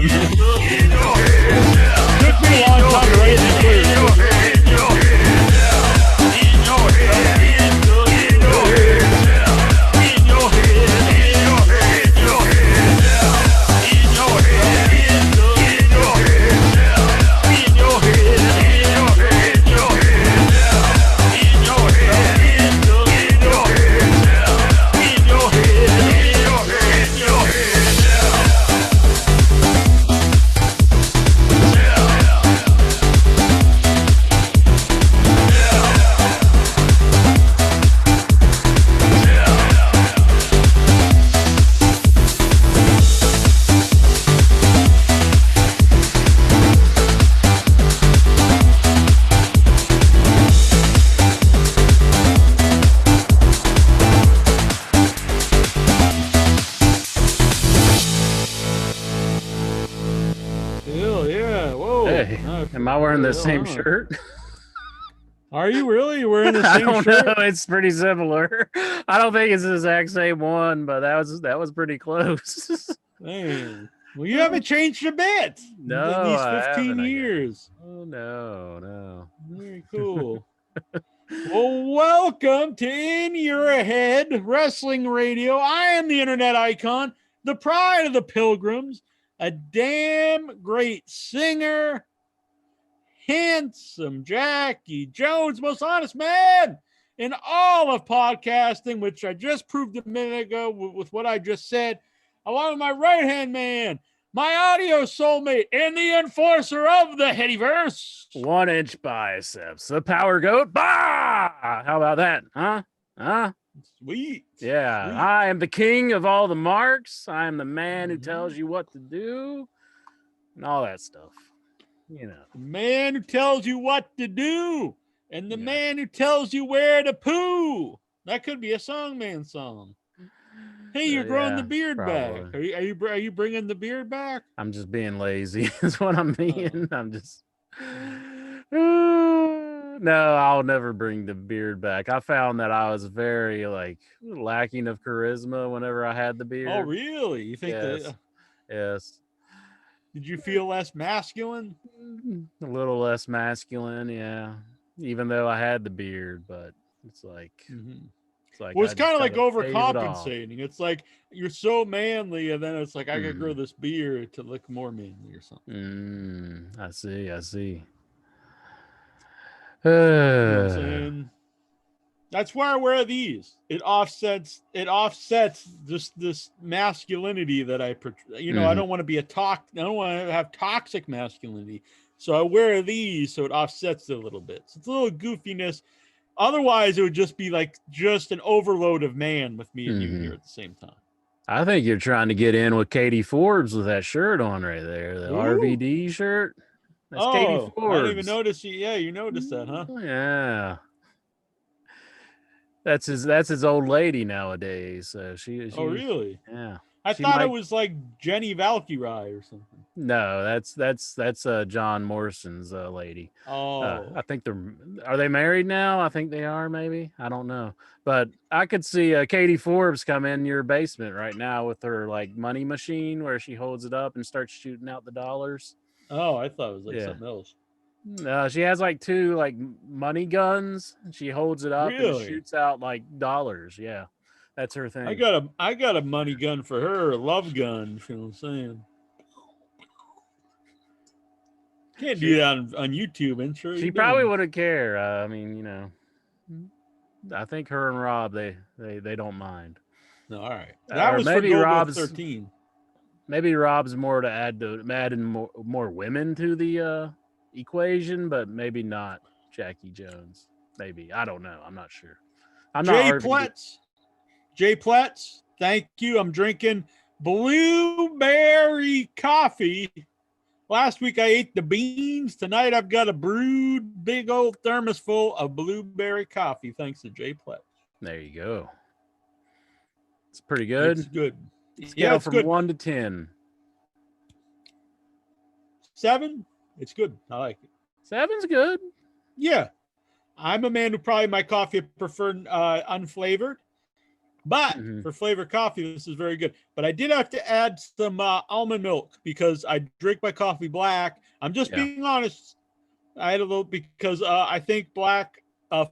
for me. Took me a long time to write these lyrics. Am I wearing the same shirt? Are you really? You're wearing the I same don't shirt? know. It's pretty similar. I don't think it's the exact same one, but that was pretty close. Man. Well, you haven't changed a bit No, in these I 15 haven't, years. Oh, no. Very cool. Well, welcome to In Your Head Wrestling Radio. I am the internet icon, the pride of the Pilgrims, a damn great singer, handsome Jackie Jones, most honest man in all of podcasting, which I just proved a minute ago with what I just said, along with my right-hand man, my audio soulmate, and the enforcer of the Headyverse. 1 inch biceps, the power goat. Bah! How about that? Huh? Sweet. Yeah, Sweet. I am the king of all the marks. I am the man who tells you what to do and all that stuff. You know, the man who tells you what to do and the man who tells you where to poo. That could be a Songman song. Hey, you're growing the beard back. Are you bringing the beard back? I'm just being lazy. Is what I'm being. I'm just. No, I'll never bring the beard back. I found that I was very lacking of charisma whenever I had the beard. Oh, really? You think that? Yes. Did you feel less masculine? A little less masculine, yeah. Even though I had the beard, but it's like. It's like, well, it's kind of like overcompensating. It's like you're so manly, and then it's like I gotta grow this beard to look more manly or something. I see. You know what I'm saying? That's why I wear these. It offsets just this masculinity that I portray. I don't want to be I don't want to have toxic masculinity. So I wear these so it offsets it a little bit. So it's a little goofiness. Otherwise, it would just be just an overload of man with me and you here at the same time. I think you're trying to get in with Katie Forbes with that shirt on right there, the RVD shirt. That's Katie Forbes. I didn't even notice. Yeah, you noticed that, huh? Yeah. That's his old lady nowadays. So she Oh, really? Yeah. I thought it was like Jenny Valkyrie or something. No, that's John Morrison's lady. Oh, I think are they married now? I think they are. Maybe, I don't know. But I could see Katie Forbes come in your basement right now with her money machine where she holds it up and starts shooting out the dollars. Oh, I thought it was something else. No, she has 2 money guns. And she holds it up and shoots out dollars. Yeah. That's her thing. I got a money gun for her, a love gun. You know what I'm saying? Can't do that on YouTube, and sure. She probably wouldn't care. I mean, I think her and Rob they don't mind. No, all right. That was maybe for Rob's 13. Maybe Rob's more to add more women to the equation, but maybe not Jackie Jones. Maybe, I don't know. I'm not sure. Jay Pletz, thank you. I'm drinking blueberry coffee. Last week I ate the beans. Tonight I've got a brewed big old thermos full of blueberry coffee. Thanks to Jay Pletz. There you go. It's pretty good. It's good. Scale from good. 1 to 10. 7. It's good. I like it. 7's good. Yeah. I'm a man who probably my coffee prefer unflavored. But Mhm. for flavored coffee, this is very good. But I did have to add some almond milk because I drink my coffee black. I'm just Yeah. being honest. I had a little because I think black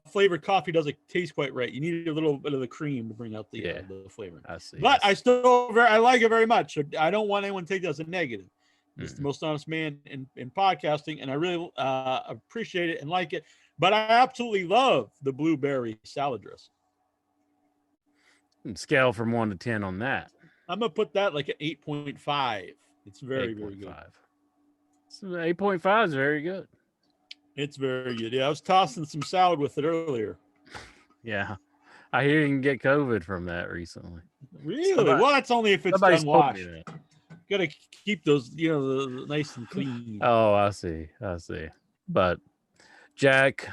flavored coffee doesn't taste quite right. You need a little bit of the cream to bring out Yeah. the flavor. I see. But I still I like it very much. So I don't want anyone to take that as a negative. I'm just the Mhm. most honest man in podcasting, and I really appreciate it and like it. But I absolutely love the blueberry salad dressing. Scale from 1 to 10 on that. I'm gonna put that like an 8.5. It's very, very good. 8.5. So 8.5 is very good. It's very good. Yeah, I was tossing some salad with it earlier. Yeah. I hear you can get COVID from that recently. Really? Well, that's only if it's Somebody done told me washed. that. Gotta keep those, nice and clean. Oh, I see. But Jack,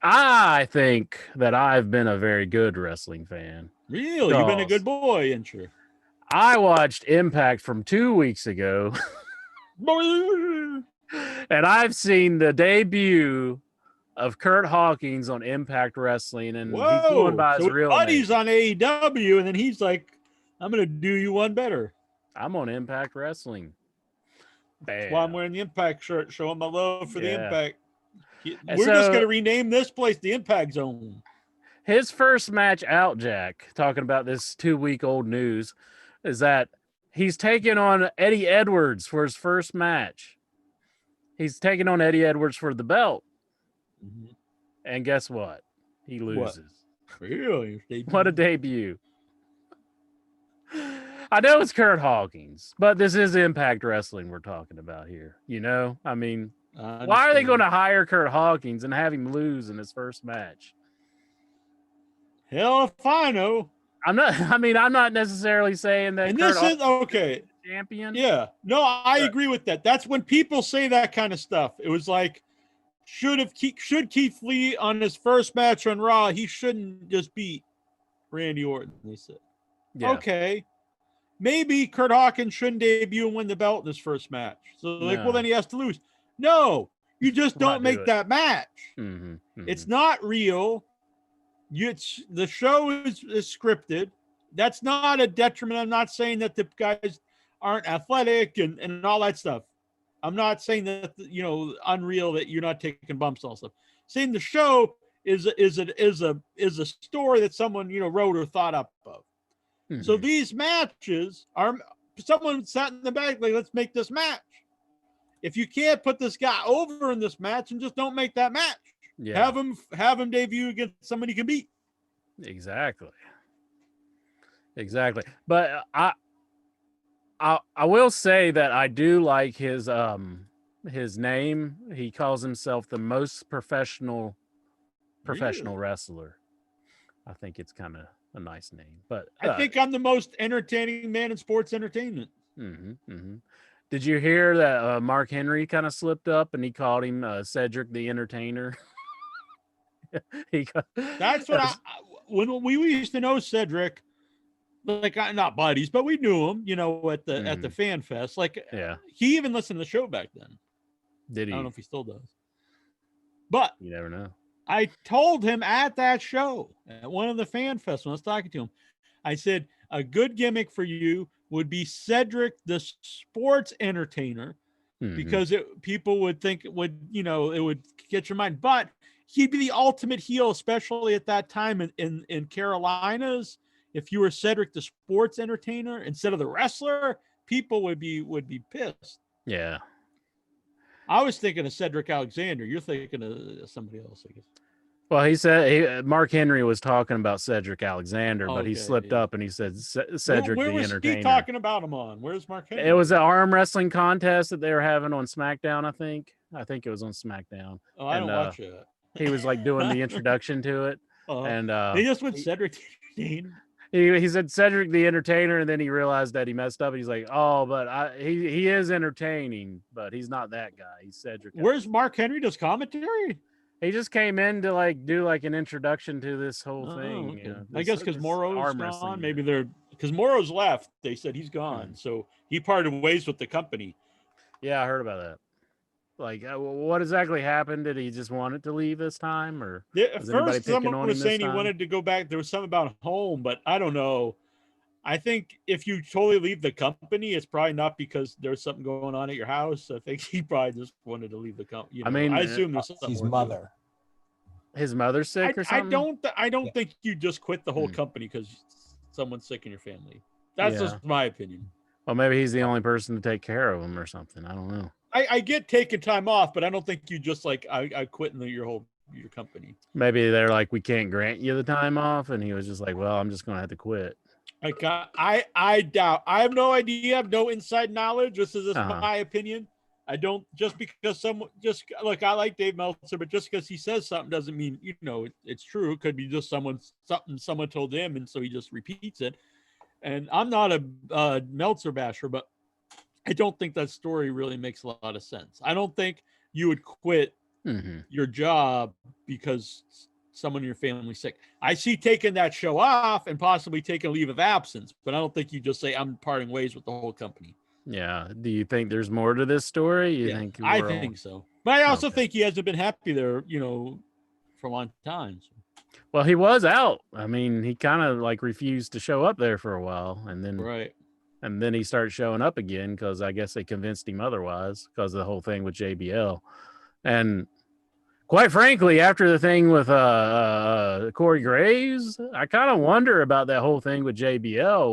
I think that I've been a very good wrestling fan. Really? You've been a good boy, ain't you? I watched Impact from 2 weeks ago, and I've seen the debut of Kurt Hawkins on Impact Wrestling, and he's going by his So real buddy's name. on AEW, and then he's like, I'm gonna do you one better. I'm on Impact Wrestling. Bam. That's why I'm wearing the Impact shirt, showing my love for the Impact. We're just gonna rename this place the Impact Zone. His first match out, Jack, talking about this 2-week-old news, is that he's taking on Eddie Edwards for his first match. He's taking on Eddie Edwards for the belt. Mm-hmm. And guess what? He loses. What? Really? What a debut. I know it's Kurt Hawkins, but this is Impact Wrestling we're talking about here. I mean, why are they going to hire Kurt Hawkins and have him lose in his first match? Hell if I know. I'm not necessarily saying that. And Kurt this is okay. Champion. Yeah. No, I agree with that. That's when people say that kind of stuff. It was like, should Keith Lee on his first match on Raw, he shouldn't just beat Randy Orton. They said, okay, maybe Kurt Hawkins shouldn't debut and win the belt in his first match. So well, then he has to lose. No, you just don't make that match. Mm-hmm, mm-hmm. It's not real. The show is scripted. That's not a detriment. I'm not saying that the guys aren't athletic and all that stuff. I'm not saying that unreal that you're not taking bumps and all stuff. Saying the show is a story that someone wrote or thought up of. Mm-hmm. So these matches are someone sat in the back like, let's make this match. If you can't put this guy over in this match, and just don't make that match. Yeah. Have him debut against somebody you can beat. Exactly. But I will say that I do like his name. He calls himself the most professional wrestler. I think it's kind of a nice name. But I think I'm the most entertaining man in sports entertainment. Mm-hmm, mm-hmm. Did you hear that Mark Henry kind of slipped up and he called him Cedric the Entertainer? That's what when we used to know Cedric, like not buddies, but we knew him, at the fan fest. Like, he even listened to the show back then. Did he? I don't know if he still does, but you never know. I told him at that show, at one of the fan fests, when I was talking to him, I said a good gimmick for you would be Cedric the Sports Entertainer, because people would think it would get your mind, but he'd be the ultimate heel, especially at that time in Carolinas. If you were Cedric the Sports Entertainer instead of the wrestler, people would be pissed. Yeah. I was thinking of Cedric Alexander. You're thinking of somebody else, I guess. Well, he said Mark Henry was talking about Cedric Alexander, but he slipped up and he said Cedric the Entertainer. Where was he talking about him on? Where's Mark Henry? It was an arm wrestling contest that they were having on SmackDown, I think. I think it was on SmackDown. Oh, I don't watch it. He was like doing the introduction to it. And they just went Cedric the Entertainer. He said Cedric the Entertainer, and then he realized that he messed up. He's like, oh, but he is entertaining, but he's not that guy. He's Cedric. Where's Mark Henry? Does commentary? He just came in to like do like an introduction to this whole thing. Okay. I guess because Morrow's gone. Maybe because Morrow's left. They said he's gone, so he parted ways with the company. Yeah, I heard about that. Like, what exactly happened? Did he just want it to leave this time, or At was anybody first, picking someone on was him this saying he time? wanted to go back. There was something about home, but I don't know. I think if you totally leave the company, it's probably not because there's something going on at your house. I think he probably just wanted to leave the company. I I mean, assume there's something His more to it. mother. his mother's sick or something. I don't think you just quit the whole Hmm. company because someone's sick in your family. That's Yeah. just my opinion. Well, maybe he's the only person to take care of him or something. I don't know. I get taking time off, but I don't think you just like I quit your company. Maybe they're like, we can't grant you the time off, and he was just like, well, I'm just gonna have to quit. I doubt. I have no idea. I have no inside knowledge. This is just my opinion. I don't just because someone just look. I like Dave Meltzer, but just because he says something doesn't mean it's true. It could be just someone told him, and so he just repeats it. And I'm not a Meltzer basher, but I don't think that story really makes a lot of sense. I don't think you would quit your job because someone in your family's sick. I see taking that show off and possibly taking a leave of absence, but I don't think you just say I'm parting ways with the whole company. Yeah. Do you think there's more to this story? You think I think so. But I also think he hasn't been happy there, for a long time. So. Well, he was out. I mean, he kind of like refused to show up there for a while, and then he started showing up again because I guess they convinced him otherwise because of the whole thing with JBL. And quite frankly, after the thing with Corey Graves, I kind of wonder about that whole thing with JBL.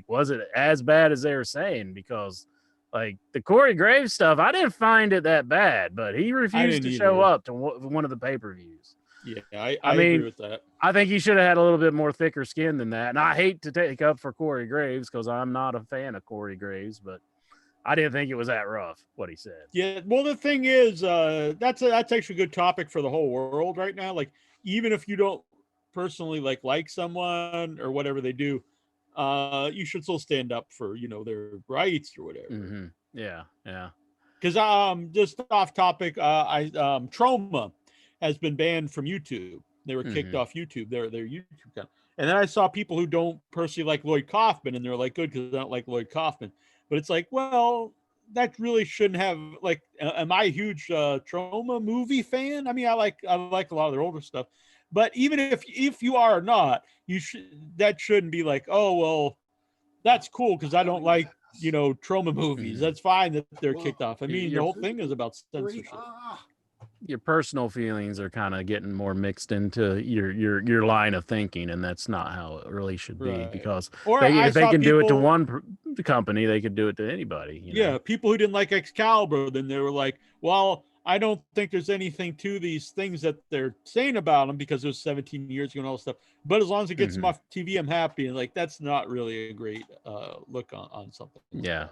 Was it as bad as they were saying? Because like the Corey Graves stuff, I didn't find it that bad, but he refused to show up to one of the pay-per-views. Yeah, I mean, agree with that. I think he should have had a little bit more thicker skin than that. And I hate to take up for Corey Graves because I'm not a fan of Corey Graves, but I didn't think it was that rough what he said. Yeah, well, the thing is, that's actually a good topic for the whole world right now. Like, even if you don't personally like someone or whatever they do, you should still stand up for their rights or whatever. Mm-hmm. Yeah. Because just off topic, Trauma has been banned from YouTube. They were kicked off YouTube. Their YouTube account. And then I saw people who don't personally like Lloyd Kaufman, and they're like, good because I don't like Lloyd Kaufman. But it's like, well, that really shouldn't have like. Am I a huge Trauma movie fan? I mean, I like a lot of their older stuff. But even if you are not, that shouldn't be like, oh well, that's cool because I don't like Trauma movies. That's fine that they're kicked off. I mean, the whole thing is about censorship. Your personal feelings are kind of getting more mixed into your line of thinking, and that's not how it really should be. Because if they can do it to one company, they could do it to anybody. Yeah, people who didn't like Excalibur, then they were like, well, I don't think there's anything to these things that they're saying about them because it was 17 years ago and all this stuff. But as long as it gets them off TV, I'm happy. And like, that's not really a great look on something. Yeah.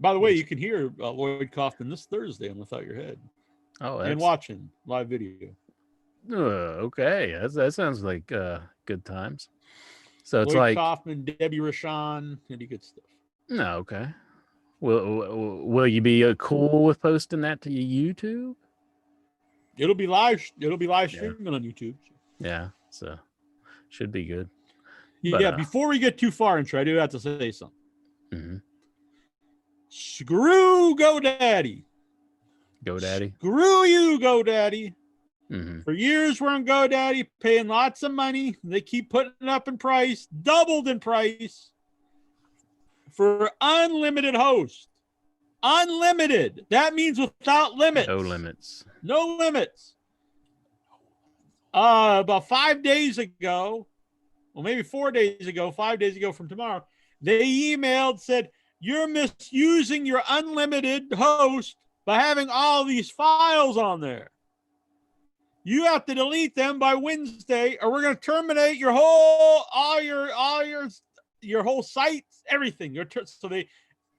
By the way, you can hear Lloyd Kaufman this Thursday on Without Your Head. Oh, and watching live video. Okay, that sounds like good times. So it's Lloyd like Kaufman, Debbie Rashawn, pretty good stuff. No, okay. Will you be cool with posting that to YouTube? It'll be live streaming on YouTube. Yeah, so should be good. Yeah, before we get too far into it, I do have to say something. Mm-hmm. Screw GoDaddy. GoDaddy. Screw you, GoDaddy. Mm-hmm. For years, we're on GoDaddy, paying lots of money. They keep putting it up in price, doubled in price for unlimited host. Unlimited. That means without limits. No limits. No limits. About 5 days ago, well, maybe 4 days ago, 5 days ago from tomorrow, they emailed, said, you're misusing your unlimited host by having all these files on there. You have to delete them by Wednesday, or we're going to terminate your whole, all your whole site, everything. So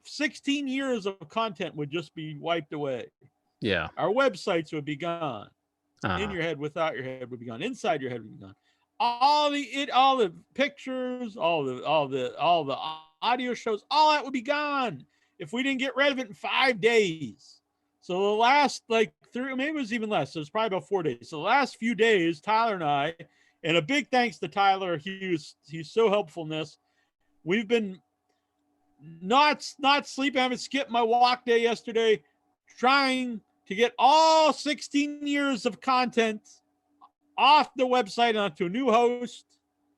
16 years of content would just be wiped away. Yeah. Our websites would be gone. In your head, without your head would be gone. Inside your head would be gone. All the pictures, all the audio shows, all that would be gone if we didn't get rid of it in 5 days. So the last maybe it was even less. So it's probably about 4 days. So the last few days, Tyler and I, and a big thanks to Tyler, he's so helpful in this. We've been not sleeping. I haven't skipped my walk day yesterday. trying to get all 16 years of content off the website onto a new host.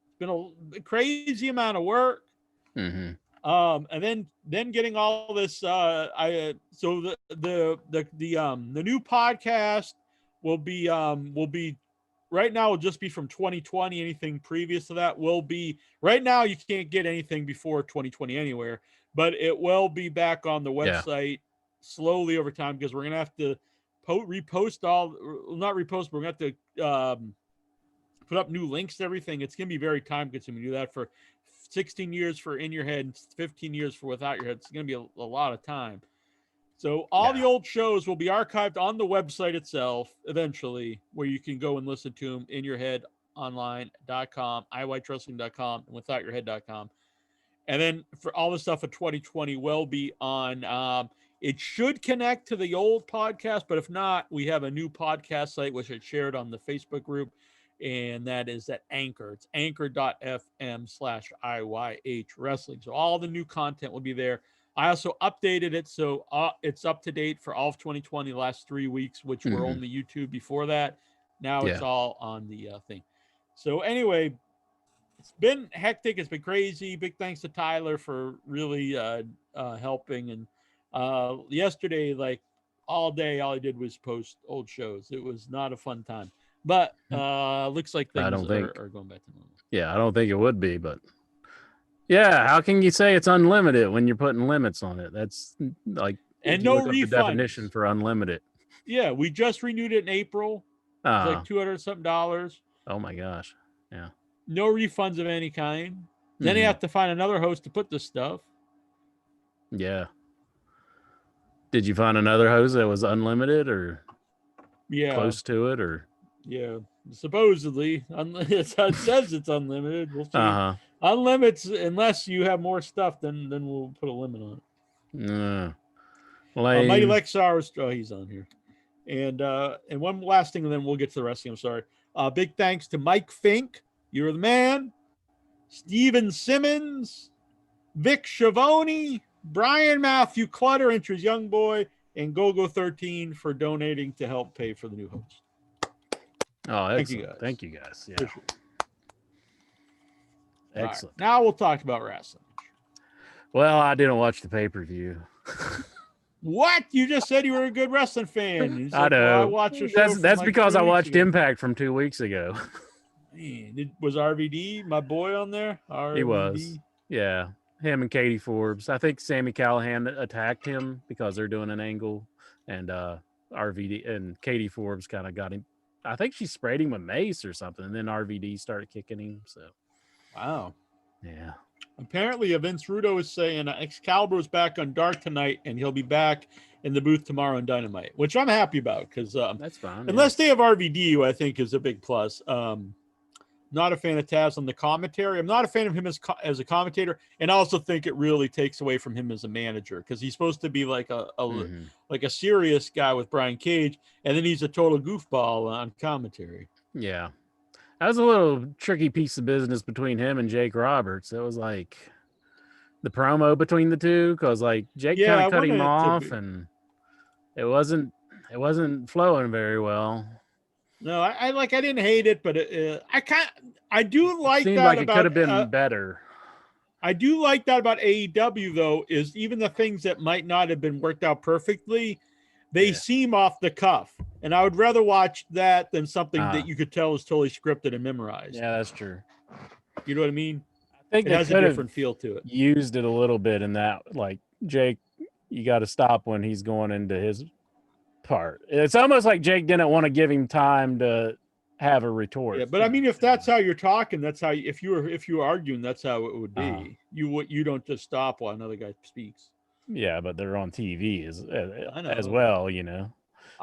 It's been a crazy amount of work. Mm-hmm. And then getting all this. So the new podcast will be right now. Will just be from 2020. Anything previous to that will be right now. You can't get anything before 2020 anywhere, but it will be back on the website slowly over time because we're gonna have to repost all, not repost, but we're gonna have to put up new links to everything. It's gonna be very time consuming to do that for 16 years for In Your Head and 15 years for Without Your Head. It's gonna be a lot of time. So all the old shows will be archived on the website itself eventually, where you can go and listen to them. InYourHeadOnline.com, iWhiteWrestling.com, and WithoutYourHead.com. And then for all the stuff of 2020 will be on. It should connect to the old podcast, but if not, we have a new podcast site which I shared on the Facebook group, and that is at Anchor. It's anchor.fm/IYH Wrestling. So all the new content will be there. I also updated it so it's up to date for all of 2020, the last 3 weeks, which were only YouTube before that. Now it's all on the thing. So anyway, it's been hectic. It's been crazy. Big thanks to Tyler for really helping. And yesterday, like all day, all I did was post old shows. It was not a fun time. But looks like things are going back to normal. Yeah, I don't think it would be, but yeah, how can you say it's unlimited when you're putting limits on it? That's like, and no refunds. The definition for unlimited. Yeah, we just renewed it in April. It's like $200-something. Oh my gosh. Yeah. No refunds of any kind. Then you have to find another host to put this stuff. Yeah. Did you find another host that was unlimited or close to it, or? Yeah, supposedly. It says it's unlimited. We'll see. Unlimited, unless you have more stuff, then we'll put a limit on it. Mighty Lexar, he's on here. And one last thing, and then we'll get to the wrestling. I'm sorry. Big thanks to Mike Fink. You're the man. Steven Simmons, Vic Schiavone, Brian Matthew Clutter, Intra's Young Boy, and GoGo13 for donating to help pay for the new host. Oh, excellent. Thank you guys. Yeah. Sure. Excellent. Right, now we'll talk about wrestling. Well, I didn't watch the pay-per-view. What? You just said you were a good wrestling fan. I know. Well, I watched a show that's because I watched Impact from 2 weeks ago. Man, was RVD my boy on there? RVD? He was. Yeah. Him and Katie Forbes. I think Sami Callihan attacked him because they're doing an angle, and RVD and Katie Forbes kind of got him. I think she sprayed him with mace or something, and then RVD started kicking him. So, wow. Yeah. Apparently, Vince Rudo is saying Excalibur is back on Dark tonight, and he'll be back in the booth tomorrow on Dynamite, which I'm happy about because that's fine. Unless they have RVD, who I think is a big plus. Not a fan of Taz on the commentary. I'm not a fan of him as a commentator, and I also think it really takes away from him as a manager because he's supposed to be like a serious guy with Brian Cage, and then he's a total goofball on commentary. Yeah. That was a little tricky piece of business between him and Jake Roberts. It was like the promo between the two, because like Jake kind of cut him off, and it wasn't flowing very well. No, I didn't hate it, but I do like seemed that like about, it could have been better. I do like that about AEW though, is even the things that might not have been worked out perfectly, they seem off the cuff. And I would rather watch that than something that you could tell is totally scripted and memorized. Yeah, that's true. You know what I mean? I think it has a different feel to it. Used it a little bit in that, like, Jake, you got to stop when he's going into his part. It's almost like Jake didn't want to give him time to have a retort. Yeah, but I mean, if that's how you're talking, that's how if you were arguing, that's how it would be. You don't just stop while another guy speaks. Yeah, but they're on TV as well, you know.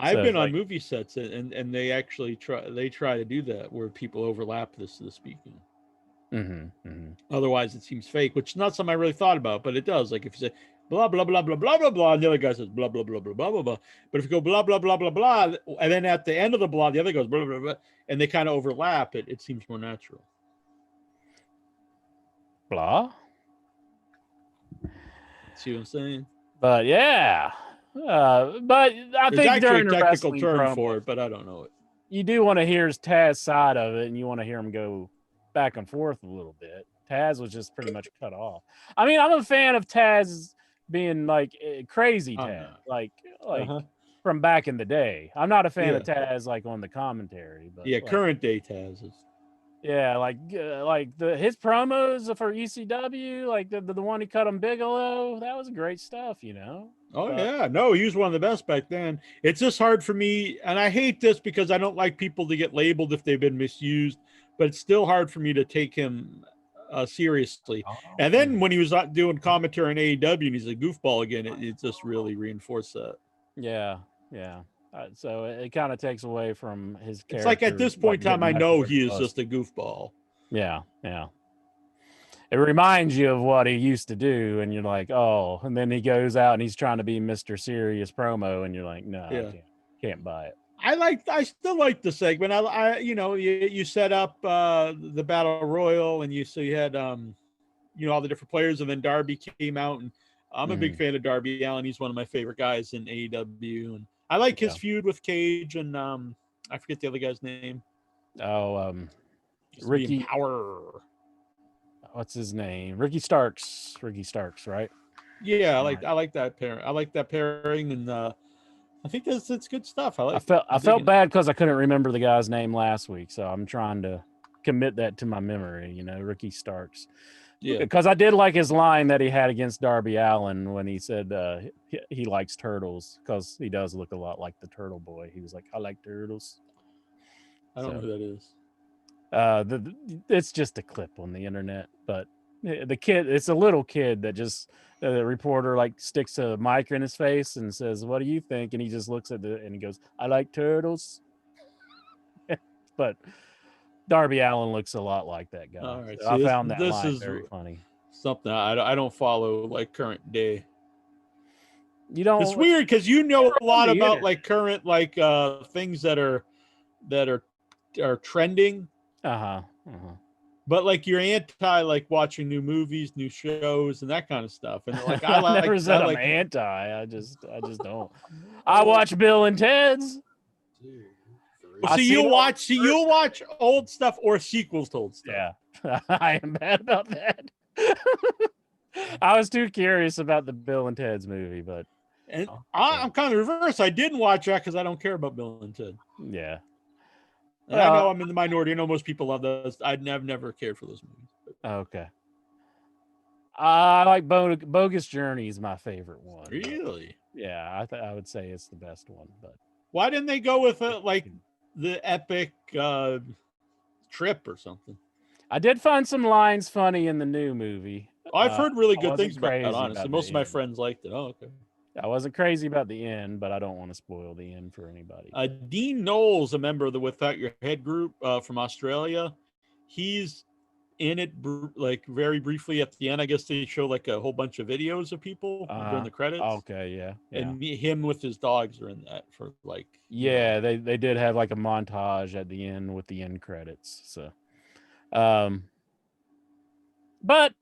I've been on movie sets and they actually try to do that where people overlap the speaking. Otherwise, it seems fake, which is not something I really thought about, but it does. Like if you say blah blah blah blah blah blah blah, and the other guy says blah blah blah blah blah blah blah. But if you go blah blah blah blah blah, and then at the end of the blah, the other goes blah blah blah, and they kind of overlap, it seems more natural. Blah. See what I'm saying? But yeah, But I There's think actually a during the technical wrestling term promo, for it, but I don't know it. you do want to hear Taz's side of it, and you want to hear him go back and forth a little bit. Taz was just pretty much cut off. I mean, I'm a fan of Taz being like crazy I'm Taz, not. like from back in the day. I'm not a fan of Yeah. Taz like on the commentary, but Yeah, like, current day Taz is. yeah, like his promos for ECW, like the one he cut on Bigelow, that was great stuff, you know. Oh But yeah, no, he was one of the best back then. It's just hard for me, and I hate this because I don't like people to get labeled if they've been misused. But it's still hard for me to take him seriously. And then when he was doing commentary on AEW and he's a goofball again, it just really reinforced that. yeah, yeah. So it kind of takes away from his character. It's like at this point in time, I know he is just a goofball. Yeah, yeah. It reminds you of what he used to do, and you're like, oh. And then he goes out and he's trying to be Mr. Serious promo, and you're like, no, Yeah. I can't buy it. I still like the segment. You set up the battle royal, and you had all the different players, and then Darby came out, and I'm a big fan of Darby Allin. He's one of my favorite guys in AEW, and I like his feud with Cage, and I forget the other guy's name. Oh, Ricky Power. What's his name? Ricky Starks, right? Yeah, I like that pairing. I like that pairing, and I think that's good stuff. I felt bad because I couldn't remember the guy's name last week, so I'm trying to commit that to my memory. You know, Ricky Starks. Yeah, because I did like his line that he had against Darby Allin when he said he likes turtles because he does look a lot like the Turtle Boy. He was like, "I like turtles." I don't know who that is. It's just a clip on the internet, but the kid, it's a little kid that just the reporter like sticks a mic in his face and says, "What do you think?" And he just looks at and he goes, "I like turtles." But Darby Allin looks a lot like that guy. All right, so I found that line very funny. Something I don't follow like current day. You don't. It's weird because you know a lot about like current things that are trending. But like you're anti like watching new movies, new shows, and that kind of stuff. And like I never said I'm anti. I just don't. I watch Bill and Ted's. So you'll watch old stuff or sequels to old stuff. Yeah, I am bad about that. I was too curious about the Bill and Ted's movie, but I'm kind of reverse. I didn't watch that because I don't care about Bill and Ted. Yeah. And I know I'm in the minority. I know most people love those. I've never cared for those movies. Okay. I like Bogus Journey is my favorite one. Really? Yeah, I would say it's the best one. But why didn't they go with like the epic trip or something? I did find some lines funny in the new movie. I've heard really good things about it, honestly. Most of my friends liked it. Oh, okay. I wasn't crazy about the end, but I don't want to spoil the end for anybody. Dean Knowles, a member of the Without Your Head group from Australia, he's in it like very briefly at the end. I guess they show like a whole bunch of videos of people during the credits. Okay, yeah. And him with his dogs are in that for like. Yeah, they did have like a montage at the end with the end credits. So, but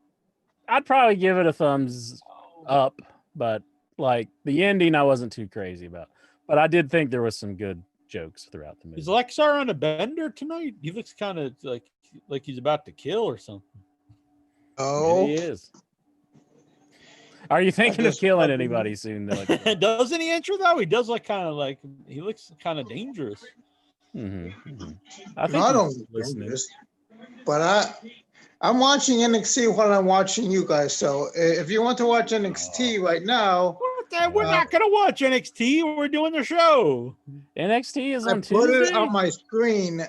I'd probably give it a thumbs up. But like the ending, I wasn't too crazy about. But I did think there was some good jokes throughout the movie. Is Lexar on a bender tonight? He looks kind of like he's about to kill or something. Oh, he is. Are you thinking of killing anybody soon? Doesn't he enter though? He does he looks kind of dangerous. I don't listen, but I'm watching NXT while I'm watching you guys. So if you want to watch NXT right now, we're not gonna watch NXT. We're doing the show. NXT is on Tuesday. I put it on my screen,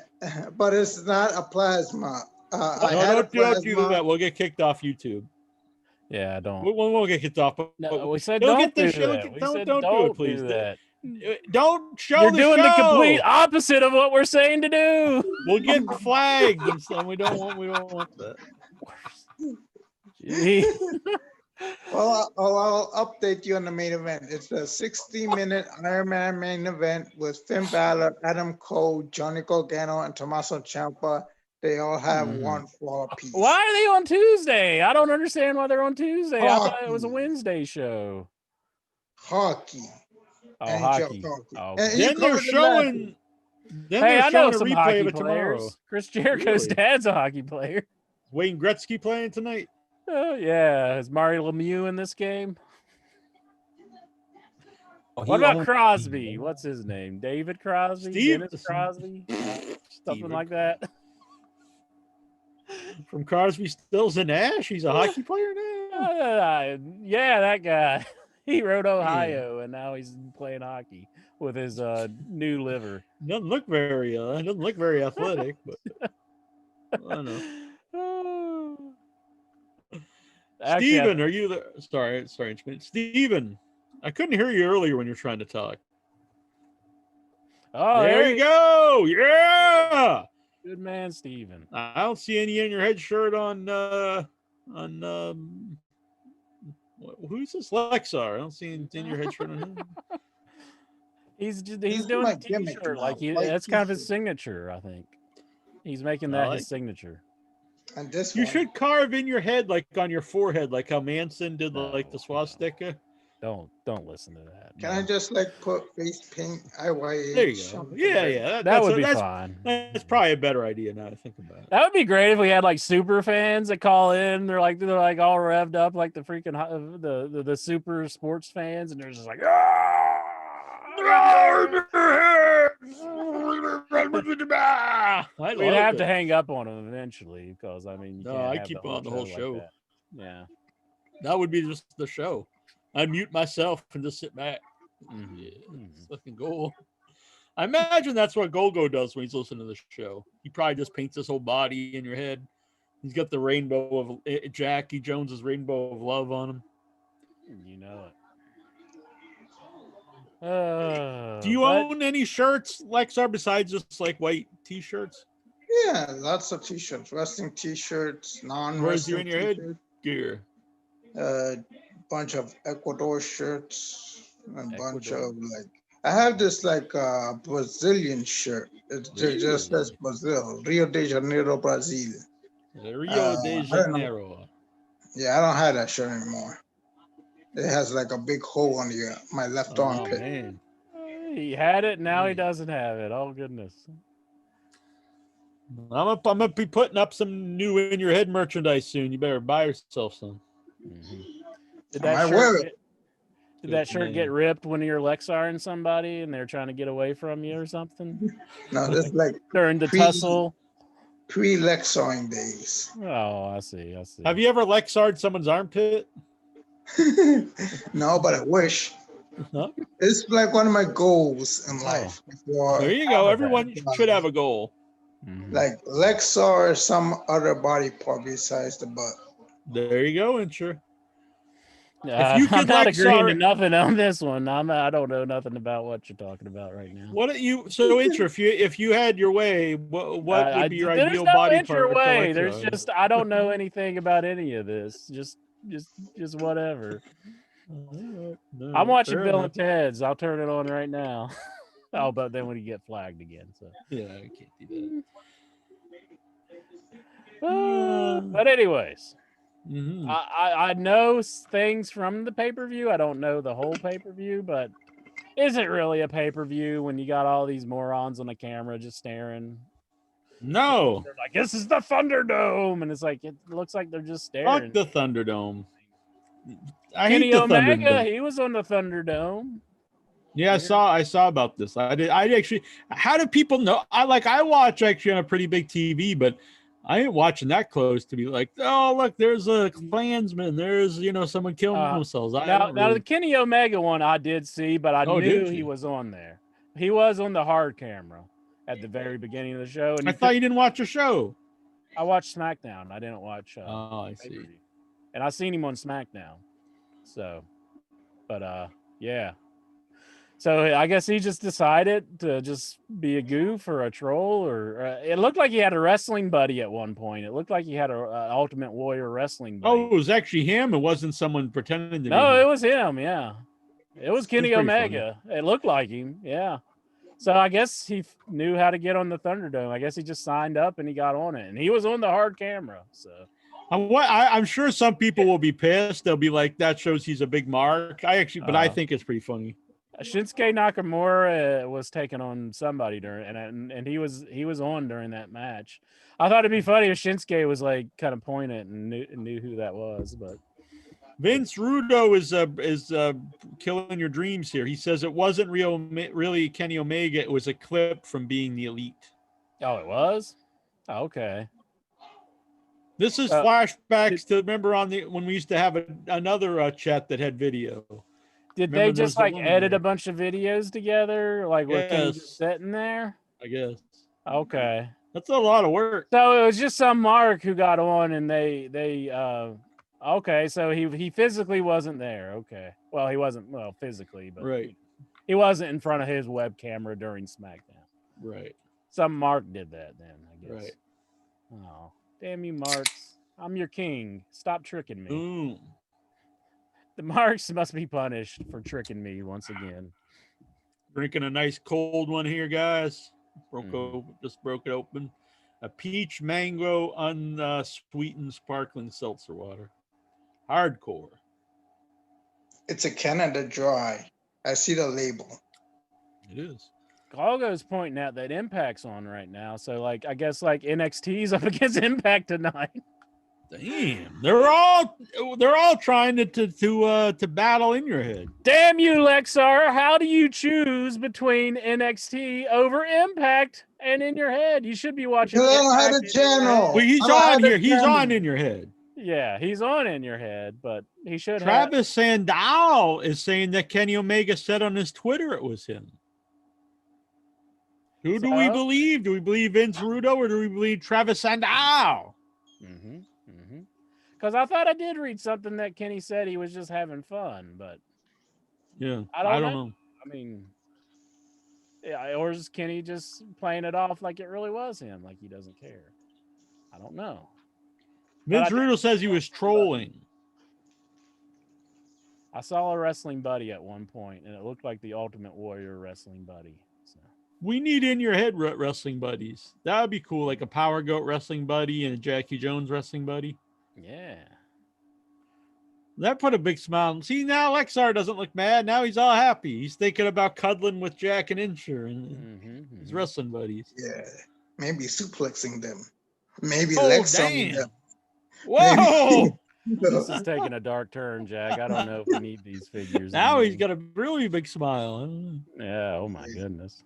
but it's not a plasma. Don't do that. We'll get kicked off YouTube. Yeah, don't. We'll get kicked off. No, we said don't do that. Don't do it, please. Don't show. You're doing the complete opposite of what we're saying to do. We'll get flagged, and we don't want that. Well, I'll update you on the main event. It's a 60-minute Iron Man main event with Finn Balor, Adam Cole, Johnny Gargano, and Tommaso Ciampa. They all have one fall apiece. Why are they on Tuesday? I don't understand why they're on Tuesday. I thought it was a Wednesday show. Hockey. Oh, and he hockey. chose hockey. Oh, And okay. you Then they're called it last showing. week. Then Hey, they're I know showing a some replay hockey of it tomorrow. players. Chris Jericho's Really? dad's a hockey player. Wayne Gretzky playing tonight. Oh yeah, is Mario Lemieux in this game? What about Crosby? What's his name? David Crosby? Dennis Crosby? Something like that. From Crosby, Stills, and Nash. He's a hockey player now. Yeah, that guy. He rode Ohio, and now he's playing hockey with his new liver. Doesn't look very athletic, but I don't know. Actually, Steven, are you there? Sorry, Steven, I couldn't hear you earlier when you were trying to talk. Oh, there you go. Yeah. Good man, Steven. I don't see any in your head shirt on who's this Lexar? I don't see any in your head shirt on him. He's doing a t-shirt like that's kind of his signature, I think. He's making that his signature. And this you one. should carve in your head, like on your forehead, like how Manson did, like the swastika. Don't listen to that. Can I just like put face paint IYA? There you go. Yeah. That would be fine. That's probably a better idea now to think about it. That would be great if we had like super fans that call in. They're like all revved up, like the freaking the super sports fans, and they're just like, we'd have to hang up on them eventually because I mean, I keep on the whole show. Like yeah, that would be just the show. I'd mute myself and just sit back. Fucking goal. I imagine that's what Golgo does when he's listening to the show. He probably just paints his whole body in your head. He's got the rainbow of Jackie Jones's rainbow of love on him. You know it. Do you own any shirts, Lexar, besides just like white t-shirts? Yeah, lots of t-shirts, wrestling t-shirts, non-wrestling. Where's your in your head gear? Bunch of Ecuador shirts, a bunch of like. I have this like Brazilian shirt. It just says Brazil, Rio de Janeiro, Brazil. Rio de Janeiro. Yeah, I don't have that shirt anymore. It has like a big hole on my left armpit. Man. He had it, now he doesn't have it. Oh goodness. I'm gonna be putting up some new in your head merchandise soon. You better buy yourself some. Did that shirt get ripped when you're Lexar somebody and they're trying to get away from you or something? No, this like during the tussle. Pre-Lexaring days. Oh, I see. Have you ever Lexar'd someone's armpit? No, but I wish. Huh? It's like one of my goals in life. There you go. Everyone should have a goal. Like Lexar or some other body part besides the butt. There you go, Incher. I'm not agreeing to nothing on this one. I don't know nothing about what you're talking about right now. Incher, if you had your way, what would be your ideal body part? Way. There's just I don't know anything about any of this. Just whatever. No, I'm watching Bill and Ted's. I'll turn it on right now. Oh, but then when you get flagged again, so yeah, I can't do that. But anyways, I know things from the pay-per-view. I don't know the whole pay-per-view, but is it really a pay-per-view when you got all these morons on the camera just staring? No, they're like, this is the Thunderdome, and it's like it looks like they're just staring. Fuck the Thunderdome. Kenny Omega, he was on the Thunderdome. Yeah, I saw about this. I actually. How do people know? I watch actually on a pretty big TV, but I ain't watching that close to be like, oh look, there's a Klansman. There's someone killing themselves. Now the Kenny Omega one I did see, but I knew he was on there. He was on the hard camera at the very beginning of the show. And I thought you didn't watch the show. I watched SmackDown. I didn't watch. I see. And I seen him on SmackDown. So, but yeah. So I guess he just decided to just be a goof or a troll, or it looked like he had a wrestling buddy at one point. It looked like he had an Ultimate Warrior wrestling buddy. Oh, it was actually him. It wasn't someone pretending to be No, him. it was him. Yeah, it was Kenny Omega. Funny. It looked like him. Yeah. So I guess he knew how to get on the Thunderdome. I guess he just signed up and he got on it, and he was on the hard camera. So. I'm sure some people will be pissed. They'll be like, "That shows he's a big mark." I think it's pretty funny. Shinsuke Nakamura was taking on somebody during, and he was on during that match. I thought it'd be funny if Shinsuke was like kind of pointed and knew who that was, but Vince Rudo is killing your dreams here. He says it wasn't really Kenny Omega. It was a clip from Being the Elite. oh, it was. Oh, okay. This is flashbacks to remember when we used to have another chat that had video. Did Remember they just like edit a bunch of videos together, like with Kenny just sitting there? I guess. Okay. That's a lot of work. So it was just some mark who got on, and they okay. So he physically wasn't there. Okay. Well, he wasn't physically, but right. He wasn't in front of his web camera during SmackDown. Right. Some mark did that then, I guess. Right. Oh, damn you, Marks! I'm your king. Stop tricking me. Boom. The Marks must be punished for tricking me once again. Drinking a nice cold one here, guys. Just broke it open. A peach mango unsweetened sparkling seltzer water. Hardcore. It's a Canada Dry. I see the label. It is. Golgo's pointing out that Impact's on right now, so like I guess like NXT's up against Impact tonight. Damn, they're all trying to battle in your head. Damn you, Lexar! How do you choose between NXT over Impact and in your head? You should be watching. I don't have the channel. Well, he's on here. He's on in your head. Yeah, he's on in your head, but he should. Travis Sandow is saying that Kenny Omega said on his Twitter it was him. Who do we believe? Do we believe Vince Rudo or do we believe Travis Sandow? Because I thought I did read something that Kenny said he was just having fun, but yeah, I don't know. I mean, yeah, or is Kenny just playing it off like it really was him, like he doesn't care? I don't know. Vince Rudo says he was trolling. I saw a wrestling buddy at one point, and it looked like the Ultimate Warrior wrestling buddy. So. We need in your head wrestling buddies. That would be cool, like a Power Goat wrestling buddy and a Jackie Jones wrestling buddy. Yeah. That put a big smile. See, now Lexar doesn't look mad. Now he's all happy. He's thinking about cuddling with Jack and Insher and his wrestling buddies. Yeah. Maybe suplexing them. Maybe Lexar them. Whoa! This is taking a dark turn, Jack. I don't know if we need these figures. Now he's got a really big smile. Yeah. Oh my goodness.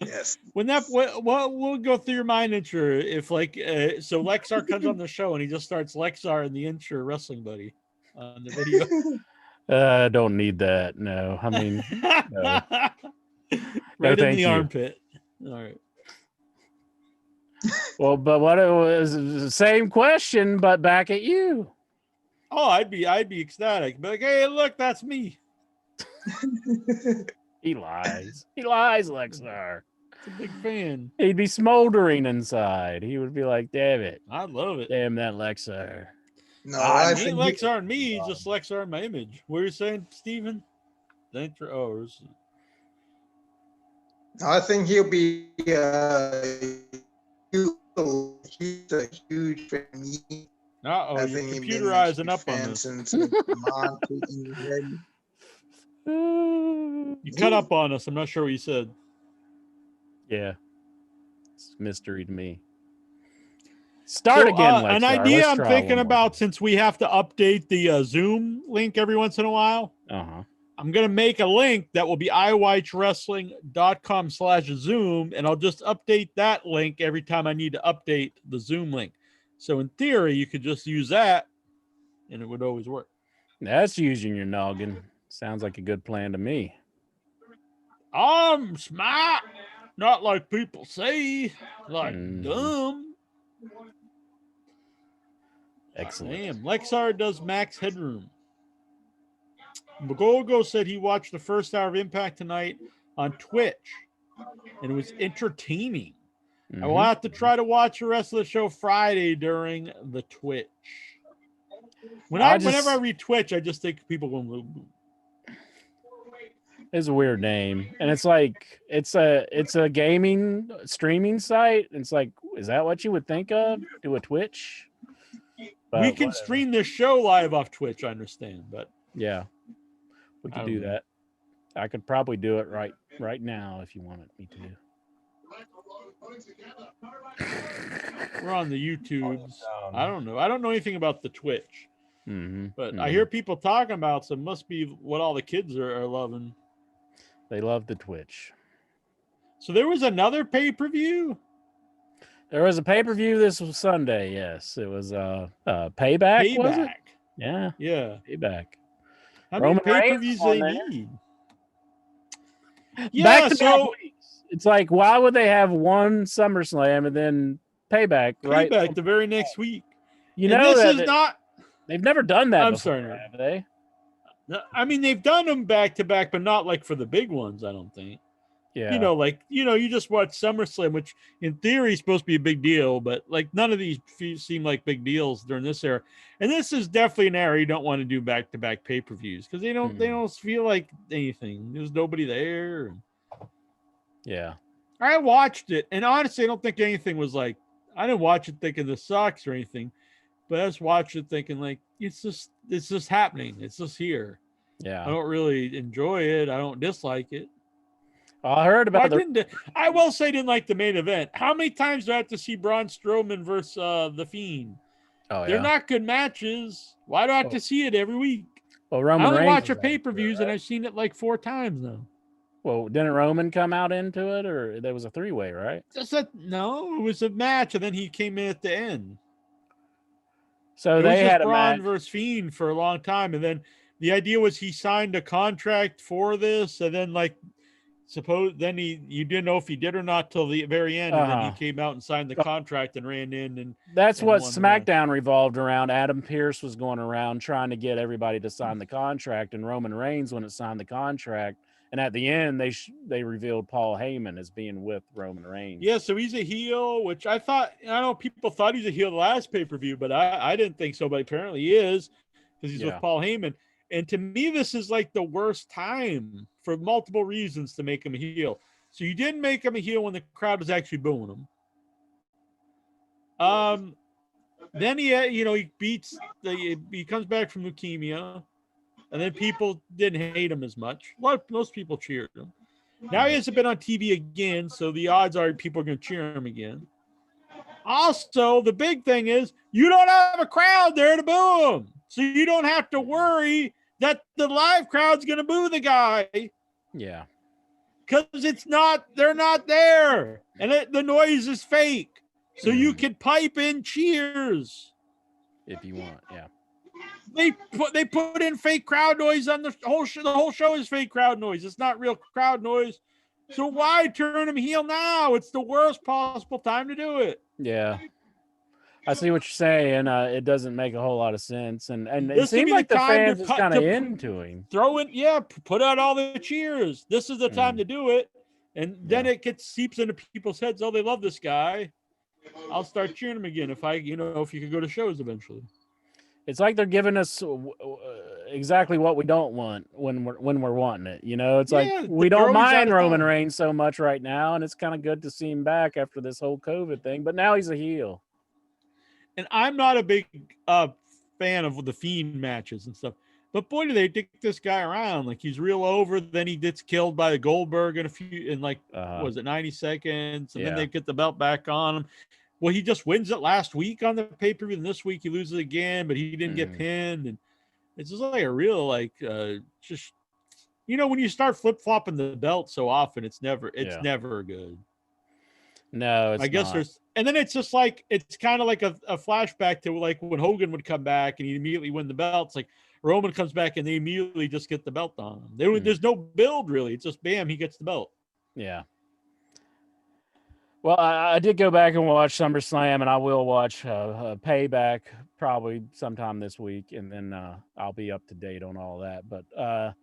Yes. When that we'll go through your mind, Insher, if like so Lexar comes on the show and he just starts Lexar and the Insher wrestling buddy on the video. I don't need that. No, I mean, no. Right in the armpit. All right. Well, but what it was the same question, but back at you. Oh, I'd be ecstatic. Be like, hey, look, that's me. He lies. He lies, Lexar. He's a big fan. He'd be smoldering inside. He would be like, damn it. I love it. Damn that Lexar. No, I think Lexar and me, just Lexar in my image. What are you saying, Steven? I think he'll be he's a huge fan. You're computerizing up on this. You cut up on us. I'm not sure what you said. Yeah. It's a mystery to me. Start again, Lexar. An idea I'm thinking about, since we have to update the Zoom link every once in a while. I'm going to make a link that will be iwatchwrestling.com/Zoom, and I'll just update that link every time I need to update the Zoom link. So in theory, you could just use that, and it would always work. That's using your noggin. Sounds like a good plan to me. I'm smart, not like people say, like dumb. Excellent. Damn, Lexar does max headroom. Magolgo said he watched the first hour of Impact tonight on Twitch, and it was entertaining. I will have to try to watch the rest of the show Friday during the Twitch. Whenever I read Twitch, I just think people going. It's a weird name, and it's like it's a gaming streaming site. It's like, is that what you would think of? Do a Twitch? But we can stream this show live off Twitch. I understand, but yeah, we could do that. I could probably do it right now if you wanted me to. We're on the YouTubes. I Um, don't know. I don't know anything about the Twitch, but I hear people talking about, so it must be what all the kids are loving. They love the Twitch. So there was another pay-per-view? There was a pay-per-view this was Sunday, yes. It was Payback, was it? Yeah. Yeah. Payback. How Roman many Reigns pay-per-views was on they there. need? Back Yeah, to back so weeks. It's like, why would they have one SummerSlam and then Payback right? Payback the very next week. You And know this that is not, they've never done that I'm before, sorry. have they? I mean, they've done them back to back, but not like for the big ones, I don't think. Yeah. You just watch SummerSlam, which in theory is supposed to be a big deal, but like none of these seem like big deals during this era. And this is definitely an era you don't want to do back to back pay-per-views because they don't feel like anything. There's nobody there. Yeah. I watched it, and honestly, I don't think anything was like, I didn't watch it thinking this sucks or anything, but I just watched it thinking like it's just happening. It's just here. Yeah. I don't really enjoy it. I don't dislike it. I heard about I will say I didn't like the main event. How many times do I have to see Braun Strowman versus The Fiend? Oh, They're yeah. not good matches. Why do I have to see it every week? Well, Roman I only Reigns watch was a pay-per-views, right? and I've seen it like 4 times now. Well, didn't Roman come out into it, or there was a 3-way, right? No, it was a match, and then he came in at the end. So they had a match versus Fiend for a long time, and then the idea was he signed a contract for this, and then you didn't know if he did or not till the very end, and then he came out and signed the contract and ran in, and that's what SmackDown revolved around. Adam Pearce was going around trying to get everybody to sign the contract, and Roman Reigns wouldn't sign the contract. And at the end, they revealed Paul Heyman as being with Roman Reigns. Yeah, so he's a heel, which I know people thought he's a heel the last pay-per-view, but I didn't think so, but apparently he is because he's with Paul Heyman. And to me, this is like the worst time for multiple reasons to make him a heel. So you didn't make him a heel when the crowd was actually booing him. Then he comes back from leukemia, and then people didn't hate him as much. Most people cheered him. Now he hasn't been on TV again, so the odds are people are going to cheer him again. Also, the big thing is you don't have a crowd there to boo him, so you don't have to worry that the live crowd's going to boo the guy. Yeah. Because they're not there. And the noise is fake. So you can pipe in cheers. If you want, yeah. They put in fake crowd noise on the whole show. The whole show is fake crowd noise. It's not real crowd noise. So why turn him heel now? It's the worst possible time to do it. Yeah. I see what you're saying. It doesn't make a whole lot of sense, and it seems like the fans is kind of into him. Put out all the cheers. This is the time to do it, and then it seeps into people's heads. Oh, they love this guy. I'll start cheering him again if you could go to shows eventually. It's like they're giving us exactly what we don't want when we're wanting it. It's like we don't mind Roman Reigns so much right now, and it's kind of good to see him back after this whole COVID thing. But now he's a heel. And I'm not a big fan of the Fiend matches and stuff. But boy, do they dick this guy around. Like, he's real over. Then he gets killed by the Goldberg was it 90 seconds? And then they get the belt back on him. Well, he just wins it last week on the pay-per-view. And this week he loses again, but he didn't get pinned. And it's just like a real, when you start flip-flopping the belt so often, it's never good. No, it's I guess not. and then it's just like, it's kind of like a flashback to like when Hogan would come back and he'd immediately win the belt. It's like Roman comes back and they immediately just get the belt on him. There's no build really. It's just bam, he gets the belt. Yeah. Well, I did go back and watch SummerSlam, and I will watch Payback probably sometime this week, and then I'll be up to date on all that. But I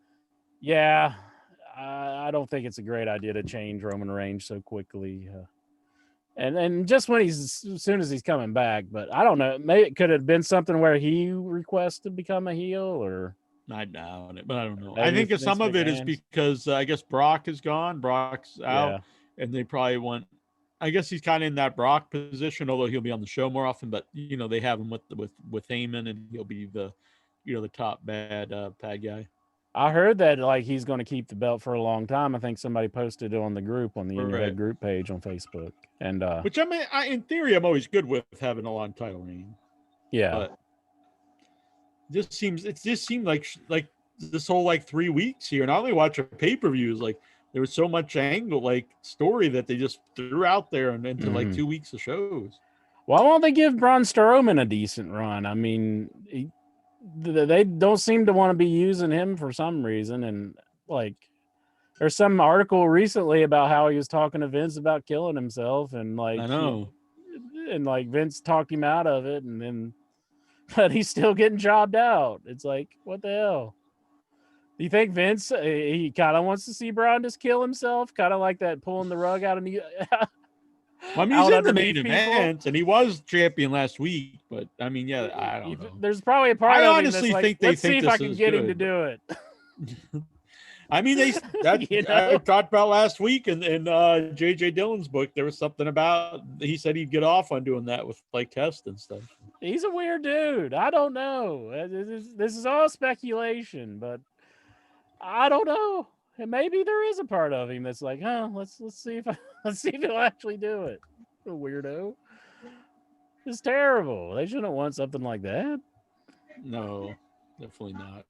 don't think it's a great idea to change Roman Reigns so quickly. And just as soon as he's coming back, but I don't know. Maybe it could have been something where he requests to become a heel, or I doubt it, but I don't know. I think some of it is because I guess Brock is gone. Brock's out, and they probably want. I guess he's kind of in that Brock position, although he'll be on the show more often. But they have him with Heyman, and he'll be the top bad guy. I heard that like he's going to keep the belt for a long time. I think somebody posted it on the group on the In Your Head group page on Facebook. And which I mean, in theory, I'm always good with having a long title reign. Yeah, but it just seemed like this whole like 3 weeks here, and I only watch pay-per-views. Like there was so much angle, like story that they just threw out there and into like 2 weeks of shows. Why won't they give Braun Strowman a decent run? I mean, they don't seem to want to be using him for some reason. And like, there's some article recently about how he was talking to Vince about killing himself, and like, I know, and like Vince talked him out of it, and then, but he's still getting jobbed out. It's like, what the hell? Do you think Vince he kind of wants to see Braun just kill himself, kind of like that pulling the rug out of the? Well, I mean, he's in the main event, and he was champion last week. But I mean, yeah, I don't know. There's probably a part I of honestly him that's think like, let's see if I can get him to do it. I mean, I talked about last week in JJ Dillon's book. There was something about he said he'd get off on doing that with like Test and stuff. He's a weird dude. I don't know. This is all speculation, but I don't know. And maybe there is a part of him that's like, let's see if he'll actually do it. A weirdo. It's terrible. They shouldn't want something like that. No, definitely not.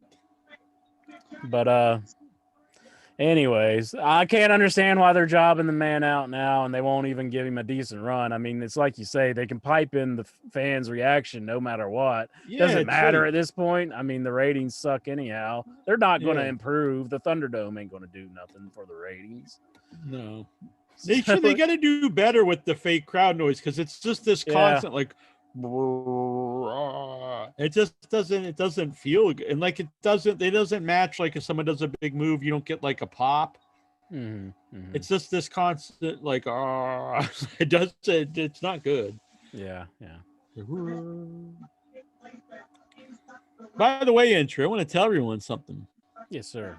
But anyways, I can't understand why they're jobbing the man out now and they won't even give him a decent run. I mean, it's like you say, they can pipe in the fans' reaction no matter what. Yeah, doesn't matter at this point. I mean, the ratings suck anyhow. They're not going to improve. The Thunderdome ain't going to do nothing for the ratings. No. They got to do better with the fake crowd noise, because it's just this constant like it just doesn't feel good, and like it doesn't match. Like if someone does a big move, you don't get like a pop. It's just this constant like it's not good. Yeah. By the way, Intro, I want to tell everyone something. Yes, sir.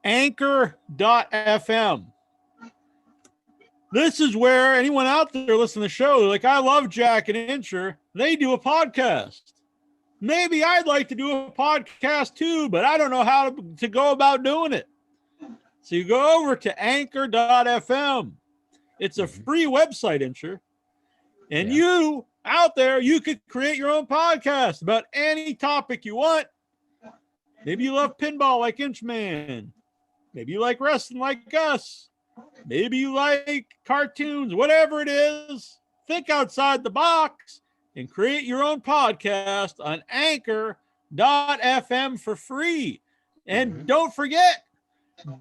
Anchor.fm. This is where anyone out there listening to the show, like, I love Jack and Incher. They do a podcast. Maybe I'd like to do a podcast too, but I don't know how to go about doing it. So you go over to anchor.fm. It's a free website, Incher. And you out there, you could create your own podcast about any topic you want. Maybe you love pinball like Inchman. Maybe you like wrestling like us. Maybe you like cartoons, whatever it is. Think outside the box and create your own podcast on anchor.fm for free. And don't forget,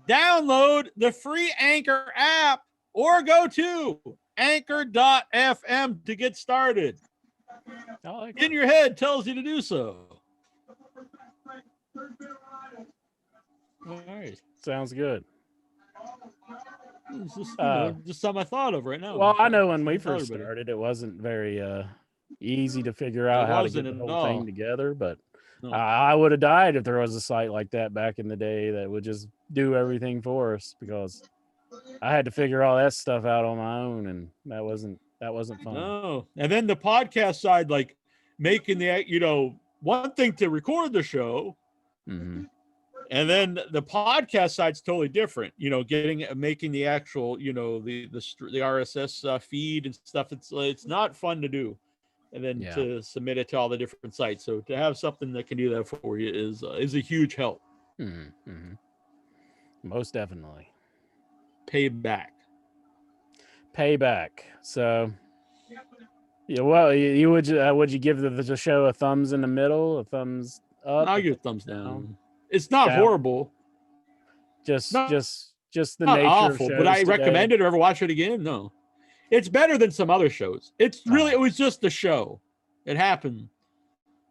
download the free Anchor app or go to anchor.fm to get started. In Your Head tells you to do so. All right. Sounds good. It's just, just something I thought of right now. Well, I know when we first started, it wasn't very easy to figure out how to get the whole thing together, but I would have died if there was a site like that back in the day that would just do everything for us, because I had to figure all that stuff out on my own, and that wasn't fun. No. And then the podcast side, like making the, one thing to record the show. And then the podcast side's totally different, making the actual, the RSS feed and stuff. It's not fun to do, and then to submit it to all the different sites. So to have something that can do that for you is a huge help. Most definitely. Payback. So, yeah. Well, you would you give the show a thumbs in the middle, a thumbs up? I'll give a thumbs down. It's not horrible. Just the not nature awful, of shows but I today. recommend it or ever watch it again. No, it's better than some other shows. It's really, it was just a show. It happened.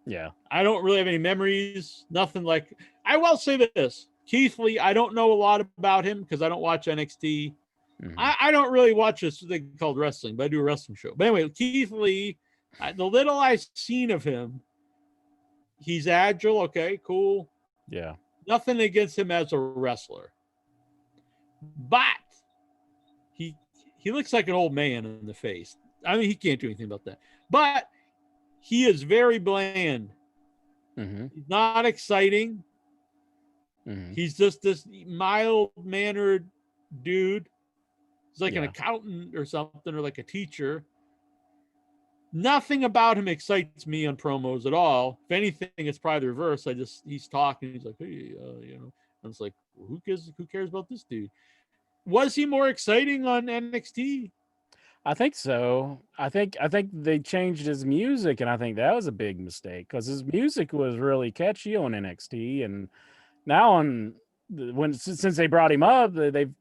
Yeah. I don't really have any memories. Nothing like, I will say this. Keith Lee, I don't know a lot about him because I don't watch NXT. I don't really watch this thing called wrestling, but I do a wrestling show. But anyway, Keith Lee, the little I've seen of him, he's agile. Okay, cool. Yeah. Nothing against him as a wrestler. But he looks like an old man in the face. I mean, he can't do anything about that. But he is very bland. He's not exciting. He's just this mild-mannered dude. He's like an Yeah. accountant or something, or like a teacher. Nothing about him excites me on promos at all. If anything, it's probably the reverse. He's talking. He's like, hey, you know, and it's like, who cares about this dude? Was he more exciting on NXT? I think so. I think they changed his music, and I think that was a big mistake because his music was really catchy on NXT, and now since they brought him up, they've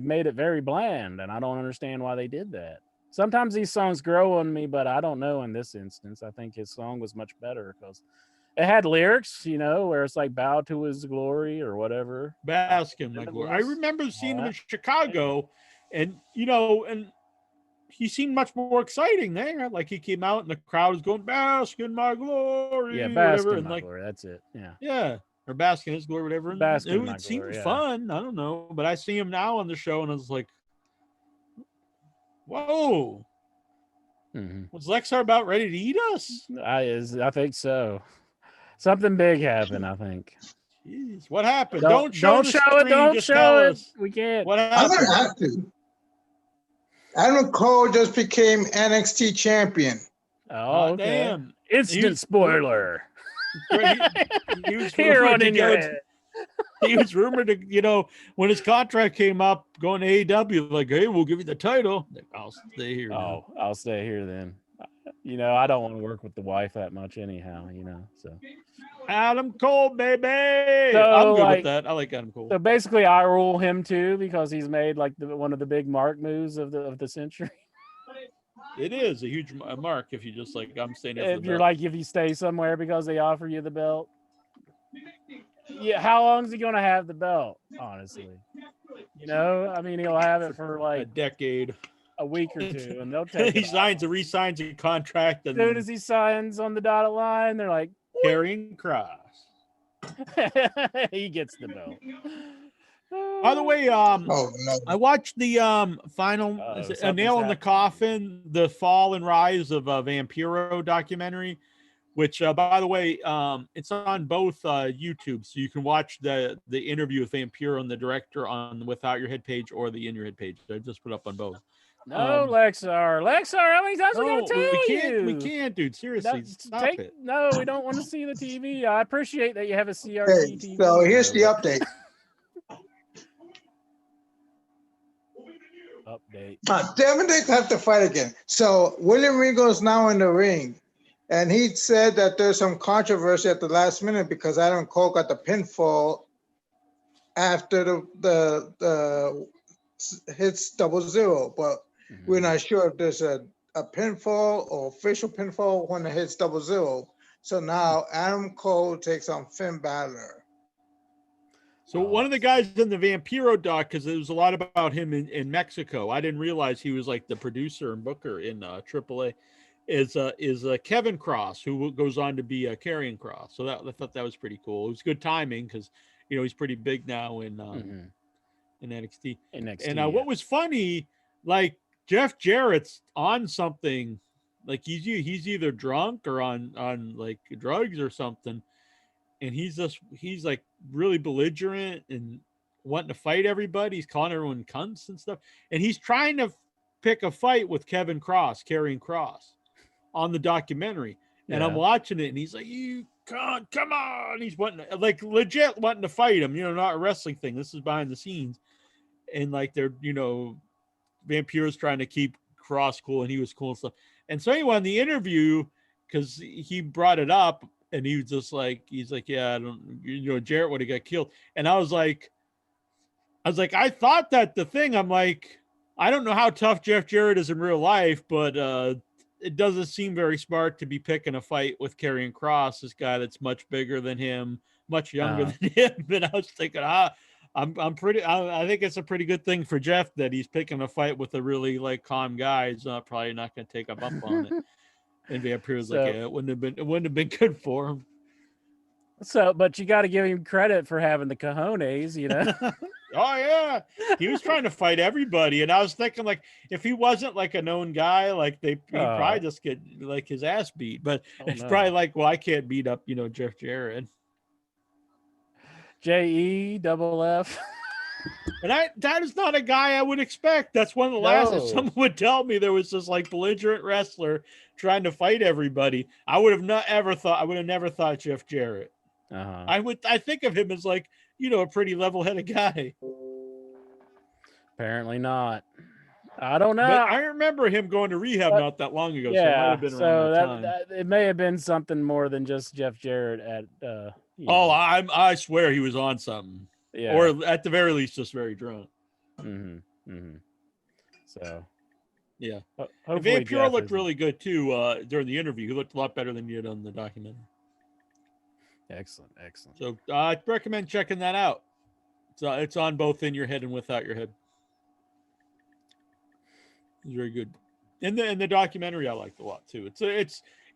made it very bland, and I don't understand why they did that. Sometimes these songs grow on me, but I don't know in this instance. I think his song was much better because it had lyrics, you know, where it's like "bow to his glory" or whatever. Bask in my glory. I remember seeing him in Chicago, and you know, and he seemed much more exciting there. Like he came out and the crowd was going, "Bask in my glory," Yeah, bask whatever, in my glory. That's it. Yeah, or bask in his glory, whatever. And bask in my it seemed glory. Yeah. fun. I don't know, but I see him now on the show, and I was like, "Whoa, was Lexar about ready to eat us?" I think so. Something big happened, I think. Jeez, what happened? Don't show it. Don't show it. We can't. What I'm happened? gonna have to. Adam Cole just became NXT champion. Oh, okay. Damn. Instant spoiler. He was Here on rumored to in your go head. He was rumored to, you know, when his contract came up going to AEW, like, hey, we'll give you the title. Like, I'll stay here. Oh, I'll stay here then. You know, I don't want to work with the wife that much anyhow, you know. So Adam Cole, baby. So, I'm good like- with that. I like Adam Cole. so basically I rule him too because he's made like one of the big mark moves of the century. It is a huge mark if you just like, I'm staying here for If the you're belt. like if you stay somewhere because they offer you the belt. Yeah, how long is he gonna have the belt, honestly? You know, I mean he'll have it for a like decade. a week or two and they'll take He it. re-signs a contract As and soon as he signs on the dotted line, they're like, carrying cross. he gets the belt. By the way, Oh no. I watched the final is it A something's Nail in the happening. Coffin, the fall and rise of Vampiro documentary, which by the way, it's on both YouTube, so you can watch the interview with Vampiro and the director on Without Your Head page or the In Your Head page. I just put up on both. No, Lexar, how many times we gotta tell we can't, dude. Seriously, stop it. No, we don't want to see the TV. I appreciate that you have a CRT Okay, TV. so here's the though, update. but- update. Devin, they have to fight again. So William Regal is now in the ring, and he said that there's some controversy at the last minute because Adam Cole got the pinfall after the hits 0-0, but we're not sure if there's a pinfall or official pinfall when it hits 0-0. So now Adam Cole takes on Finn Balor. So one of the guys in the Vampiro doc, because there was a lot about him in Mexico. I didn't realize he was like the producer and booker in AAA. Is Kevin Cross, who goes on to be Karrion Cross. So I thought that was pretty cool. It was good timing because you know he's pretty big now in NXT. And what was funny, like Jeff Jarrett's on something, like he's either drunk or on like drugs or something. And he's like really belligerent and wanting to fight everybody. He's calling everyone cunts and stuff. And he's trying to pick a fight with Kevin Cross, Karrion Cross, on the documentary. And I'm watching it, and he's like, "You can't, come on!" He's wanting to, like legit wanting to fight him. You know, not a wrestling thing. This is behind the scenes. And like they're, you know, Vampiro's trying to keep Cross cool, and he was cool and stuff. And so anyway, on the interview, because he brought it up. And he was just like, yeah, I don't, you know, Jarrett would have got killed. And I was like, I thought that the thing, I'm like, I don't know how tough Jeff Jarrett is in real life, but it doesn't seem very smart to be picking a fight with Karrion Cross, this guy that's much bigger than him, much younger than him. And I was thinking, I think it's a pretty good thing for Jeff that he's picking a fight with a really like calm guy. He's probably not going to take a bump on it. And Vampiro's like, yeah, it wouldn't have been good for him. So, but you got to give him credit for having the cojones, you know. Oh yeah, he was trying to fight everybody, and I was thinking like, if he wasn't like a known guy, like he'd probably just get like his ass beat. But it's probably like, well, I can't beat up, you know, Jeff Jarrett. JEFF. And that is not a guy I would expect. That's one of the last. If No. someone would tell me there was this like belligerent wrestler trying to fight everybody, I would have never thought Jeff Jarrett. I think of him as like, a pretty level-headed guy. Apparently not. I don't know. But I remember him going to rehab not that long ago. So it might have been around that time. It may have been something more than just Jeff Jarrett at. I swear he was on something. Yeah. Or at the very least, just very drunk. So, yeah. Vampiro looked really good too during the interview. He looked a lot better than he did on the documentary. Excellent. So I'd recommend checking that out. It's on both In Your Head and Without Your Head. It's very good. And the documentary I liked a lot too.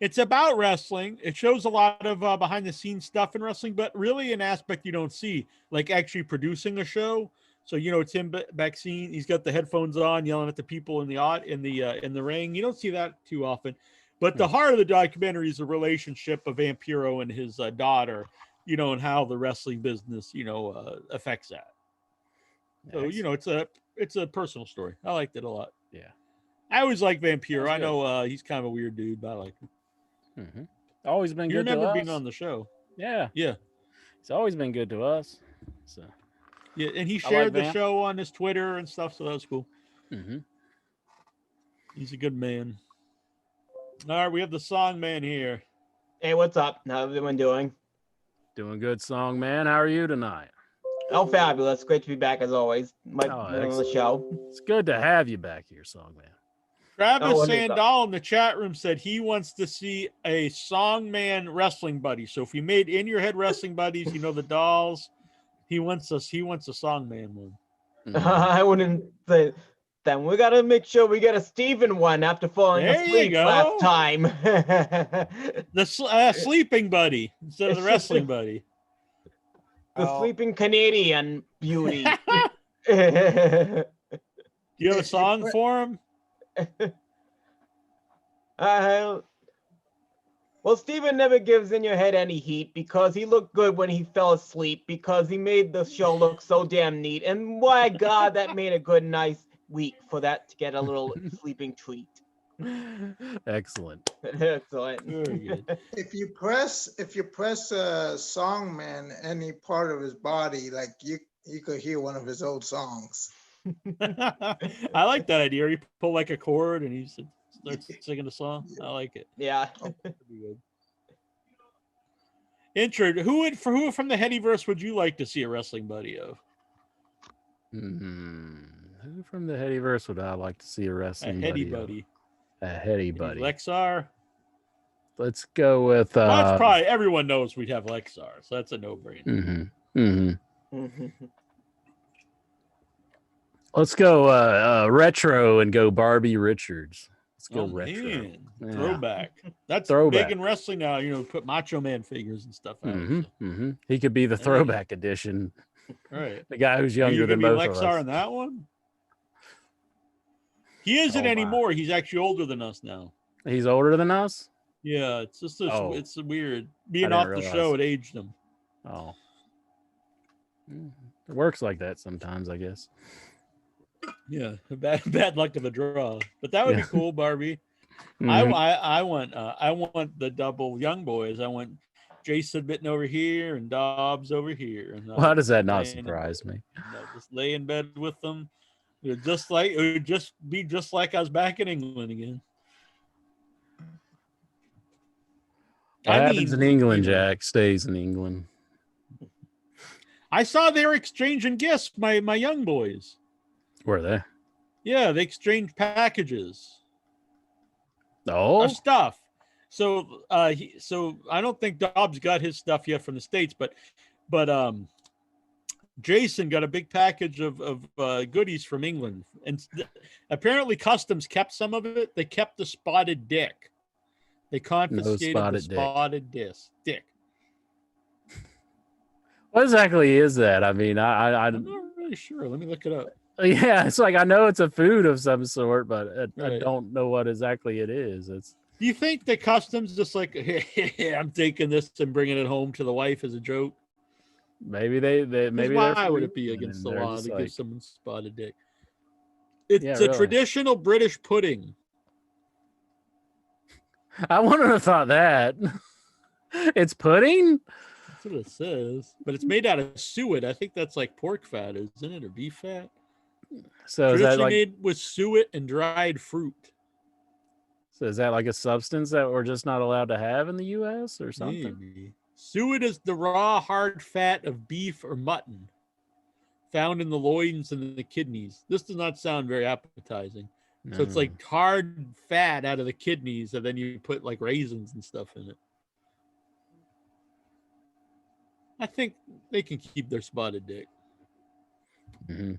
It's about wrestling. It shows a lot of behind the scenes stuff in wrestling, but really an aspect you don't see, like actually producing a show. So it's him backstage. He's got the headphones on, yelling at the people in the ring. You don't see that too often. But the heart of the documentary is the relationship of Vampiro and his daughter, and how the wrestling business, affects that. So it's a personal story. I liked it a lot. Yeah. I always like Vampiro. I know he's kind of a weird dude, but I like him. Always been you good to us. You remember being on the show. Yeah. Yeah. He's always been good to us. So. Yeah, and he shared the show on his Twitter and stuff, so that was cool. He's a good man. All right, we have the song man here. Hey, what's up? How's everyone doing? Doing good, song man. How are you tonight? Oh, fabulous. Great to be back as always. On the show. It's good to have you back here, song man. Travis Sandal in the chat room said he wants to see a songman wrestling buddy. So if you made In Your Head wrestling buddies, the dolls, he wants a songman one. I wouldn't say then. We gotta make sure we get a Steven one after falling asleep last time. The sleeping buddy instead of the wrestling buddy. The sleeping Canadian beauty. Do you have a song for him? Well, Steven never gives In Your Head any heat because he looked good when he fell asleep because he made the show look so damn neat. And my God, that made a good, nice week for that to get a little sleeping treat. Excellent. Excellent. Very good. If you press a song man any part of his body, like you could hear one of his old songs. I like that idea. You pull like a chord and he starts singing a song. I like it. Yeah. Intro. Who from the Headyverse would you like to see a wrestling buddy of? Who from the Headyverse would I like to see a wrestling buddy? A heady buddy. Lexar. Let's go with. That's probably everyone knows we'd have Lexar, so that's a no-brainer. Let's go retro and go Barbie Richards. Let's go retro. Man. Yeah. Throwback. That's big in wrestling now. Put Macho Man figures and stuff out. He could be the throwback edition. Right. The guy who's younger than both of us. Lexar in that one? He isn't anymore. He's actually older than us now. He's older than us? Yeah, it's just it's weird. Being off the show, it aged him. Oh. It works like that sometimes, I guess. Yeah, bad luck of a draw. But that would be cool, Barbie. I want the double young boys. I want Jason Bitten over here and Dobbs over here. And how does that not surprise me? Just lay in bed with them. It would just be like I was back in England again. What happens in England, Jack, stays in England. I saw they were exchanging gifts, my young boys. Were they? Yeah, they exchanged packages. Of stuff. So I don't think Dobbs got his stuff yet from the States, but Jason got a big package of goodies from England, and apparently Customs kept some of it. They kept the spotted dick. They confiscated the spotted dick. What exactly is that? I mean, I'm not really sure. Let me look it up. Yeah, it's like I know it's a food of some sort, but I don't know what exactly it is. Do you think the Customs just like, hey, I'm taking this and bringing it home to the wife as a joke? Maybe maybe they're Why would it be freezing against and the they're law just to like, give someone spotted dick? It's Yeah, a really. traditional British pudding. I wouldn't have thought that. It's pudding? That's what it says. But it's made out of suet. I think that's like pork fat, isn't it? Or beef fat? So is that Traditionally like made with suet and dried fruit. so is that like a substance that we're just not allowed to have in the US or something? Maybe. Suet is the raw, hard fat of beef or mutton found in the loins and the kidneys. This does not sound very appetizing. So it's like hard fat out of the kidneys, and then you put like raisins and stuff in it. I think they can keep their spotted dick. Did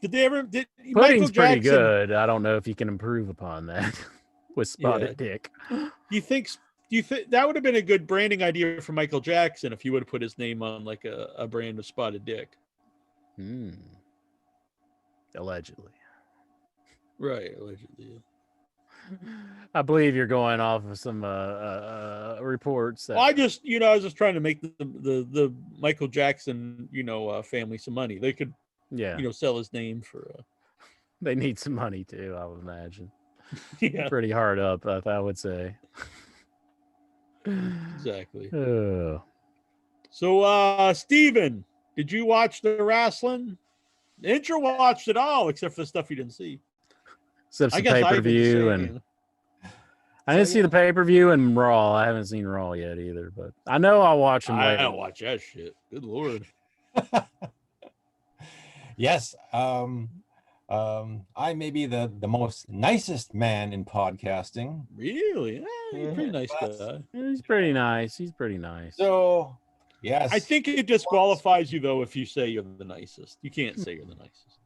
they ever? Did Michael Pudding's pretty Jackson? good. I don't know if you can improve upon that with spotted dick. Do you think that would have been a good branding idea for Michael Jackson if he would have put his name on like a brand of spotted dick? Allegedly. Right, allegedly. I believe you're going off of some reports that Well, I was just trying to make the Michael Jackson, family some money. They could, sell his name for. They need some money too, I would imagine. Yeah, Pretty hard up, I would say. exactly. Oh. So, Steven, did you watch the wrestling? Intro watched it all except for the stuff you didn't see. Except I some guess I did the pay-per-view same. and I didn't see the pay-per-view and Raw. I haven't seen Raw yet either, but I know I'll watch them later. I don't watch that shit. Good Lord. Yes. I may be the most nicest man in podcasting. Really? You're a pretty nice guy. He's pretty nice. He's pretty nice. So, yes. I think it disqualifies you, though, if you say you're the nicest. You can't say you're the nicest.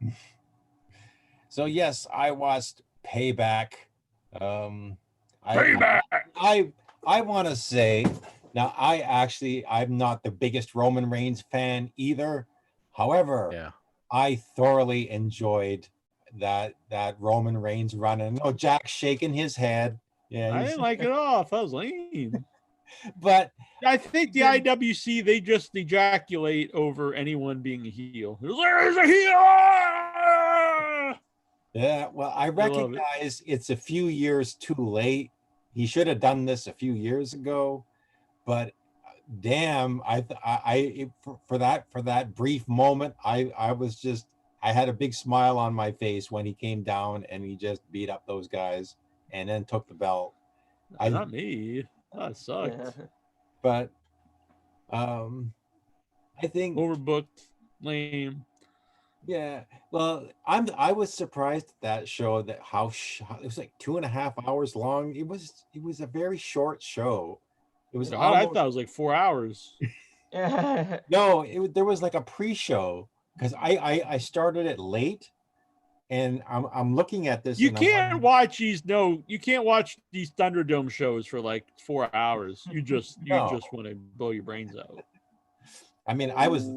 So, yes, I watched Payback. Payback! I want to say, now, I'm not the biggest Roman Reigns fan either. However, I thoroughly enjoyed that Roman Reigns run. And no, Jack's shaking his head. Yeah, I didn't like it all. I thought it was lame. But I think the IWC, they just ejaculate over anyone being a heel. There's a heel! Yeah, well, I recognize it's a few years too late. He should have done this a few years ago, but damn, for that brief moment, I had a big smile on my face when he came down and he just beat up those guys and then took the belt. Not me. That sucked. Yeah. But I think overbooked, lame. Yeah, well, I was surprised at that show that how it was like 2.5 hours long. It was a very short show. It was I thought it was like 4 hours. No, there was like a pre-show because I started it late, and I'm looking at this. You can't watch these Thunderdome shows for like 4 hours. You just want to blow your brains out. I mean, I was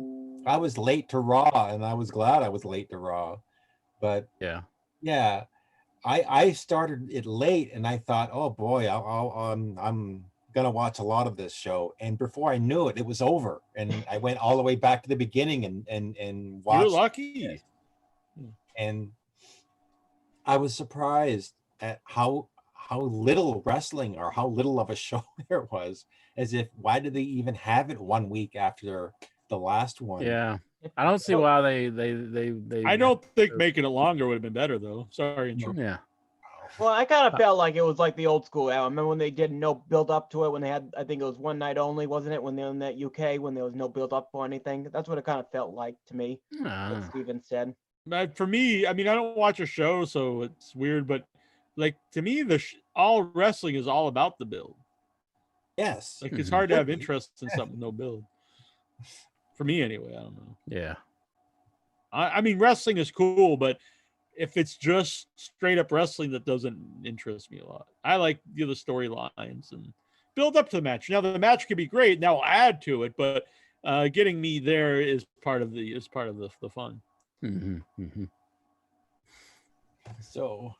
late to Raw, and I was glad I was late to Raw, but yeah, I started it late, and I thought, oh boy, I'm gonna watch a lot of this show, and before I knew it, it was over, and I went all the way back to the beginning and watched. You're lucky. And I was surprised at how little wrestling or how little of a show there was. As if, why did they even have it 1 week after the last one? Yeah, I don't see why they. I don't think making it longer would have been better though. Sorry, yeah. Well, I kind of felt like it was like the old school era. Remember when they did no build up to it, when they had, I think it was one night only, wasn't it? When they were in that UK, when there was no build up for anything. That's what it kind of felt like to me. Like Steven said. For me, I mean, I don't watch a show, so it's weird. But like to me, all wrestling is all about the build. Yes. Like it's hard to have interest in something with no build. For me, anyway. I don't know. Yeah. I mean, wrestling is cool, but if it's just straight up wrestling, that doesn't interest me a lot. I like the storylines and build up to the match. Now the match can be great. Now I'll add to it, but getting me there is part of the fun. So,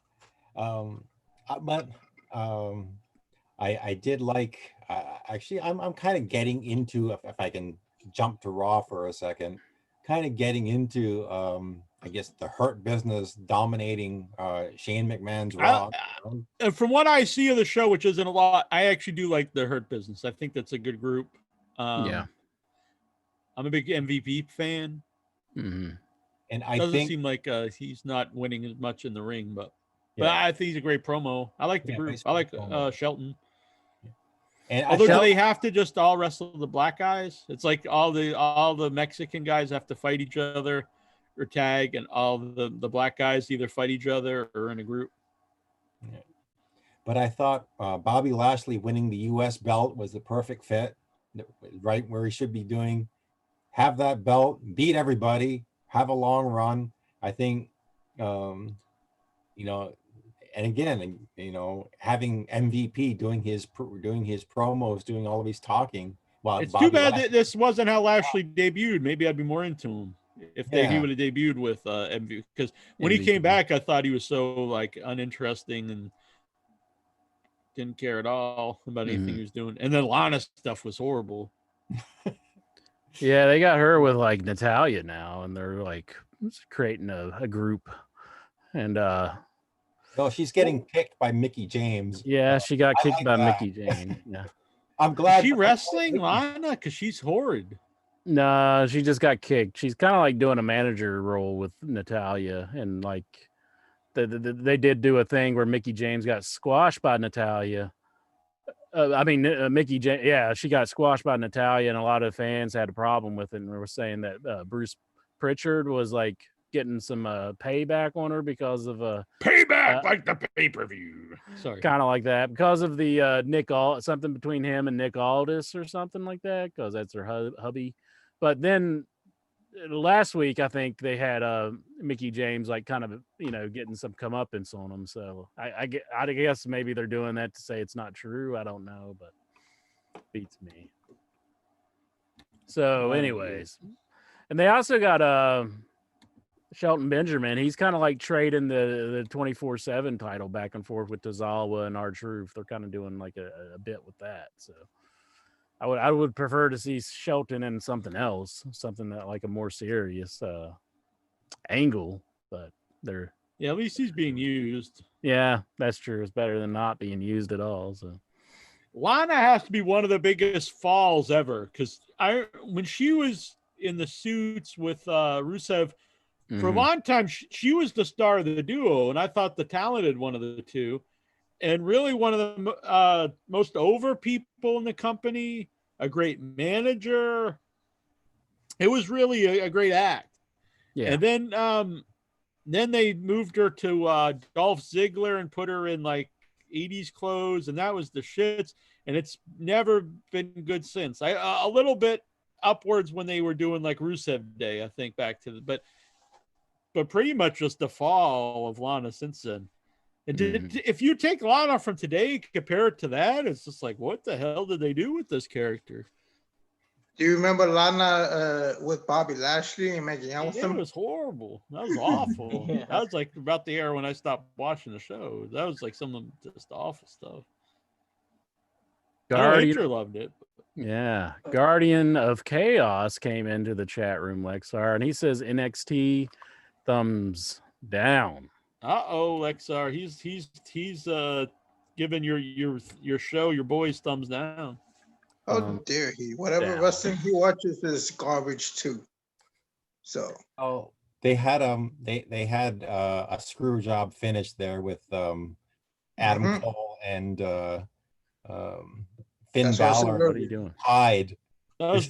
I did like. actually, I'm kind of getting into, if I can jump to Raw for a second, kind of getting into, I guess, the Hurt Business dominating Shane McMahon's Raw. And from what I see of the show, which isn't a lot, I actually do like the Hurt Business. I think that's a good group. Yeah. I'm a big MVP fan. Mm-hmm. And I Doesn't think seem like he's not winning as much in the ring, but yeah, I think he's a great promo. I like the Yeah, group. nice I like promo. Shelton. and I Although, do felt, they have to just all wrestle the black guys? It's like all the Mexican guys have to fight each other or tag, and all the black guys either fight each other or in a group. but I thought Bobby Lashley winning the U.S. belt was the perfect fit, right where he should be doing. Have that belt, beat everybody, have a long run. I think, you know, and again, you know, having MVP doing his promos, doing all of his talking. While It's Bobby too bad Lashley, that this wasn't how Lashley debuted. Maybe I'd be more into him if he would have debuted with MVP. Because when he came MVP. back, I thought he was so like uninteresting and didn't care at all about anything he was doing. And then Lana stuff was horrible. Yeah, they got her with like Natalia now, and they're like creating a group. And no, she's getting kicked by Mickey James. yeah, she got I kicked like by that. Mickey James. Yeah. I'm Is glad. she wrestling Lana? Because she's horrid. No, she just got kicked. She's kind of like doing a manager role with Natalia, and like they did do a thing where Mickey James got squashed by Natalia. Mickey James, yeah, she got squashed by Natalia, and a lot of fans had a problem with it, and were saying that Bruce Pritchard was like getting some payback on her because of Payback like the pay-per-view. Sorry. kind of like that, because of the something between him and Nick Aldis or something like that, because that's her hubby. But then last week, I think they had Mickey James like kind of, you know, getting some comeuppance on him. So I guess maybe they're doing that to say it's not true. I don't know, but beats me. So, anyways, and they also got Shelton Benjamin. He's kind of like trading the 24/7 title back and forth with Tozawa and R-Truth. They're kind of doing like a bit with that. So I would prefer to see Shelton in something else, something that like a more serious angle. But they're at least he's being used. Yeah, that's true. It's better than not being used at all. So Lana has to be one of the biggest falls ever, because when she was in the suits with Rusev for a long time, she was the star of the duo, and I thought the talented one of the two. And really one of the most over people in the company, a great manager. It was really a great act. Yeah. And then they moved her to Dolph Ziggler and put her in like 80s clothes, and that was the shits. And it's never been good since. A little bit upwards when they were doing like Rusev Day, I think, back to but pretty much just the fall of Lana since then. And if you take Lana from today, compare it to that, it's just like, what the hell did they do with this character? Do you remember Lana with Bobby Lashley and making out with him? It was horrible. That was awful. Yeah. That was like about the era when I stopped watching the show. That was like some of the just awful stuff. Guardian loved it. Yeah. Guardian of Chaos came into the chat room, Lexar, and he says NXT thumbs down. Lexar, he's giving your show, your boys, thumbs down. How dare he? Whatever wrestling he watches is garbage too. So they had they had a screw job finish there with Adam Cole and Finn Balor. What are you doing? Hyde. That was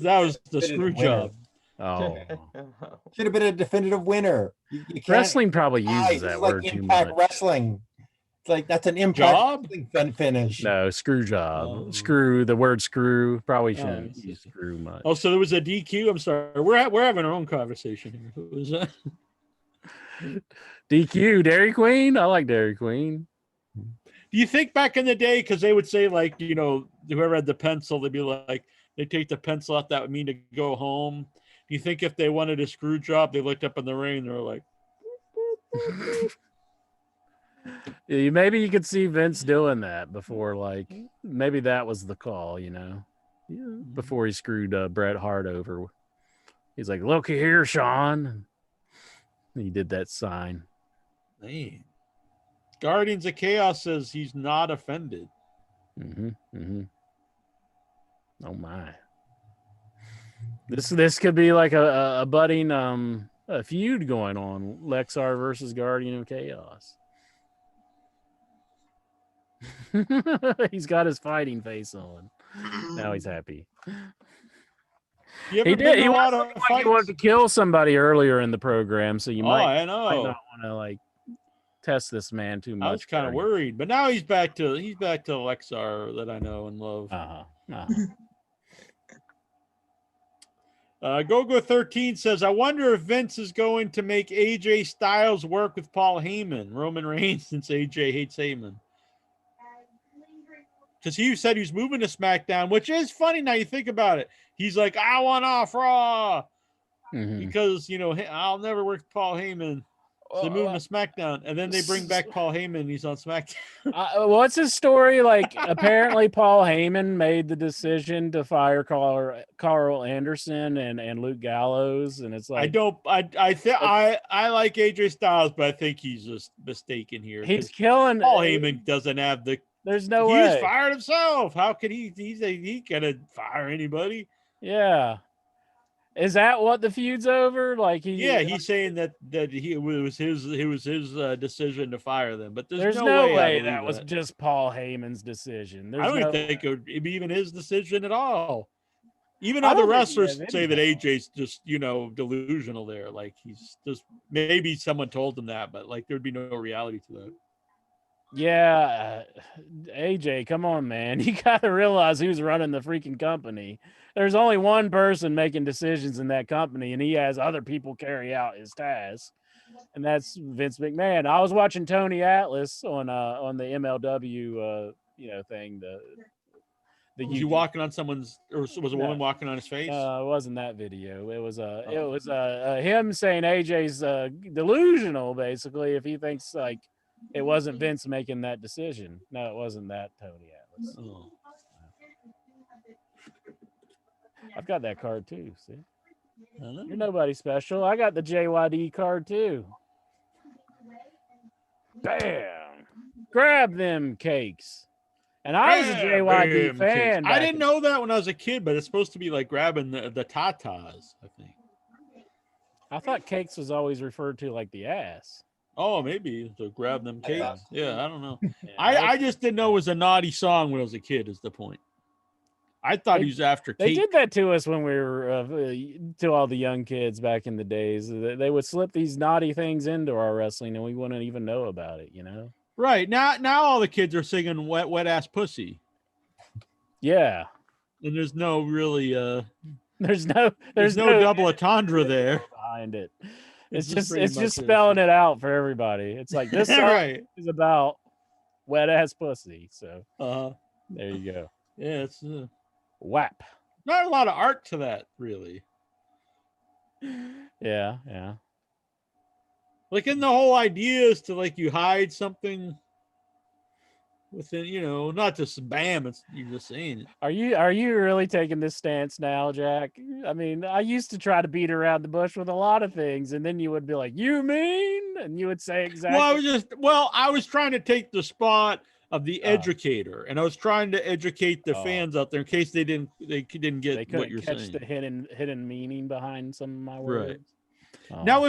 the screw job. Oh, should have been a definitive winner. You wrestling probably uses that word too much. Wrestling. It's like that's an Impact Wrestling finish. No, screw job. Screw. The word screw probably shouldn't use screw much. Oh, so there was a DQ. I'm sorry. We're having our own conversation here. What was that? DQ, Dairy Queen. I like Dairy Queen. Do you think back in the day, because they would say like, you know, whoever had the pencil, they'd be like, they take the pencil out, that would mean to go home. Do you think if they wanted a screw job, they looked up in the ring and they were like, Maybe you could see Vince doing that before, like maybe that was the call, before he screwed Bret Hart over. He's like, "Look here, Sean." And he did that sign. Man. Guardians of Chaos says he's not offended. Oh my! This could be like a budding a feud going on. Lexar versus Guardian of Chaos. He's got his fighting face on. Now he's happy. He did. He wanted to kill somebody earlier in the program, so you might not want to like test this man too much. I was kind of worried, but now he's back to Lexar that I know and love. Gogo 13 says, I wonder if Vince is going to make AJ Styles work with Paul Heyman, Roman Reigns, since AJ hates Heyman. Because he said he was moving to SmackDown, which is funny now you think about it. He's like, I want off Raw. Because, I'll never work with Paul Heyman. So they move him to SmackDown, and then they bring back Paul Heyman, and he's on SmackDown. What's his story? Like, apparently Paul Heyman made the decision to fire Carl Anderson and Luke Gallows, and it's like I like AJ Styles, but I think he's just mistaken here. He's killing. Paul Heyman doesn't have the. There's no way. He's fired himself. How could he? He couldn't fire anybody. Yeah. Is that what the feud's over? Like he's saying that it was his decision to fire them, but there's no way that was just Paul Heyman's decision. I don't think it would be even his decision at all. Even other wrestlers say that AJ's just delusional there. Like he's just maybe someone told him that, but like there'd be no reality to that. Yeah, AJ, come on, man. You got to realize who's running the freaking company. There's only one person making decisions in that company, and he has other people carry out his tasks, and that's Vince McMahon. I was watching Tony Atlas on the MLW thing. Was you walking on someone's, or was a woman walking on his face? It wasn't that video. It was him saying AJ's delusional, basically, if he thinks like it wasn't Vince making that decision. No, it wasn't that Tony Atlas. Oh. I've got that card too. See, you're nobody special. I got the JYD card too. Bam! Grab them cakes. And I was a JYD fan. I didn't know that when I was a kid, but it's supposed to be like grabbing the tatas, I think. I thought cakes was always referred to like the ass. Oh, maybe to grab them cakes. Yeah, I don't know. I just didn't know it was a naughty song when I was a kid. Is the point? I thought he was after cake. They did that to us when we were to all the young kids back in the days. They would slip these naughty things into our wrestling, and we wouldn't even know about it. Right now, all the kids are singing "Wet Ass Pussy." Yeah, and there's no really there's no double entendre there behind it. It's just spelling it out for everybody. It's like this song is about wet ass pussy. So there you go. Yeah, it's WAP. Not a lot of art to that, really. Yeah. Like, and the whole idea is to like you hide something within, not just bam. You're just saying it. Are you really taking this stance now, Jack? I mean, I used to try to beat around the bush with a lot of things, and then you would be like, "You mean?" and you would say exactly. I was trying to take the spot of the educator, and I was trying to educate the fans out there in case they didn't get what you're saying. The hidden meaning behind some of my words. Right. Now,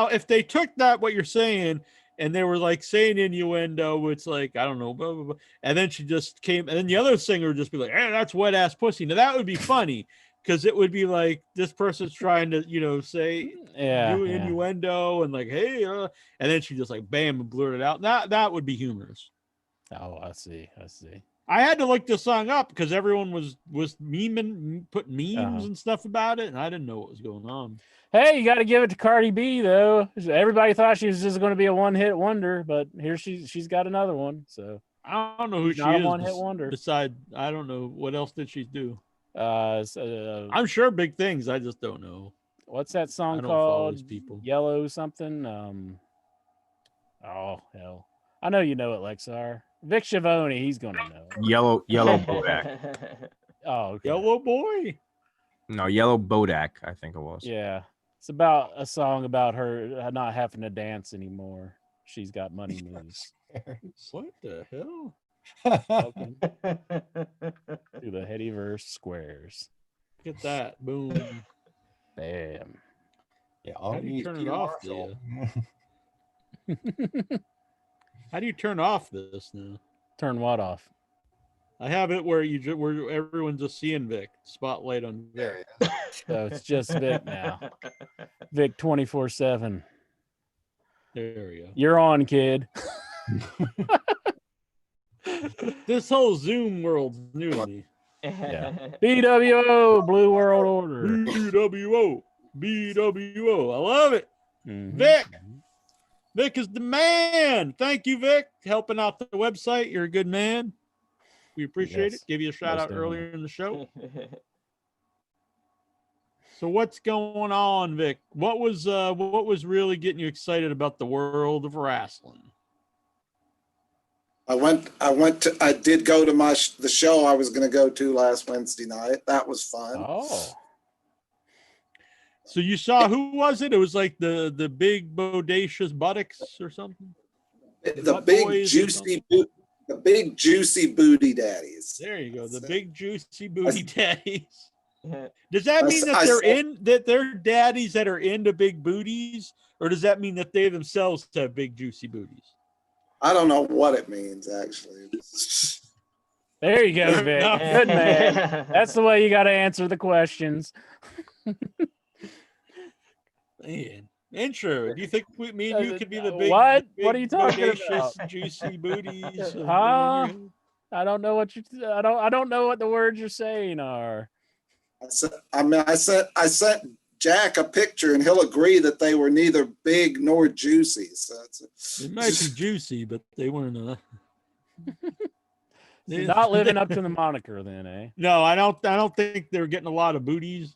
if they took what you're saying, and they were like saying innuendo, it's like I don't know, blah, blah, blah, and then she just came, and then the other singer would just be like, "Hey, that's wet ass pussy." Now that would be funny because it would be like this person's trying to say innuendo and like, "Hey," and then she just like bam and blurted out. That would be humorous. Oh, I see. I had to look this song up because everyone was putting memes and stuff about it, and I didn't know what was going on. Hey, you got to give it to Cardi B though. Everybody thought she was just going to be a one-hit wonder, but here she's got another one. So I don't know who she is. A one-hit wonder. Besides, I don't know what else did she do. I'm sure big things. I just don't know. What's that song called? Yellow something. Oh hell. I know you know it, Lexar. Vic Schiavone, he's gonna know it. Yellow Bodak. Oh, okay. Yellow Boy. No, Yellow Bodak, I think it was. Yeah. It's about a song about her not having to dance anymore. She's got money moves. What the hell? Welcome to the Headyverse Squares. Look at that. Boom. Bam. Yeah, How do you turn it off? How do you turn off this now? Turn what off? I have it where where everyone's just seeing Vic. Spotlight on Vic. So it's just Vic now. Vic 24/7. There we go. You're on, kid. This whole Zoom world's new to me. Yeah. BWO, Blue World Order. BWO. BWO. I love it. Mhm. Vic. Vic is the man. Thank you, Vic, helping out the website. You're a good man. We appreciate Yes, it. Give you a shout most out definitely. earlier in the show. So what's going on, Vic? What was really getting you excited about the world of wrestling? I did go to the show I was going to go to last Wednesday night. That was fun. Oh. So you saw, who was it? It was like the big bodacious buttocks or something. The Butt big boys or juicy the big juicy booty daddies. There you go. The That's it. big juicy booty daddies. Does that mean that I they're daddies that are into big booties, or does that mean that they themselves have big juicy booties? I don't know what it means actually. There you go, Vic. No. Good man. That's the way you got to answer the questions. Man. Intro. Do you think me and you could be the big What? big What are you talking bodacious, about? juicy booties? Huh? I don't know what I don't know what the words you're saying are. I sent Jack a picture and he'll agree that they were neither big nor juicy. So They might be juicy, but they weren't. So not living up to the moniker, then, eh? No, I don't think they're getting a lot of booties.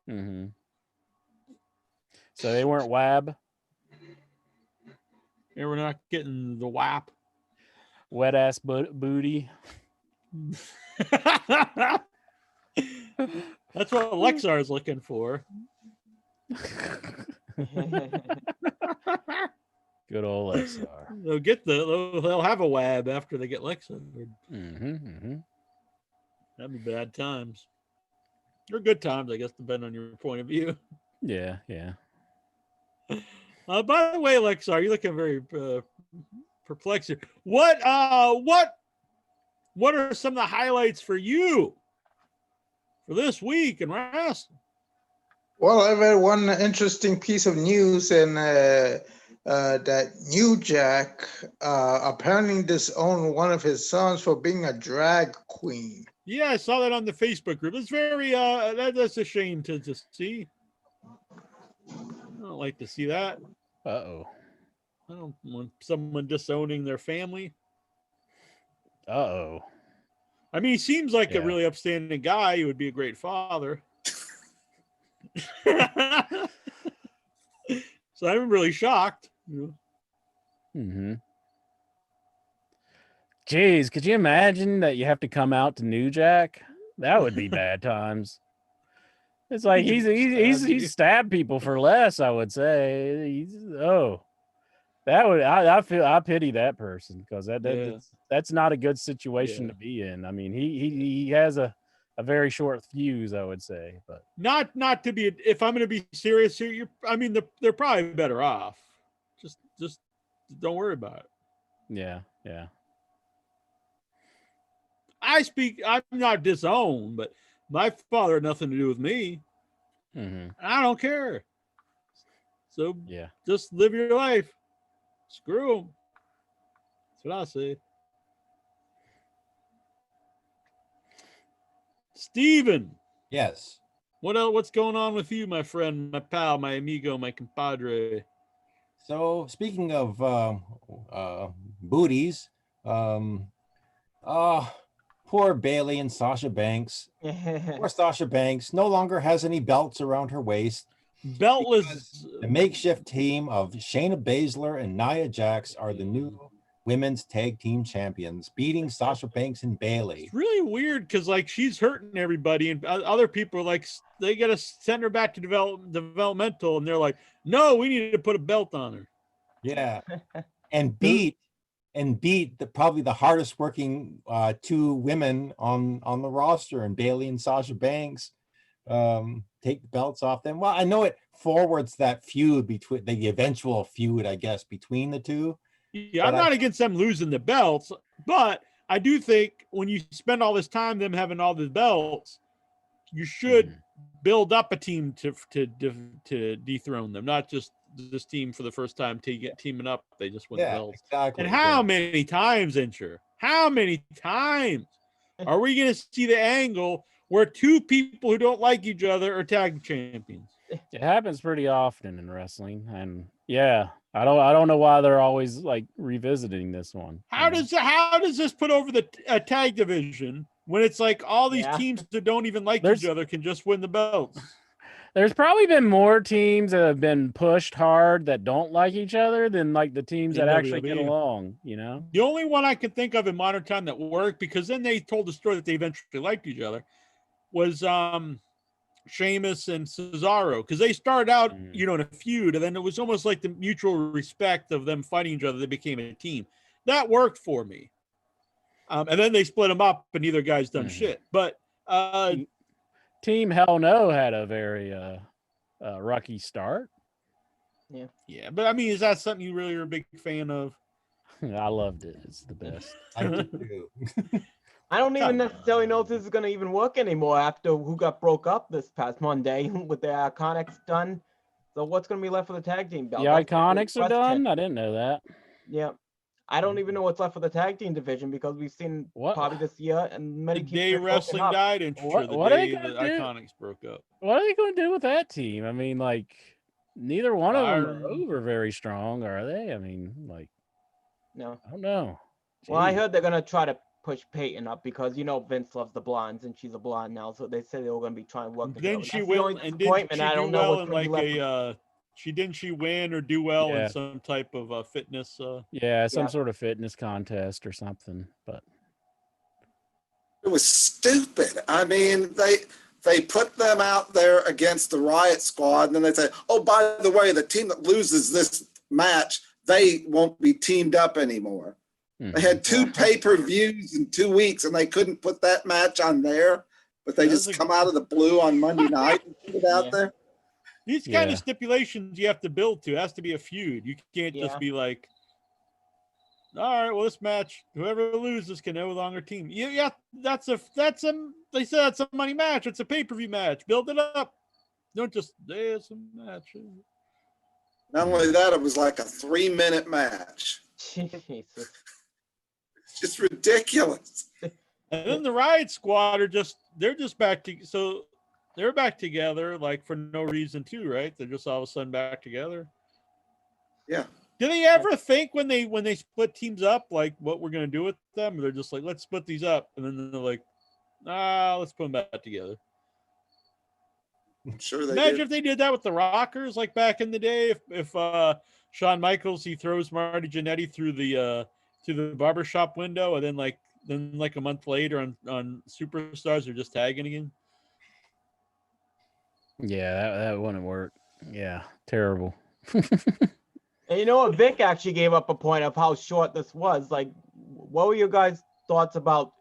Mm-hmm. So they weren't wab, They were not getting the WAP. wet ass booty. That's what Lexar is looking for. Good old Lexar. They'll have a WAB after they get Lexar. Mm-hmm, mm-hmm. That'd be bad times. Or good times, I guess, depending on your point of view. Yeah, yeah. By the way, Lexar, you're looking very perplexed here. What are some of the highlights for you for this week in wrestling? Well, I read one interesting piece of news, and that New Jack apparently disowned one of his sons for being a drag queen. Yeah, I saw that on the Facebook group. It's very that's a shame to see. I don't like to see that. Uh-oh. I don't want someone disowning their family. Uh-oh. I mean, he seems like a Yeah. really upstanding guy. He would be a great father. So I'm really shocked. Mm-hmm. Jeez, could you imagine that you have to come out to New Jack? That would be bad times. It's like he's stabbed people for less, I would say. I pity that person, because that's not a good situation to be in. I mean, he has a very short fuse, I would say. But not to be, if I'm going to be serious here, they're probably better off. Just don't worry about it. yeah. I'm not disowned, but my father had nothing to do with me. Mm-hmm. I don't care. So Yeah. just live your life. Screw them. That's what I say. Steven. Yes. What's going on with you, my friend, my pal, my amigo, my compadre? So speaking of booties, poor Bailey and Sasha Banks. Poor Sasha Banks no longer has any belts around her waist. Beltless. The makeshift team of Shayna Baszler and Nia Jax are the new women's tag team champions, beating Sasha Banks and Bailey. It's really weird because like she's hurting everybody, and other people are like they gotta send her back to developmental, and they're like, no, we need to put a belt on her. Yeah, and beat probably the hardest working two women on the roster, and Bailey and Sasha Banks take the belts off them. Well, I know it forwards that feud between the eventual feud, I guess, between the two. Yeah, I'm not against them losing the belts, but I do think when you spend all this time them having all the belts, you should build up a team to dethrone them, not just this team for the first time to get teaming up. They just win the belts. Exactly. And how many times, Incher? How many times are we going to see the angle where two people who don't like each other are tag champions? It happens pretty often in wrestling, and yeah, I don't know why they're always like revisiting this one. How does this put over the tag division when it's like all these teams that don't even like each other can just win the belts? There's probably been more teams that have been pushed hard that don't like each other than like the teams that actually get along, you know? The only one I can think of in modern time that worked, because then they told the story that they eventually liked each other, was Sheamus and Cesaro, because they started out, in a feud, and then it was almost like the mutual respect of them fighting each other. They became a team. That worked for me. And then they split them up, and neither guy's done shit. But Team Hell No had a very rocky start. Yeah, but I mean, is that something you really are a big fan of? I loved it. It's the best. I do too. I don't even necessarily know if this is going to even work anymore after who got broke up this past Monday with the Iconics done. So what's going to be left for the tag team belt? The Iconics are done? I didn't know that. Yeah. I don't even know what's left for the tag team division because we've seen probably this year and many the day wrestling died and the day the Iconics broke up. What are they going to do with that team? I mean, like, neither one of them are over very strong, are they? I mean, like, no, I don't know. Jeez. Well, I heard they're going to try to push Peyton up because Vince loves the blondes and she's a blonde now, so they said they were going to be trying to work. Didn't she win? And didn't she do well in like a? She win or do well in some type of fitness? Some sort of fitness contest or something. But it was stupid. I mean, they put them out there against the Riot Squad, and then they say, "Oh, by the way, the team that loses this match, they won't be teamed up anymore." They had 2 pay-per-views in 2 weeks, and they couldn't put that match on there, but they just come out of the blue on Monday night and put it out there. These kind of stipulations you have to build to. It has to be a feud. You can't just be like, all right, well, this match, whoever loses can no longer team. Yeah, they said that's a money match. It's a pay-per-view match. Build it up. Don't just, there's a match. Not only that, it was like a 3-minute match. Jesus. It's ridiculous. And then the Riot Squad they're just back to, so they're back together like for no reason too, right? They're just all of a sudden back together. Yeah. Do they ever think when they split teams up, like what we're gonna do with them? Or they're just like, let's split these up, and then they're like, let's put them back together. I'm sure they imagine if they did that with the Rockers, like back in the day. If Shawn Michaels he throws Marty Jannetty through the barbershop window, and then like a month later on Superstars they're just tagging again. Yeah, that wouldn't work. Yeah, terrible. And Vic actually gave up a point of how short this was. Like, what were your guys' thoughts about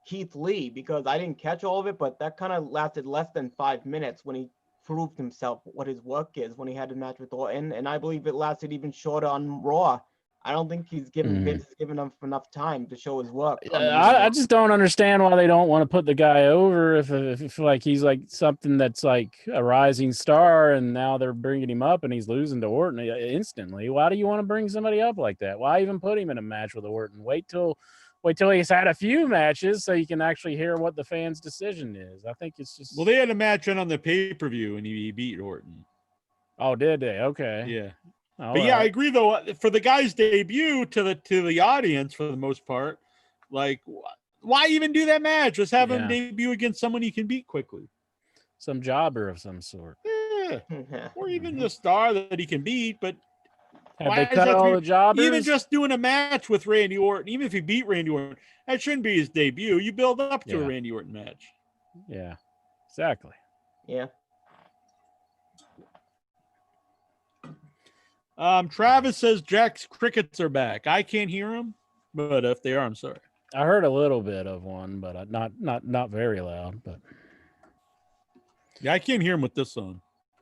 Keith Lee? Because I didn't catch all of it, but that kind of lasted less than 5 minutes when he proved himself what his work is when he had a match with Orton, and I believe it lasted even shorter on Raw. I don't think he's given Vince has given him enough time to show his work. I just don't understand why they don't want to put the guy over if like he's like something that's like a rising star, and now they're bringing him up and he's losing to Orton instantly. Why do you want to bring somebody up like that? Why even put him in a match with Orton? Wait till he's had a few matches so you can actually hear what the fans' decision is. I think it's just they had a match on the pay-per-view and he beat Orton. Oh, did they? Okay. Yeah. But yeah, I agree though. For the guy's debut to the audience, for the most part, like, why even do that match? Just have him debut against someone he can beat quickly, some jobber of some sort, or even the star that he can beat. But Have Why they does cut that all be- the jobbers? Even just doing a match with Randy Orton, even if he beat Randy Orton, that shouldn't be his debut. You build up to a Yeah. Randy Orton match. Yeah, exactly. Yeah. Travis says Jack's crickets are back. I can't hear him, but if they are, I'm sorry. I heard a little bit of one, but not very loud. But Yeah, I can't hear him with this on.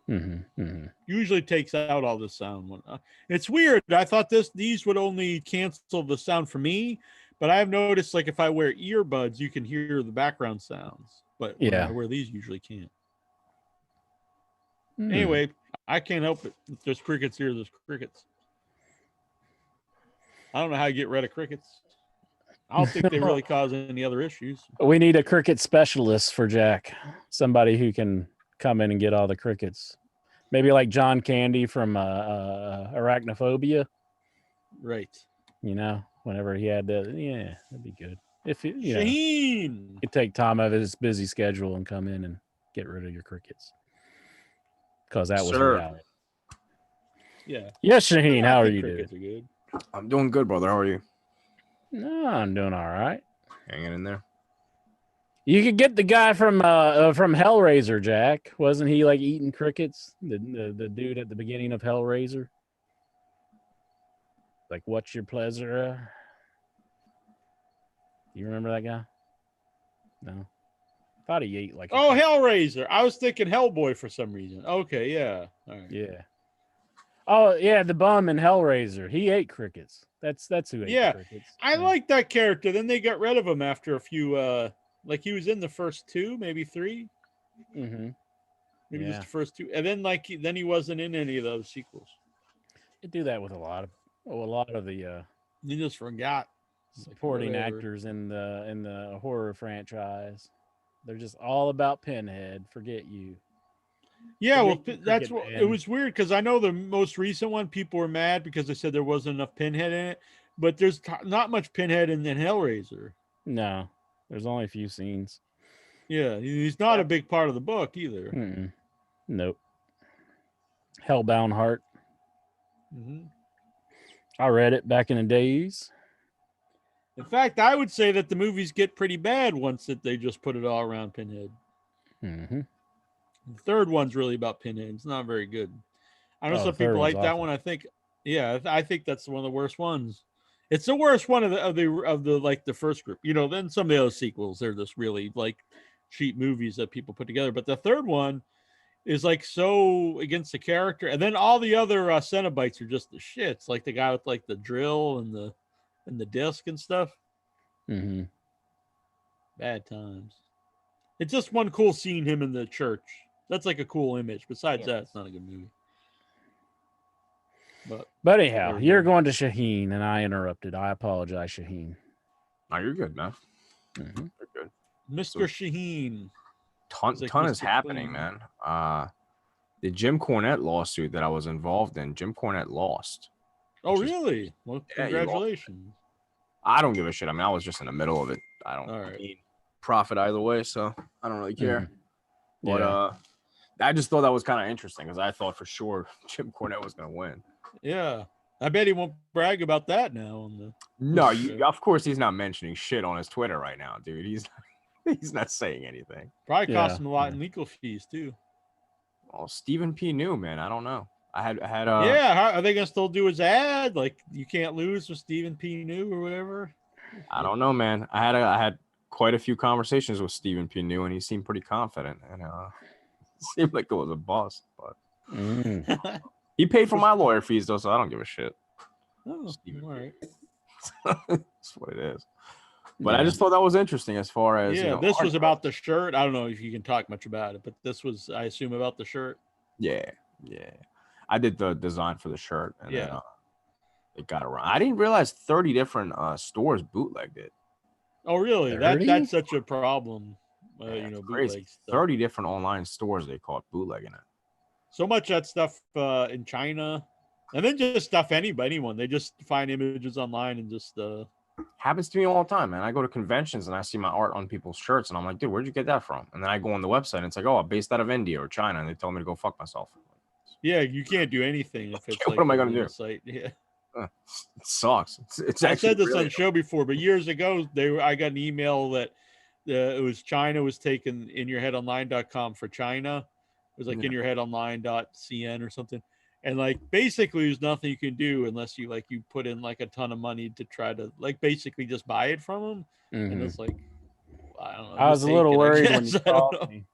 mm-hmm. Usually takes out all the sound. It's weird. I thought these would only cancel the sound for me, but I have noticed like if I wear earbuds, you can hear the background sounds. But when Yeah. I wear these, usually can't. Mm. Anyway, I can't help it. If there's crickets here, there's crickets. I don't know how you get rid of crickets. I don't think they really cause any other issues. We need a cricket specialist for Jack. Somebody who can come in and get all the crickets. Maybe like John Candy from Arachnophobia. Right. You know, whenever he had to, yeah, that'd be good. If you know, Shaheen. could take time out of his busy schedule and come in and get rid of your crickets. Because that was reality. Yeah. Yes, Shaheen, I how are think you crickets doing? are good. I'm doing good, brother. How are you? No, I'm doing all right. Hanging in there. You could get the guy from Hellraiser, Jack. Wasn't he like eating crickets? The dude at the beginning of Hellraiser. Like, what's your pleasure? You remember that guy? No. Thought he ate like. Oh, Hellraiser. I was thinking Hellboy for some reason. Okay, yeah. All right. Yeah. Oh yeah, the bum in Hellraiser. He ate crickets. That's who ate the crickets. I like that character. Then they got rid of him after a few. Like he was in the first two, maybe three. Mm-hmm. Maybe just the first two, and then then he wasn't in any of those sequels. They do that with a lot of the You just forgot supporting actors in the horror franchise. They're just all about Pinhead. Forget you. Yeah, well, Forget you, that's Cricket what Man. it was weird because I know the most recent one, people were mad because they said there wasn't enough Pinhead in it, but there's not much Pinhead in Hellraiser. No, there's only a few scenes. Yeah, he's not a big part of the book either. Mm-mm. Nope. Hellbound Heart. Mm-hmm. I read it back in the days. In fact, I would say that the movies get pretty bad once that they just put it all around Pinhead. Mm-hmm. The third one's really about Pinhead. It's not very good. I know Oh, some the third people one's like that awful. one. I think, yeah, I think that's one of the worst ones. It's the worst one of the like the first group. You know, then some of the other sequels, they're just really like cheap movies that people put together. But the third one is like so against the character, and then all the other Cenobites are just the shits. Like the guy with like the drill and the disc and stuff. Mm-hmm. Bad times. It's just one cool scene, him in the church. That's like a cool image. Besides that, it's not a good movie. But anyhow, you're going to Shaheen, and I interrupted. I apologize, Shaheen. No, you're good, man. Mm-hmm. You're good. Mr. Shaheen. Ton is Mr. happening, Clean. man. The Jim Cornette lawsuit that I was involved in, Jim Cornette lost. Oh, really? Well, Yeah, he lost. congratulations. I don't give a shit. I mean, I was just in the middle of it. I don't All right. need profit either way, so I don't really care. Mhm. But Yeah. I just thought that was kind of interesting because I thought for sure Jim Cornette was going to win. Yeah. I bet he won't brag about that now. On the No, of course he's not mentioning shit on his Twitter right now, dude. He's not saying anything. Probably cost Yeah, him a lot in legal fees too. Well, Stephen P. New, man, I don't know. I had Yeah, how, are they gonna still do his ad? Like you can't lose with Stephen P. New or whatever. I don't know, man. I had quite a few conversations with Stephen P. New, and he seemed pretty confident, and seemed like it was a bust. But Mm. he paid for my lawyer fees though, so I don't give a shit. Oh, Stephen all right. That's what it is. But I Yeah. just thought that was interesting as far as Yeah, this was about the shirt. I don't know if you can talk much about it, but this was, I assume, about the shirt. Yeah. I did the design for the shirt, and Yeah. then it got around. I didn't realize 30 different stores bootlegged it. Oh, really? 30? That's such a problem. Yeah, You know, it's crazy. bootleg stuff. 30 different online stores they caught bootlegging it. So much of that stuff in China, and then just stuff anyone. They just find images online and just. Happens to me all the time, man. I go to conventions and I see my art on people's shirts, and I'm like, dude, where'd you get that from? And then I go on the website and it's like, oh, I'm based out of India or China, and they tell me to go fuck myself. Yeah, you can't do anything if it's What like am I gonna do? Site. Yeah. It sucks. It's I actually said this really on the show before, but years ago, I got an email that it was China was taking inyourheadonline.com for China. It was like inyourheadonline.cn or something. And like basically there's nothing you can do unless you put in like a ton of money to try to like basically just buy it from them. And it's like, I don't know. I was a little worried when you I don't called know. me.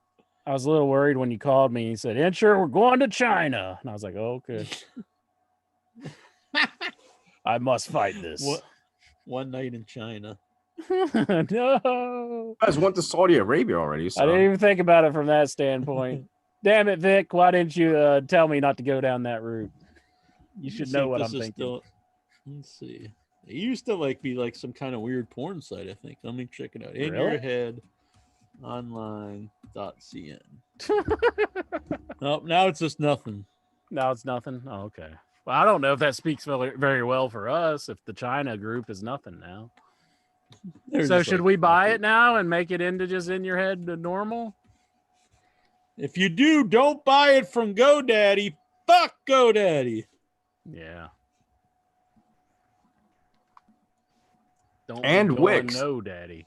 I was a little worried when you called me. He said, "Insure, we're going to China," and I was like, "Oh, okay." I must fight this. One night in China. No, You guys went to Saudi Arabia already. So. I didn't even think about it from that standpoint. Damn it, Vic! Why didn't you tell me not to go down that route? You should know what I'm thinking. Let's see. It used to be like some kind of weird porn site, I think. Let me check it out. Inyourheadonline.cn. Nope, now it's just nothing. Now it's nothing. Oh, okay. Well, I don't know if that speaks very well for us. If the China group is nothing now. So should we buy it now and make it into just in your head to normal? If you do, don't buy it from GoDaddy. Fuck GoDaddy. Yeah. Don't and Wix. No, Daddy.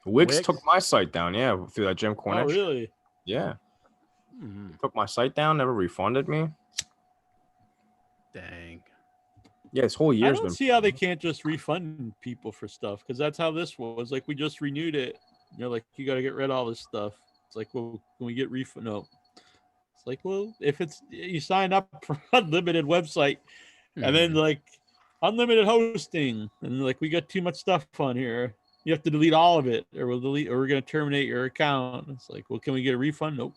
Wix took my site down. Yeah, through that Jim Cornette. Oh, really? Yeah. Took my site down. Never refunded me. Dang. Yeah, this whole year's I don't see how they can't just refund people for stuff, because that's how this was. Like, we just renewed it. You're like, you got to get rid of all this stuff. It's like, well, can we get refund? No. It's like, well, if it's you sign up for unlimited website, and then like unlimited hosting, and like we got too much stuff on here, you have to delete all of it, or we're going to terminate your account. It's like, well, can we get a refund? Nope.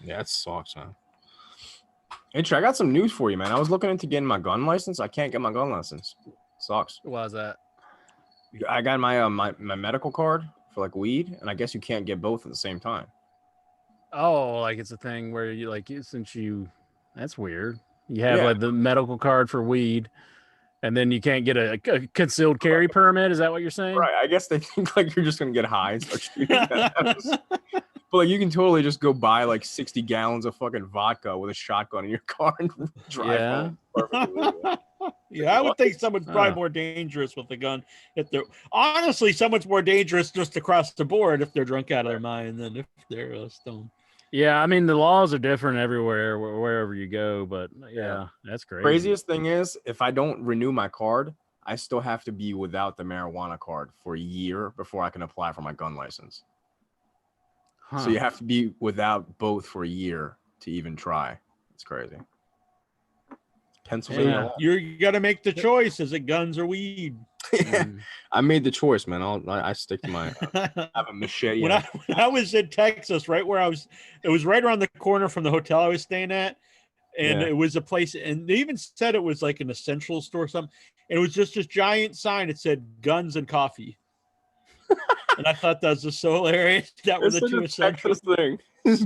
Yeah, it sucks, man. Hey, Trey, I got some news for you, man. I was looking into getting my gun license. I can't get my gun license. Sucks. Why is that? I got my my medical card for like weed, and I guess you can't get both at the same time. Oh, like it's a thing where you that's weird. You have like the medical card for weed, and then you can't get a concealed carry permit. Is that what you're saying? Right. I guess they think like you're just gonna get high and start shooting. But like you can totally just go buy like 60 gallons of fucking vodka with a shotgun in your car and drive home. Yeah, I would think someone's probably more dangerous with a gun. If they're honestly, someone's more dangerous just across the board if they're drunk out of their mind than if they're stoned. Yeah, I mean the laws are different everywhere, wherever you go. But yeah, that's crazy. Craziest thing is, if I don't renew my card, I still have to be without the marijuana card for a year before I can apply for my gun license. So you have to be without both for a year to even try. It's crazy. Pennsylvania. Yeah. You got to make the choice: is it guns or weed? I made the choice, man. I stick to my. I have a machete. When I was in Texas, right where I was, it was right around the corner from the hotel I was staying at, and it was a place, and they even said it was like an essential store or something. And it was just this giant sign. It said "guns and coffee." And I thought that was just so hilarious. That were the two essentials thing.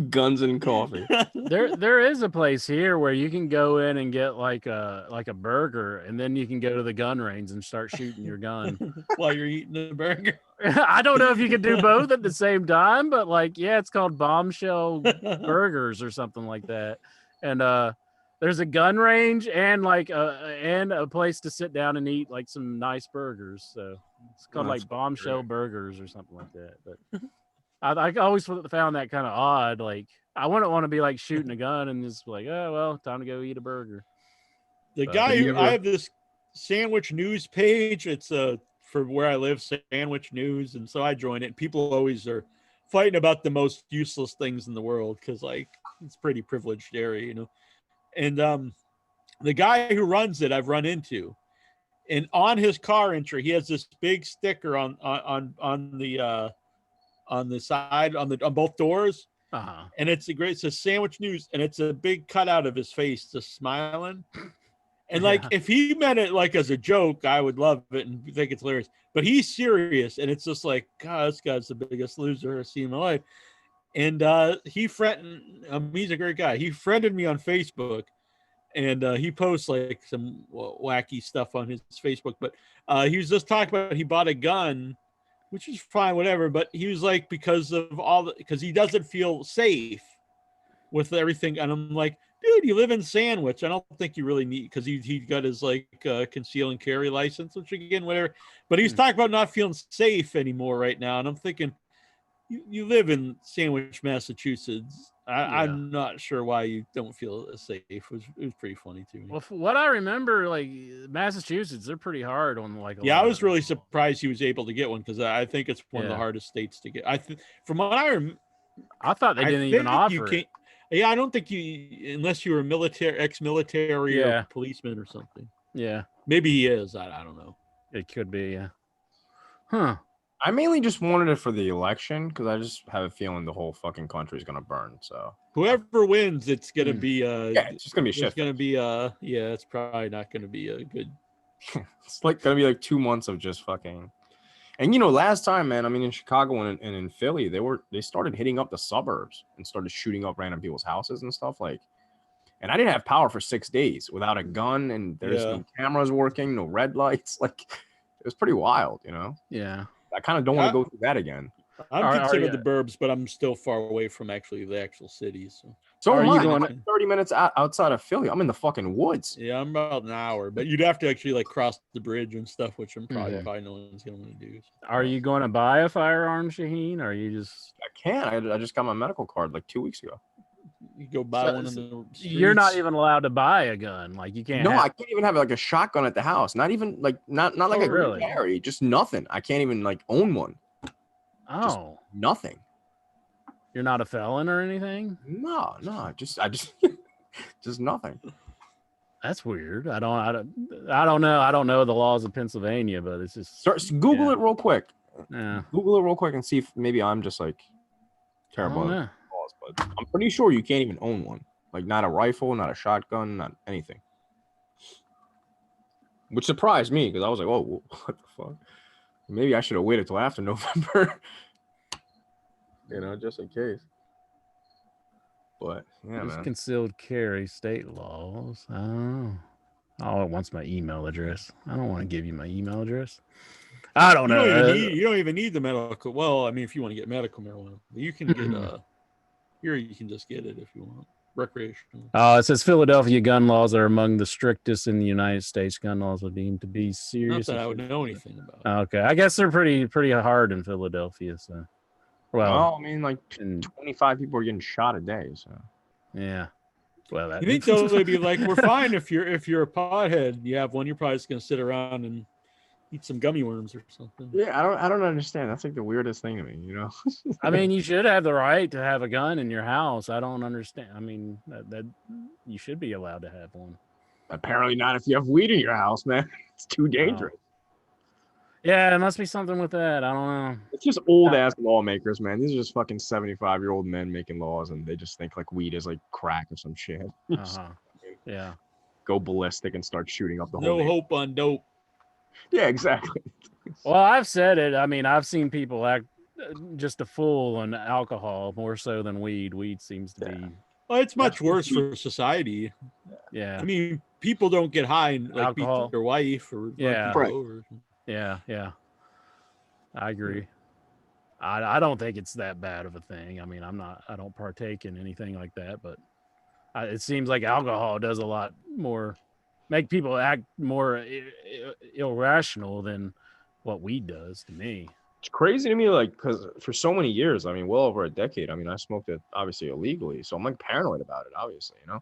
Guns and coffee. There is a place here where you can go in and get like a burger, and then you can go to the gun range and start shooting your gun while you're eating the burger. I don't know if you can do both at the same time, but like, yeah, it's called Bombshell Burgers or something like that. And there's a gun range and like and a place to sit down and eat like some nice burgers. So it's called like Bombshell Burgers or something like that. But I always found that kind of odd. Like I wouldn't want to be like shooting a gun and just like, oh well, time to go eat a burger. I have this sandwich news page. It's for where I live, Sandwich News, and so I join it. People always are fighting about the most useless things in the world because like it's pretty privileged area, you know. And the guy who runs it, I've run into, and on his car entry, he has this big sticker on the side on both doors, and it's a Sandwich News, and it's a big cutout of his face just smiling. And like if he meant it like as a joke, I would love it and think it's hilarious. But he's serious, and it's just like, God, this guy's the biggest loser I've seen in my life. And he's a great guy. He friended me on Facebook, and he posts like some wacky stuff on his Facebook. But he was just talking about he bought a gun, which is fine, whatever. But he was like, because he doesn't feel safe with everything. And I'm like, did. You live in Sandwich. I don't think you really need, because he got his like conceal and carry license, which again, whatever. But he's talking about not feeling safe anymore right now, and I'm thinking, you live in Sandwich, Massachusetts. I'm not sure why you don't feel safe. It was pretty funny to me. Well, what I remember, like Massachusetts, they're pretty hard on like. I was really surprised he was able to get one, because I think it's one of the hardest states to get. From what I thought they didn't even offer it. Yeah, I don't think you, unless you were ex-military or policeman or something. Yeah, maybe he is. I don't know. It could be. Yeah. Huh. I mainly just wanted it for the election because I just have a feeling the whole fucking country is gonna burn. So whoever wins, it's gonna be it's just gonna be shit. It's gonna be it's probably not gonna be a good. It's like gonna be like 2 months of just fucking. And you know, last time, man, I mean, in Chicago and in Philly, they started hitting up the suburbs and started shooting up random people's houses and stuff like. And I didn't have power for 6 days without a gun, and there's no cameras working, no red lights. Like, it was pretty wild, you know. Yeah. I kind of don't want to go through that again. I'm considered the burbs, but I'm still far away from actually the actual cities. So are you going like 30 minutes outside of Philly? I'm in the fucking woods. Yeah, I'm about an hour, but you'd have to actually like cross the bridge and stuff, which I'm probably no one's going to do. So. Are you going to buy a firearm, Shaheen? Or are you just? I can't. I just got my medical card like 2 weeks ago. You go buy one in the streets. You're not even allowed to buy a gun. Like you can't. No, I can't even have like a shotgun at the house. Not even like not like a really? carry. Just nothing. I can't even like own one. Oh, just nothing. You're not a felon or anything? No. I just just nothing. That's weird. I don't know. I don't know the laws of Pennsylvania, but it's just Google it real quick. Yeah. Google it real quick and see if maybe I'm just like terrible at laws. But I'm pretty sure you can't even own one. Like not a rifle, not a shotgun, not anything. Which surprised me because I was like, "Oh, what the fuck?" Maybe I should have waited till after November. You know, just in case. But yeah, man. Concealed carry state laws. Oh, it wants my email address. I don't want to give you my email address. I don't know. You don't even need the medical. Well, I mean, if you want to get medical marijuana, you can get here. You can just get it if you want recreational. It says Philadelphia gun laws are among the strictest in the United States. Gun laws are deemed to be serious. Not that I would know anything about. Okay, I guess they're pretty hard in Philadelphia. So, well, I mean, like 25 people are getting shot a day. So, yeah. Well, you think they'd be like, we're fine if you're a pothead, you have one, you're probably just gonna sit around and eat some gummy worms or something. Yeah, I don't understand. That's like the weirdest thing to me, you know. I mean, you should have the right to have a gun in your house. I don't understand. I mean, that you should be allowed to have one. Apparently not if you have weed in your house, man. It's too dangerous. Yeah, it must be something with that. I don't know. It's just old ass lawmakers, man. These are just fucking 75-year-old men making laws, and they just think like weed is like crack or some shit. Yeah. Go ballistic and start shooting up the No whole. hope on dope. Yeah, exactly. Well, I've said it. I mean, I've seen people act just a fool on alcohol more so than weed. Weed seems to be. Well, it's much worse for society. Yeah. I mean, people don't get high and like beat their wife or over. Yeah. I agree. I don't think it's that bad of a thing. I mean, I don't partake in anything like that, but it seems like alcohol does a lot more, make people act more irrational than what weed does to me. It's crazy to me, like, because for so many years, I mean, well over a decade, I mean, I smoked it obviously illegally, so I'm like paranoid about it, obviously, you know,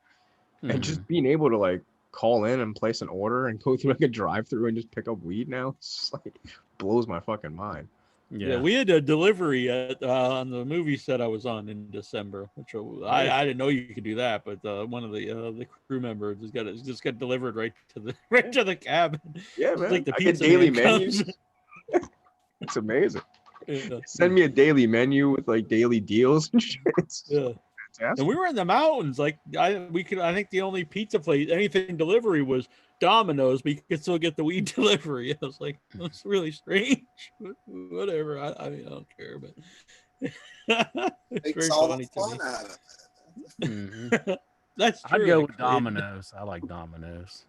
and just being able to like call in and place an order and go through like a drive-through and just pick up weed now, it's just like blows my fucking mind. Yeah, we had a delivery at on the movie set I was on in December, which I didn't know you could do that, but one of the crew members just got delivered right to the cabin. Yeah, man. Like the I get daily menus. It's amazing. Yeah. Send me a daily menu with like daily deals and shit. Yeah. And we were in the mountains. Like I think the only pizza place, anything delivery was Domino's, but you could still get the weed delivery. I was like, that's really strange. Whatever. I mean, I don't care, but it's very funny to me. That's true. I'd go with Domino's. I like Domino's.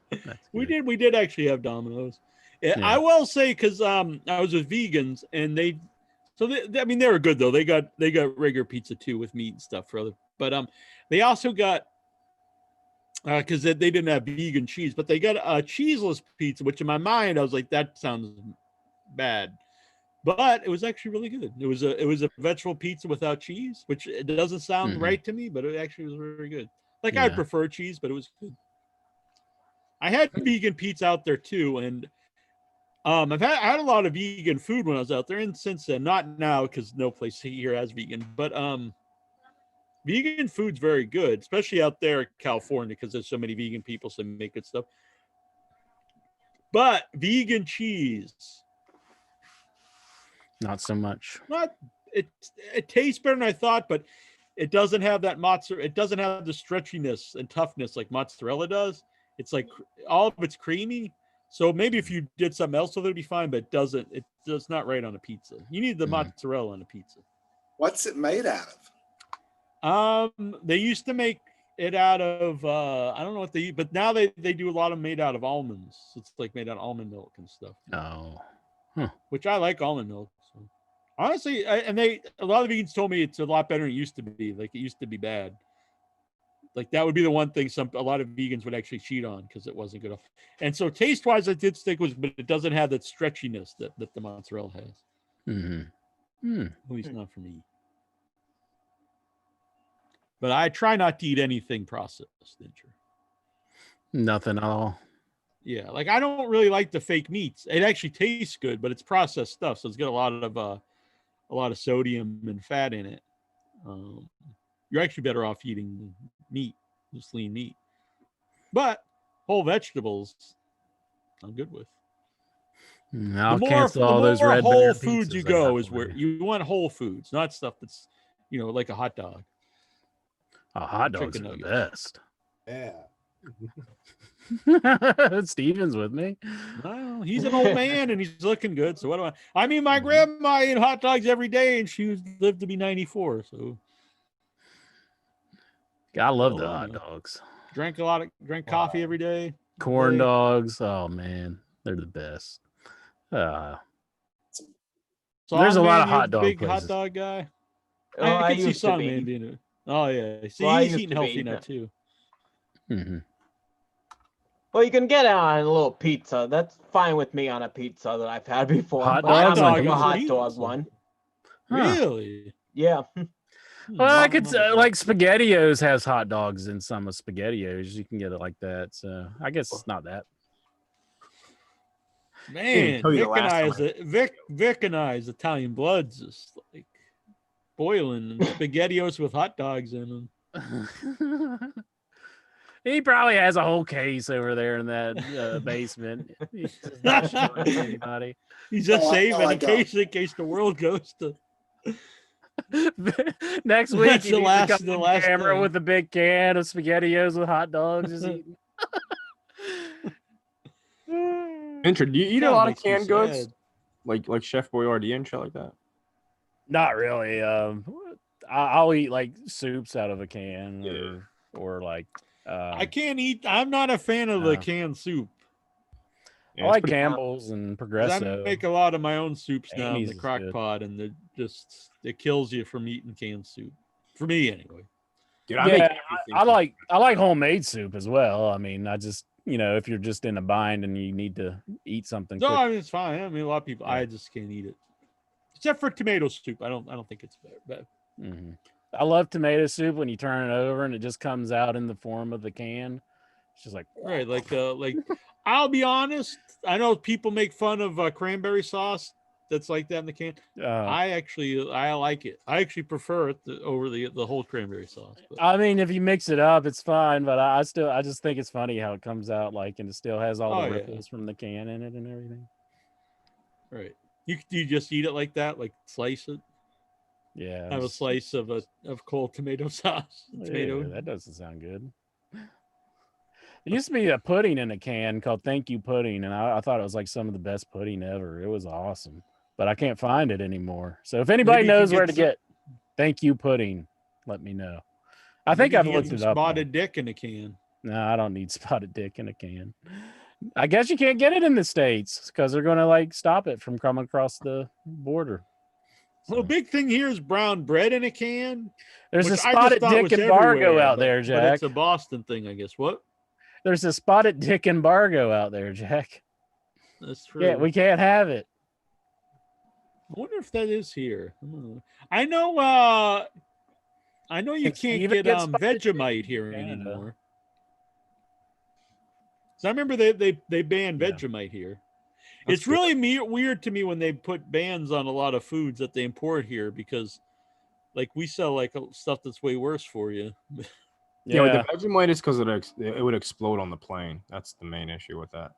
We did actually have Domino's. Yeah. I will say, because I was with vegans and they were good though. They got regular pizza too with meat and stuff for other, but they also got because they didn't have vegan cheese, but they got a cheeseless pizza, which in my mind I was like, that sounds bad, but it was actually really good. It was a vegetable pizza without cheese, which it doesn't sound right to me, but it actually was very good. Like I'd prefer cheese, but it was good. I had vegan pizza out there too, and I had a lot of vegan food when I was out there, and since then, not now because no place here has vegan, but vegan food's very good, especially out there in California because there's so many vegan people, so they make good stuff. But vegan cheese, not so much. It tastes better than I thought, but it doesn't have that mozzarella. It doesn't have the stretchiness and toughness like mozzarella does. It's like all of it's creamy. So maybe if you did something else with it, it'd be fine, but it does not right on a pizza. You need the mozzarella on a pizza. What's it made out of? They used to make it out of I don't know what they use, but now they do a lot of made out of almonds. It's like made out of almond milk and stuff. Oh. Which I like almond milk. So. Honestly, a lot of vegans told me it's a lot better than it used to be. Like it used to be bad. Like that would be the one thing a lot of vegans would actually cheat on because it wasn't good enough. And so taste wise, I did stick with, but it doesn't have that stretchiness that the mozzarella has. At least not for me. But I try not to eat anything processed. Nothing at all. Yeah, like I don't really like the fake meats. It actually tastes good, but it's processed stuff, so it's got a lot of sodium and fat in it. You're actually better off eating meat, just lean meat. But whole vegetables, I'm good with. I'll cancel all those red whole foods you go is where you want whole foods, not stuff that's like a hot dog. Hot dogs are the best. Yeah. Steven's with me. Well, he's an old man and he's looking good. So what do I mean, my grandma ate hot dogs every day and she lived to be 94. So I love the hot dogs. Drank coffee every day. Corn dogs. Oh man, they're the best. So there's a lot of hot dog big places. hot dog guy. I can see some man being it. Oh yeah. See, he's eating healthy now too. Well, you can get it on a little pizza. That's fine with me on a pizza that I've had before. Hot but I dogs don't on like a pizza? hot dog one. Really? Yeah. Well, I could say like SpaghettiOs has hot dogs in some of SpaghettiOs. You can get it like that. So I guess it's not that. Man, Vic and I's Italian blood's just like boiling and SpaghettiOs with hot dogs in them. He probably has a whole case over there in that basement. He's just not showing anybody. He's just saving in case the world goes to. Next week, That's the last camera thing. with a big can of SpaghettiOs with hot dogs. Just eating. Intro, do you eat a lot of canned goods? Sad. Like Chef Boyardee and shit like that? Not really. I'll eat like soups out of a can or like. I can't eat. I'm not a fan of the canned soup. I like Campbell's and Progresso. I make a lot of my own soups now in Amy's the is crock good. pot, and it kills you from eating canned soup. For me, anyway. Dude, I like homemade soup as well. I mean, I just if you're just in a bind and you need to eat something. No, quick. I mean it's fine. I mean a lot of people, I just can't eat it, except for tomato soup. I don't think it's bad. Mm-hmm. I love tomato soup when you turn it over and it just comes out in the form of the can. It's just like Right, like I'll be honest. I know people make fun of cranberry sauce that's like that in the can. I like it. I actually prefer it over the whole cranberry sauce. But. I mean, if you mix it up, it's fine. But I just think it's funny how it comes out like, and it still has all the ripples from the can in it and everything. Right. You just eat it like that, like slice it. Yeah. Have a slice of cold tomato sauce. Tomato. Yeah, that doesn't sound good. There used to be a pudding in a can called Thank You Pudding, and I thought it was like some of the best pudding ever. It was awesome, but I can't find it anymore. So if anybody knows where to get Thank You Pudding, let me know. I think I've looked it up. Spotted dick in a can. No, I don't need spotted dick in a can. I guess you can't get it in the States because they're going to like stop it from coming across the border. Well, the big thing here is brown bread in a can. There's a spotted dick embargo out there, Jack. But it's a Boston thing, I guess. What? There's a spotted dick embargo out there, Jack. That's true. Yeah, we can't have it. I wonder if that is here. I know you Think can't Steven get gets spotted Vegemite in here Canada. anymore. So I remember they banned Yeah. Vegemite here. That's It's really weird to me when they put bans on a lot of foods that they import here because, like, we sell like stuff that's way worse for you. Yeah, Yeah. but the Vegemite is because it would explode on the plane. That's the main issue with that.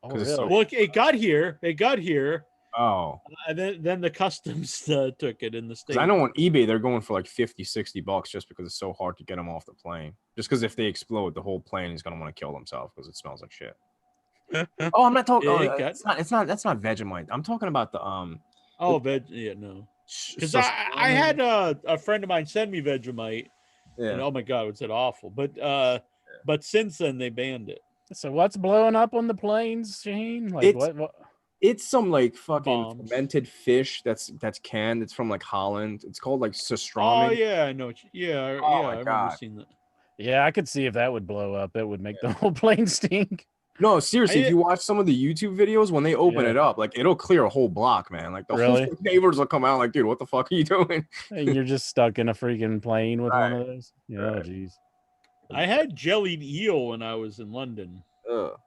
Oh, 'Cause it's so- really? Well, it got here. It got here, Oh, and then the customs took it in the because state. I know on eBay they're going for like $50-$60 just because it's so hard to get them off the plane. Just because if they explode, the whole plane is gonna want to kill themselves because it smells like shit. Oh, I'm not talking. Yeah, It's not. That's not Vegemite. I'm talking about the Yeah, no. Because sus- I had a friend of mine send me Vegemite, yeah. and oh my god, was it awful? But since then they banned it. So what's blowing up on the planes, Shane? Like It's- what? It's some like fucking Bombs. fermented fish that's canned. It's from like Holland. It's called like Oh pastrami. yeah, I know. Oh, I my remember God. seeing that. Yeah, I could see if that would blow up. It would make the whole plane stink. No, seriously, I- if you watch some of the YouTube videos, when they open Yeah. it up, like it'll clear a whole block, man. Like the Really? whole neighbors will come out like, dude, what the fuck are you doing? And you're just stuck in a freaking plane with one of those. Yeah, oh, Right. jeez. I had jellied eel when I was in London. Ugh.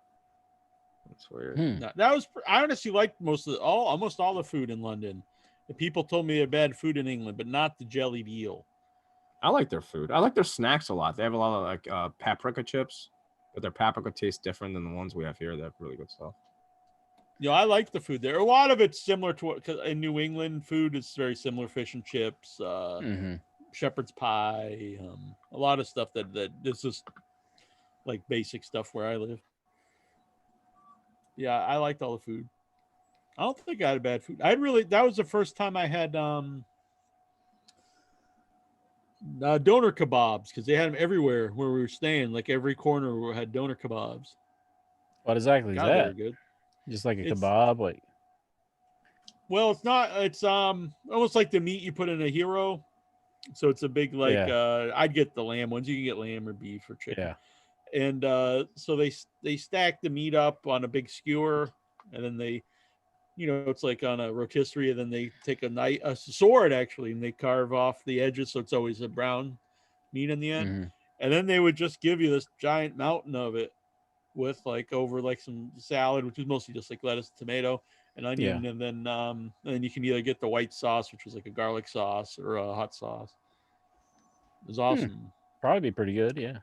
That's weird. That was I honestly liked almost all the food in London. The people told me they had bad food in England, but not the jellied eel. I like their food. I like their snacks a lot. They have a lot of like paprika chips, but their paprika tastes different than the ones we have here. They have really good stuff. You know, I like the food there. A lot of it's similar to what 'cause in New England food is very similar. Fish and chips, Mhm. shepherd's pie, a lot of stuff that is just like basic stuff where I live. Yeah, I liked all the food. I don't think I had bad food. That was the first time I had doner kebabs because they had them everywhere where we were staying. Like every corner had doner kebabs. What exactly is God, they were that? good. Just like a It's- kebab? Like Well, it's not. It's almost like the meat you put in a hero. So it's a big like. I'd get the lamb ones. You can get lamb or beef or chicken. yeah. And so they stack the meat up on a big skewer, and then they, it's like on a rotisserie, and then they take a sword actually, and they carve off the edges, so it's always a brown meat in the end. Mhm. And then they would just give you this giant mountain of it with like over like some salad, which is mostly just like lettuce, tomato, and onion, and then you can either get the white sauce, which was like a garlic sauce, or a hot sauce. It was awesome. Probably be pretty good, yeah.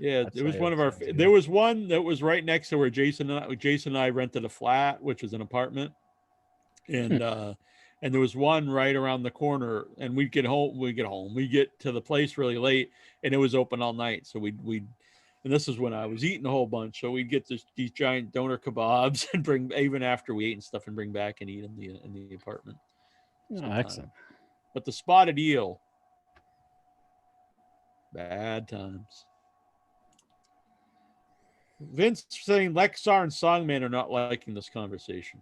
Yeah, I'd it was say one it of our. sounds good. There was one that was right next to where Jason and I rented a flat, which was an apartment, and there was one right around the corner. And we'd get home. We get to the place really late, and it was open all night. So we'd and this is when I was eating a whole bunch. So we'd get these giant doner kebabs and bring even after we ate and stuff, and bring back and eat them in the apartment. Oh, Sometime. excellent. But the spotted eel, bad times. Vince saying Lexar and Songman are not liking this conversation.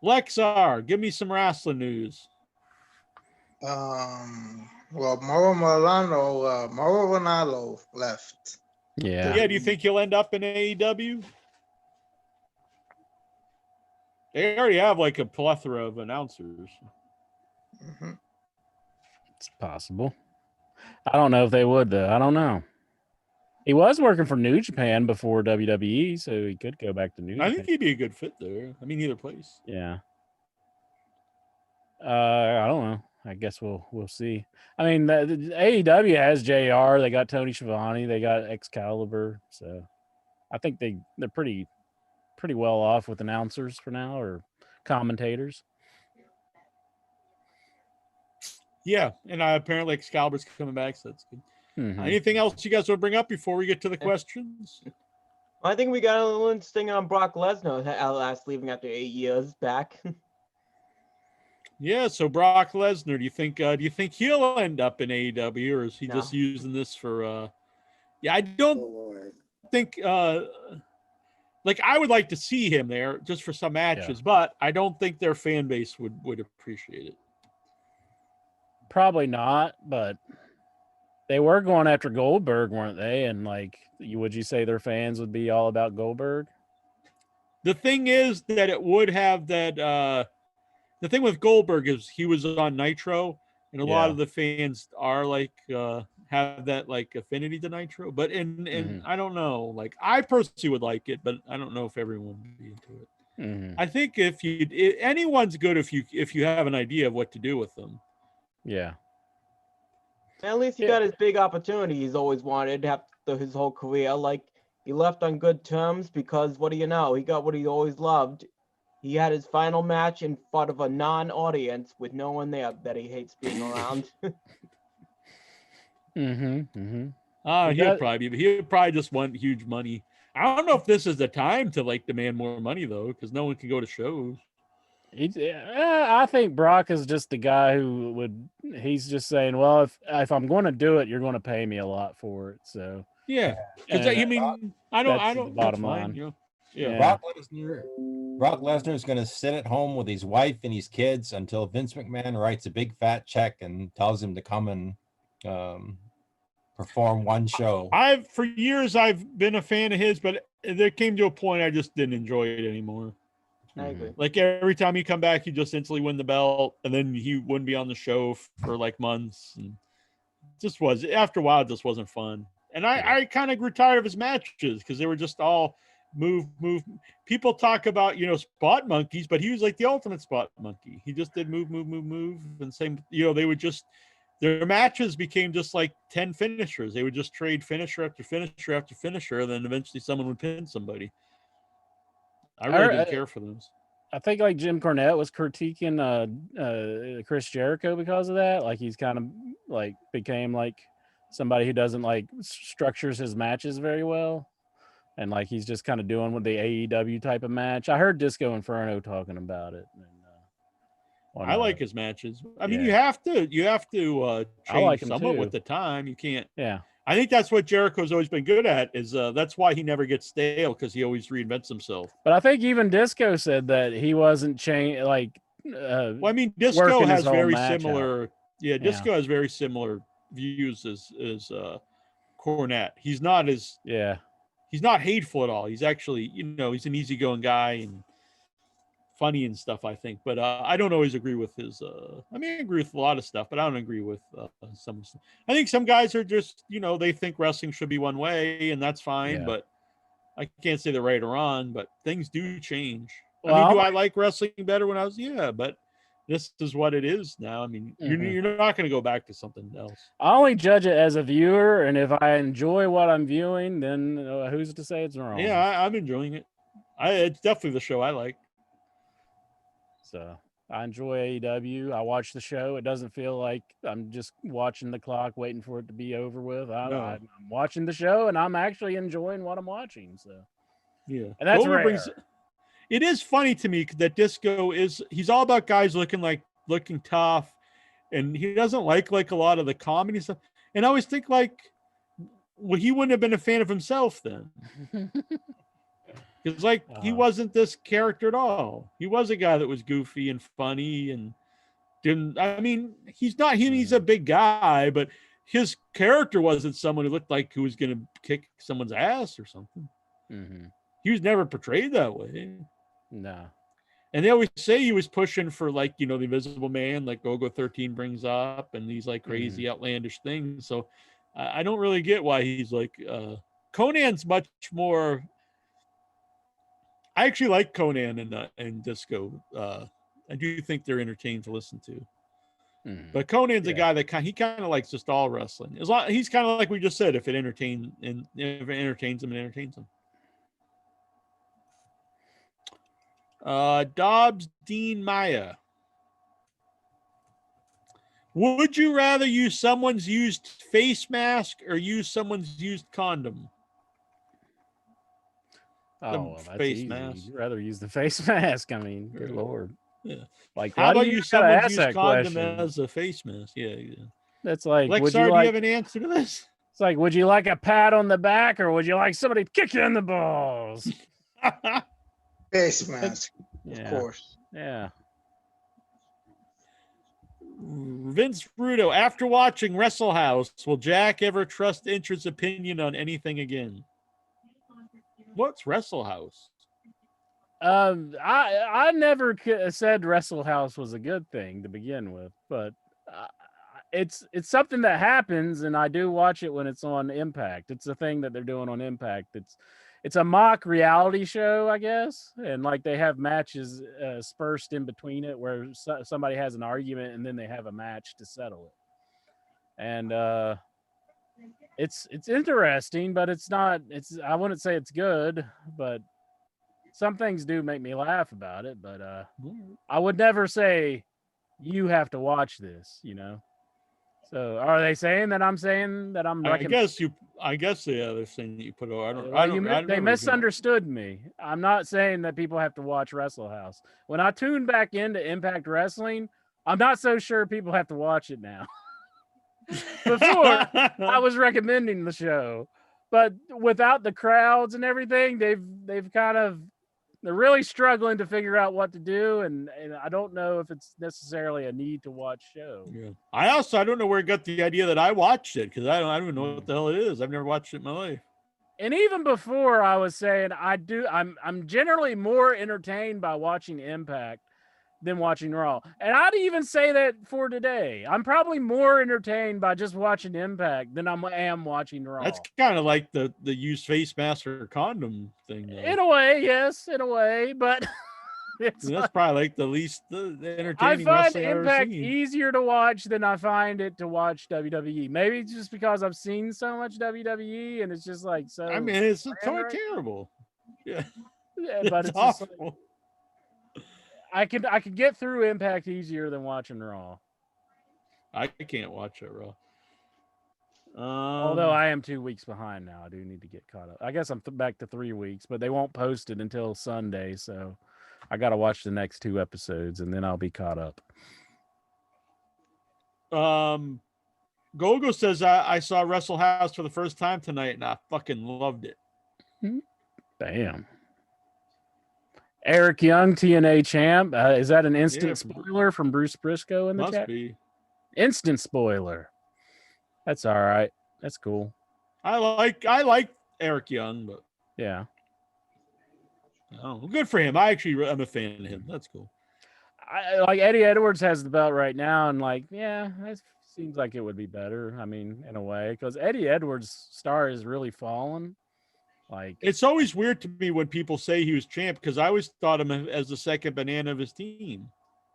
Lexar, give me some wrestling news. Well, Mauro Ronaldo left. Yeah. Yeah, do you think he'll end up in AEW? They already have like a plethora of announcers. Mhm. It's possible. I don't know if they would though. I don't know. He was working for New Japan before WWE, so he could go back to New I Japan. think he'd be a good fit there. I mean, either place. Yeah. I don't know. I guess we'll see. I mean, the AEW has JR. They got Tony Schiavone. They got Excalibur. So I think they're pretty well off with announcers for now or commentators. Yeah, and apparently Excalibur's coming back, so that's good. Mhm. Anything else you guys want to bring up before we get to the questions? I think we got a little interesting on Brock Lesnar at last leaving after 8 years back. Yeah, so Brock Lesnar, do you think he'll end up in AEW, or is he No. just using this for yeah, I don't Lord. think like I would like to see him there just for some matches, but I don't think their fan base would appreciate it. Probably not, but They were going after Goldberg, weren't they? And like, would you say their fans would be all about Goldberg? The thing is that it would have that. The thing with Goldberg is he was on Nitro, and a lot of the fans are like have that like affinity to Nitro. But in I don't know. Like I personally would like it, but I don't know if everyone would be into it. I think anyone's good if you have an idea of what to do with them. Yeah. At least he got his big opportunity he's always wanted after his whole career. Like, he left on good terms because, what do you know? He got what he always loved. He had his final match in front of a non-audience with no one there that he hates being around. He'll probably just want huge money. I don't know if this is the time to like demand more money though, because no one can go to shows. I think Brock is just the guy who would. He's just saying, well, if I'm going to do it, you're going to pay me a lot for it. So yeah, because I mean, I don't. Bottom line. You know? Yeah. Brock Lesnar is going to sit at home with his wife and his kids until Vince McMahon writes a big fat check and tells him to come and perform one show. For years I've been a fan of his, but there came to a point I just didn't enjoy it anymore. I agree. Like every time he come back, he just instantly win the belt, and then he wouldn't be on the show for like months. And just was after a while, it just wasn't fun. And I kind of grew tired of his matches because they were just all move. People talk about spot monkeys, but he was like the ultimate spot monkey. He just did move, and same. They would just their matches became just like 10 finishers. They would just trade finisher after finisher after finisher, and then eventually someone would pin somebody. I really didn't care for those. I think like Jim Cornette was critiquing Chris Jericho because of that. Like he's kind of like became like somebody who doesn't like structures his matches very well. And like he's just kind of doing with the AEW type of match. I heard Disco Inferno talking about it. And, I like his matches. I mean, you have to change somewhat with the time. You can't. Yeah. I think that's what Jericho's always been good at. Is that's why he never gets stale, because he always reinvents himself. But I think even Disco said that he wasn't changing. Like, well, I mean, Disco has very similar. Yeah, Disco has very similar views as Cornette. He's not as he's not hateful at all. He's actually he's an easygoing guy and funny and stuff, I think, but I don't always agree with his I mean, I agree with a lot of stuff, but I don't agree with some stuff. I think some guys are just they think wrestling should be one way, and that's fine, but I can't say they're right or wrong, but things do change. Well, I mean, do I like wrestling better when I was but this is what it is now. I mean, you're not going to go back to something else. I only judge it as a viewer, and if I enjoy what I'm viewing, then who's to say it's wrong? Yeah, I'm enjoying it. It's definitely the show I like. So I enjoy AEW. I watch the show. It doesn't feel like I'm just watching the clock, waiting for it to be over with. I'm watching the show, and I'm actually enjoying what I'm watching. So yeah, and that's rare. It is funny to me that Disco he's all about guys looking tough, and he doesn't like a lot of the comedy stuff. And I always think well, he wouldn't have been a fan of himself then. Because he wasn't this character at all. He was a guy that was goofy and funny and didn't. I mean, he's not. He's a big guy, but his character wasn't someone who looked like who was going to kick someone's ass or something. He was never portrayed that way. No. And they always say he was pushing for the Invisible Man, like Gogo 13 brings up, and these crazy outlandish things. So I don't really get why he's Conan's much more. I actually like Conan and Disco. I do think they're entertaining to listen to. But Conan's a guy that he kind of likes just all wrestling. He's kind of like we just said, if it entertains him, it entertains him. Dobbs Dean Maya. Would you rather use someone's used face mask or use someone's used condom? Oh, well, that's easy. Mask. You'd rather use the face mask. I mean, good Lord. Yeah. Like, how about you someone's used condom as a face mask? Yeah. That's like, Lexar, do you have an answer to this? It's like, would you like a pat on the back or would you like somebody to kick you in the balls? Face mask, of course. Yeah. Vince Rudo, after watching Wrestle House, will Jack ever trust Inch's opinion on anything again? What's Wrestle House? I never said Wrestle House was a good thing to begin with, but it's something that happens, and I do watch it when it's on Impact. It's a thing that they're doing on Impact. It's a mock reality show, I guess, and like they have matches spersed in between it where somebody has an argument and then they have a match to settle it. And it's interesting, but it's not. I wouldn't say it's good, but some things do make me laugh about it. But I would never say you have to watch this. So are they saying that I'm saying that I'm? I guess they're saying that you put it. They misunderstood me. I'm not saying that people have to watch Wrestle House. When I tune back into Impact Wrestling, I'm not so sure people have to watch it now. Before I was recommending the show, but without the crowds and everything, they're really struggling to figure out what to do, and I don't know if it's necessarily a need to watch show. Yeah. I don't know where I got the idea that I watched it, because I don't even know what the hell it is. I've never watched it in my life. And even before, I was saying I'm generally more entertained by watching Impact than watching Raw. And I'd even say that for today. I'm probably more entertained by just watching Impact than I am watching Raw. That's kind of like the use face mask or condom thing, though. In a way, yes, but that's probably like the least entertaining. I find wrestling Impact I've ever seen. easier to watch than I find it to watch WWE. Maybe it's just because I've seen so much WWE and it's just like so. I mean, it's totally terrible. Yeah, but it's awful. Just like, I could get through Impact easier than watching Raw. I can't watch it Raw. Although I am 2 weeks behind now, I do need to get caught up. I guess I'm back to 3 weeks, but they won't post it until Sunday, so I got to watch the next 2 episodes and then I'll be caught up. Gogo says I saw Wrestle House for the first time tonight and I fucking loved it. Damn. Eric Young, TNA champ. Is that an instant spoiler from Bruce Briscoe in the chat? Must be. Instant spoiler. That's all right. That's cool. I like Eric Young, but yeah. Oh, good for him. I'm a fan of him. That's cool. Like Eddie Edwards has the belt right now, and it seems like it would be better. I mean, in a way, because Eddie Edwards' star is really fallen. Like, it's always weird to me when people say he was champ, because I always thought him as the second banana of his team.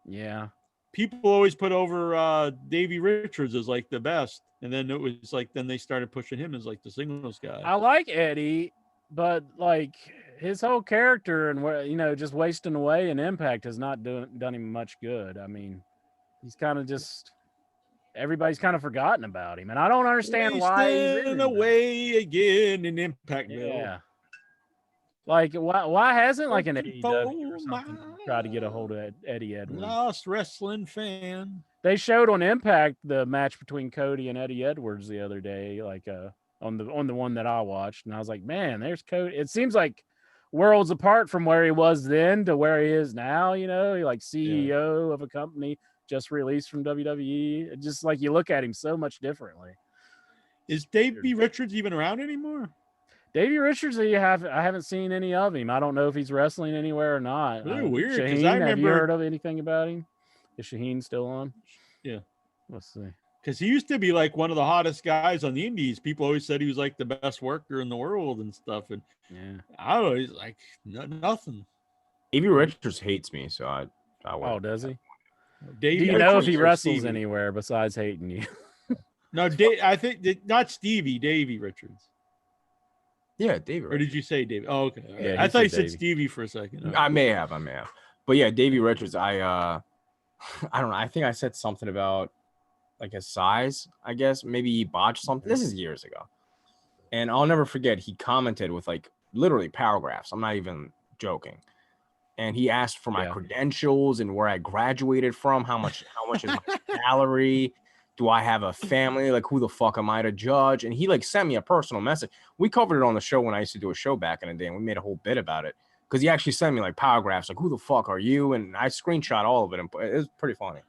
Yeah. People always put over Davey Richards as like the best. And then it was like, then they started pushing him as like the singles guy. I like Eddie, but like his whole character and just wasting away in Impact has not done him much good. I mean, he's kind of just, everybody's kind of forgotten about him, and I don't understand why he's in away again in Impact. Yeah, like why hasn't like an AEW or something tried to get a hold of Eddie Edwards? Lost wrestling fan. They showed on Impact the match between Cody and Eddie Edwards the other day, like on the one that I watched, and I was like, man, there's Cody. It seems like worlds apart from where he was then to where he is now. Like CEO of a company. Just released from WWE. It just like you look at him so much differently. Is Davey Richards even around anymore? Davey Richards, I haven't seen any of him. I don't know if he's wrestling anywhere or not. Really weird. Shaheen, have you heard of anything about him? Is Shaheen still on? Yeah. Let's see. Because he used to be like one of the hottest guys on the indies. People always said he was like the best worker in the world and stuff. And I don't know, he's like nothing. Davey Richards hates me, so I Oh, does he? Davey Do you know if he wrestles anywhere besides hating you? No, I think not Stevie, Davey Richards. Yeah, Davey. Or did you say Davey? Oh, okay. Yeah, I thought you said Stevie for a second. I may have. But yeah, Davey Richards, I don't know. I think I said something about like his size, I guess. Maybe he botched something. This is years ago. And I'll never forget, he commented with like literally paragraphs. I'm not even joking. And he asked for my credentials and where I graduated from, how much is my salary? Do I have a family? Like, who the fuck am I to judge? And he like sent me a personal message. We covered it on the show when I used to do a show back in the day, and we made a whole bit about it. Because he actually sent me like paragraphs, like, who the fuck are you? And I screenshot all of it, and it was pretty funny.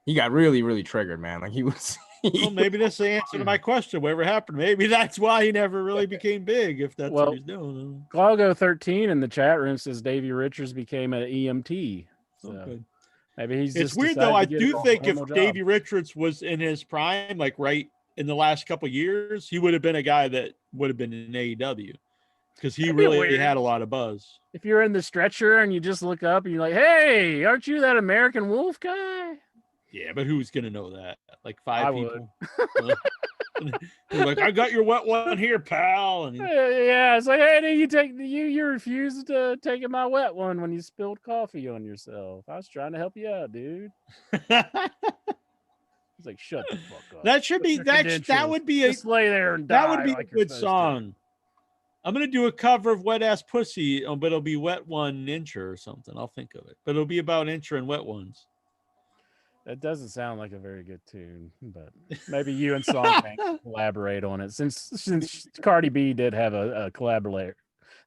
He got really, really triggered, man. Like he was. Well, maybe that's the answer to my question. Whatever happened, maybe that's why he never really became big. If that's what he's doing. Glaugo13 in the chat room says Davey Richards became an EMT. So okay. Maybe he's. It's just weird though. I decided to get do a think if normal job. Davey Richards was in his prime, like right in the last couple of years, he would have been a guy that would have been in AEW because he really had a lot of buzz. If you're in the stretcher and you just look up and you're like, "Hey, aren't you that American Wolf guy?" Yeah, but who's gonna know that? Like five I people. You're like, I got your wet one here, pal. And yeah, it's like, hey, you refused to take my wet one when you spilled coffee on yourself. I was trying to help you out, dude. It's like, shut the fuck up. That should be that would be just lay there and die. That would be like a good song. I'm gonna do a cover of Wet Ass Pussy, but it'll be Wet One Incher or something. I'll think of it, but it'll be about Incher and Wet Ones. That doesn't sound like a very good tune, but maybe you and Songbank can collaborate on it. Since Cardi B did have a collaborator,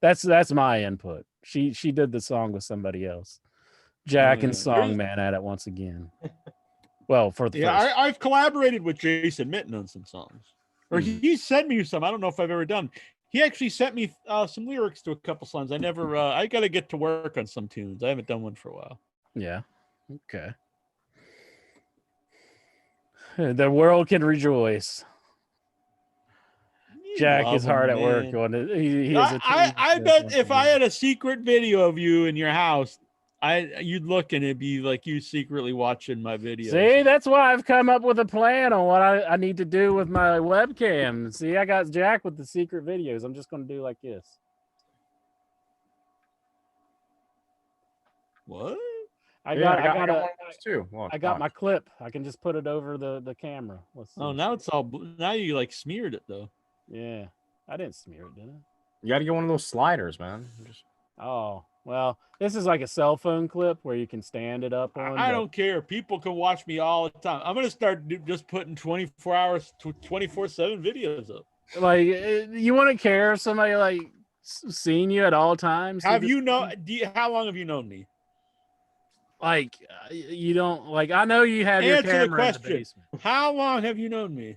that's my input. She did the song with somebody else. Jack and Songman at it once again. Well, for the first. I've collaborated with Jason Mitten on some songs, or he sent me some. I don't know if I've ever done. He actually sent me some lyrics to a couple songs. I never. I got to get to work on some tunes. I haven't done one for a while. Yeah. Okay. The world can rejoice. Jack is hard at work on it. He is I bet if I had a secret video of you in your house, you'd look and it'd be like you secretly watching my videos. See, that's why I've come up with a plan on what I need to do with my webcam. See, I got Jack with the secret videos. I'm just going to do like this. What? I got one of those too. Look, I got my clip. I can just put it over the camera. Let's see. Oh, now it's all. Now you like smeared it though. Yeah, I didn't smear it, did I? You got to get one of those sliders, man. Oh, well, this is like a cell phone clip where you can stand it up on. I don't care. People can watch me all the time. I'm gonna start just putting 24 hours, 24/7 videos up. Like, you wouldn't care if somebody like seen you at all times. Have you know? How long have you known me? Like, you don't like. I know you have your camera the question. In the basement. How long have you known me?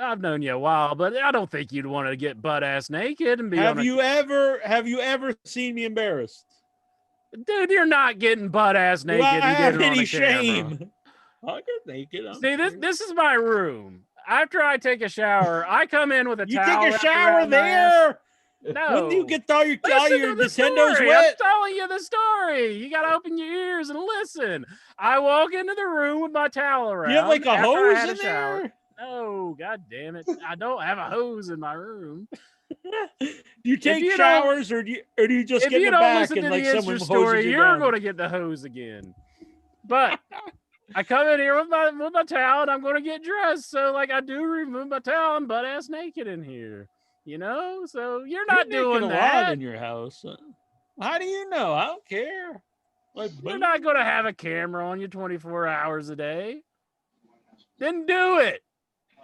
I've known you a while, but I don't think you'd want to get butt ass naked and be. Have you ever seen me embarrassed? Dude, you're not getting butt ass naked. Do I have and any shame? I'll get naked. See, this is my room. After I take a shower, I come in with a towel. You take a shower there. No. When do you get all your Nintendo's story. wet? I'm telling you the story. You got to open your ears and listen. I walk into the room with my towel around. You have like a hose in shower. there? No, god damn it. I don't have a hose in my room. Do you take showers or do you just get in the back and like someone hoses story, you you're down? going to get the hose again. But I come in here with my towel and I'm going to get dressed. So like I do remove my towel and butt ass naked in here. You know, so you're not doing that lot in your house. How do you know? I don't care. Like, you're not going to have a camera on you 24 hours a day. Then do it.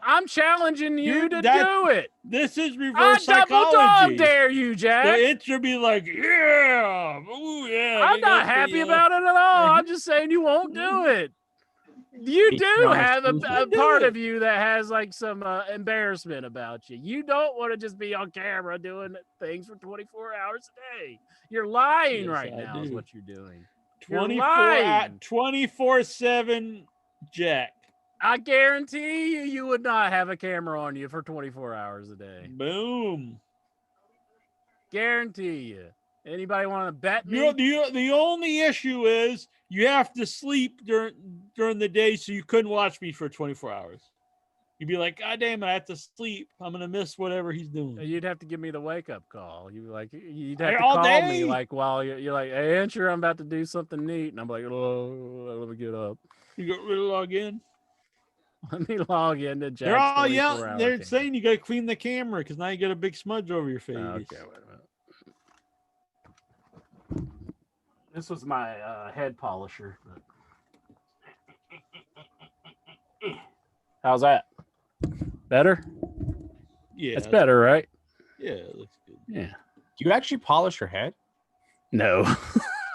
I'm challenging you to do it. This is reverse psychology. I double dog dare you, Jack. The intro be like, yeah, ooh, yeah. I'm not happy about it at all. I'm just saying you won't do it. You do have a part of you that has like some embarrassment about you. You don't want to just be on camera doing things for 24 hours a day. You're lying now is what you're doing. 24/7 Jack. I guarantee you would not have a camera on you for 24 hours a day. Boom. Guarantee you. Anybody want to bet me? The only issue is you have to sleep during the day, so you couldn't watch me for 24 hours. You'd be like, God damn it, I have to sleep. I'm gonna miss whatever he's doing. You'd have to give me the wake up call. You'd have to call me like while you're like, hey, Answer, I'm about to do something neat, and I'm like, oh, let me get up. You got to log in. Let me log into Jack's. They're all yelling. They're saying you got to clean the camera because now you got a big smudge over your face. Okay, wait a minute. This was my head polisher. How's that? Better? Yeah. It's better, right? Yeah, it looks good. Yeah. Do you actually polish your head? No.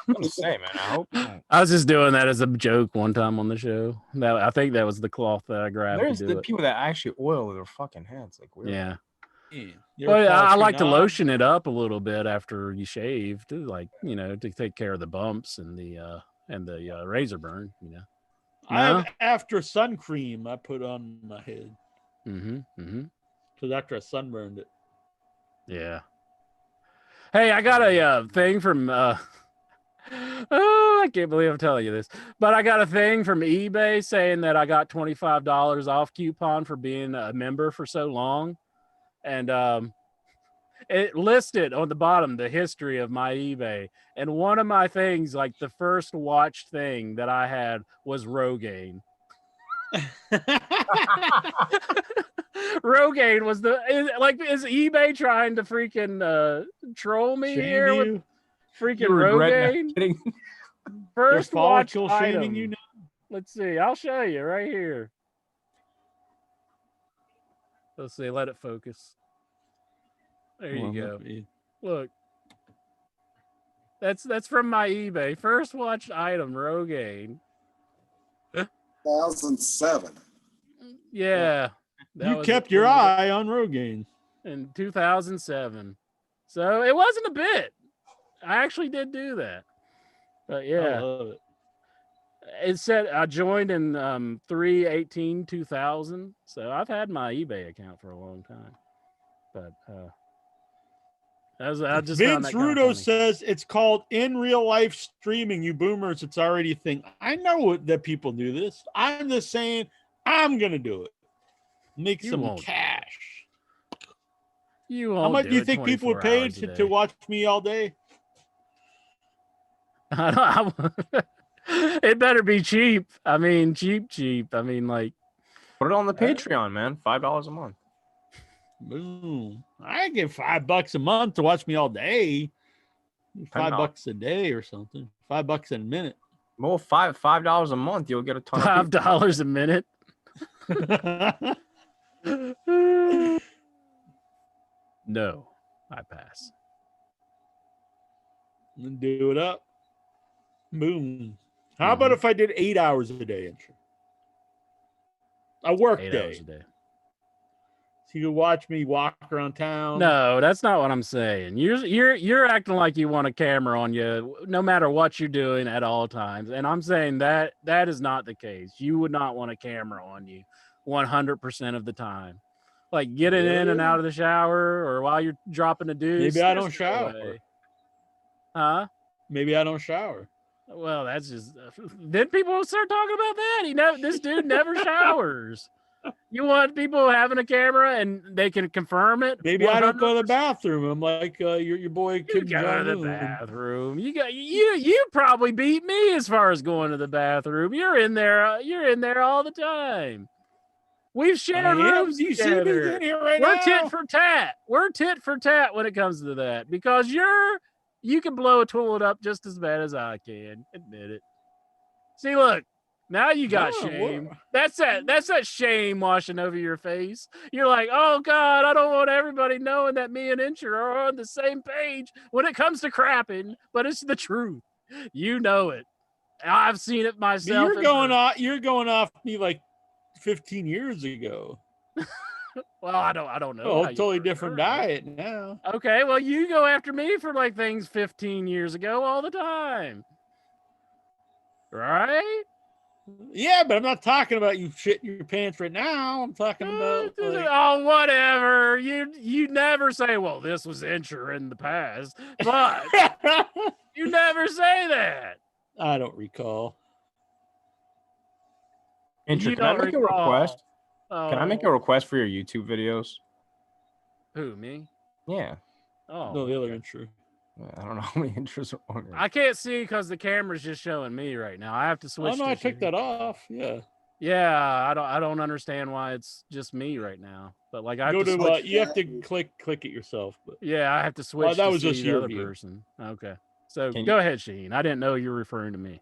I'm gonna say, man. I hope. I was just doing that as a joke one time on the show. I think that was the cloth that I grabbed There's to the do it. people that actually oil their fucking hands. Like weird. Yeah. You Well, ever call I like to Trinidad? lotion it up a little bit after you shave, to like to take care of the bumps and the razor burn. I have after sun cream I put on my head. Because after I sunburned it. Yeah. Hey, I got a thing from. Oh, I can't believe I'm telling you this, but I got a thing from eBay saying that I got $25 off coupon for being a member for so long, and it listed on the bottom the history of my eBay, and one of my things, like the first watched thing that I had, was Rogaine. Rogaine was is eBay trying to freaking troll me Shame here with you. freaking You regret not Rogaine? getting- First They're watch follicle item. shaming you now? Let's see. I'll show you right here. Let's see. Let it focus. There you go. Look. That's from my eBay. First watched item, Rogaine. 2007. Yeah. that You was kept it. your eye on Rogaine. In 2007. So it wasn't a bit. I actually did do that. But I yeah. love it. It said I joined in 3/18/2000. So I've had my eBay account for a long time. But I just found Vince that kinda Rudo funny. says it's called in real life streaming. You boomers, it's already a thing. I know that people do this. I'm just saying I'm gonna do it. Make You some won't. cash. You How won't much do you think people would 24 pay hours a to day. watch me all day? It better be cheap. I mean, cheap. I mean, like, Put it on the Patreon, man. $5 a month. Boom. I give $5 a month to watch me all day. $5 a day or something. $5 a minute. Well, $5 a month, you'll get a ton of people. $5 a minute. No, I pass. Do it up. Boom. How about if I did 8 hours a day? A work 8 day. hours a day. So you could watch me walk around town. No, that's not what I'm saying. You're acting like you want a camera on you no matter what you're doing at all times. And I'm saying that is not the case. You would not want a camera on you 100% of the time. Like getting in and out of the shower or while you're dropping a deuce. Maybe I don't there's no shower. way. Huh? Maybe I don't shower. Well, that's just then people start talking about that. This dude never showers. You want people having a camera and they can confirm it? Maybe I don't go to the 100%. bathroom. I'm like your boy You Kim go to the Jong-un. bathroom. You probably beat me as far as going to the bathroom. You're in there all the time. We've shared rooms Do you see me together. in here right We're now? tit for tat. We're tit for tat when it comes to that because you can blow a toilet up just as bad as I can. Admit it. See, look. Now you got shame. That's that shame washing over your face. You're like, oh God, I don't want everybody knowing that me and Incher are on the same page when it comes to crapping, but it's the truth. You know it. I've seen it myself. You're going off me like 15 years ago. Well, I don't know. Oh, how you totally were different current. diet now. Okay, well, you go after me for like things 15 years ago all the time. Right? Yeah, but I'm not talking about you shitting your pants right now. I'm talking about like, oh, whatever. You never say, well, this was Incher in the past, but you never say that. I don't recall. Incher, You can I don't make a recall. request? Can I make a request for your YouTube videos? Who, me? Yeah. Oh, No, the other intro. I don't know how many intros are on here. I can't see because the camera's just showing me right now. I have to switch. Oh no, to I took that off. Yeah. Yeah, I don't understand why it's just me right now. But like I have Go to to switch. you have to click it yourself. But Yeah, I have to switch. that to was see just the your other view. person. Okay, so Can go ahead, Shaheen. I didn't know you were referring to me.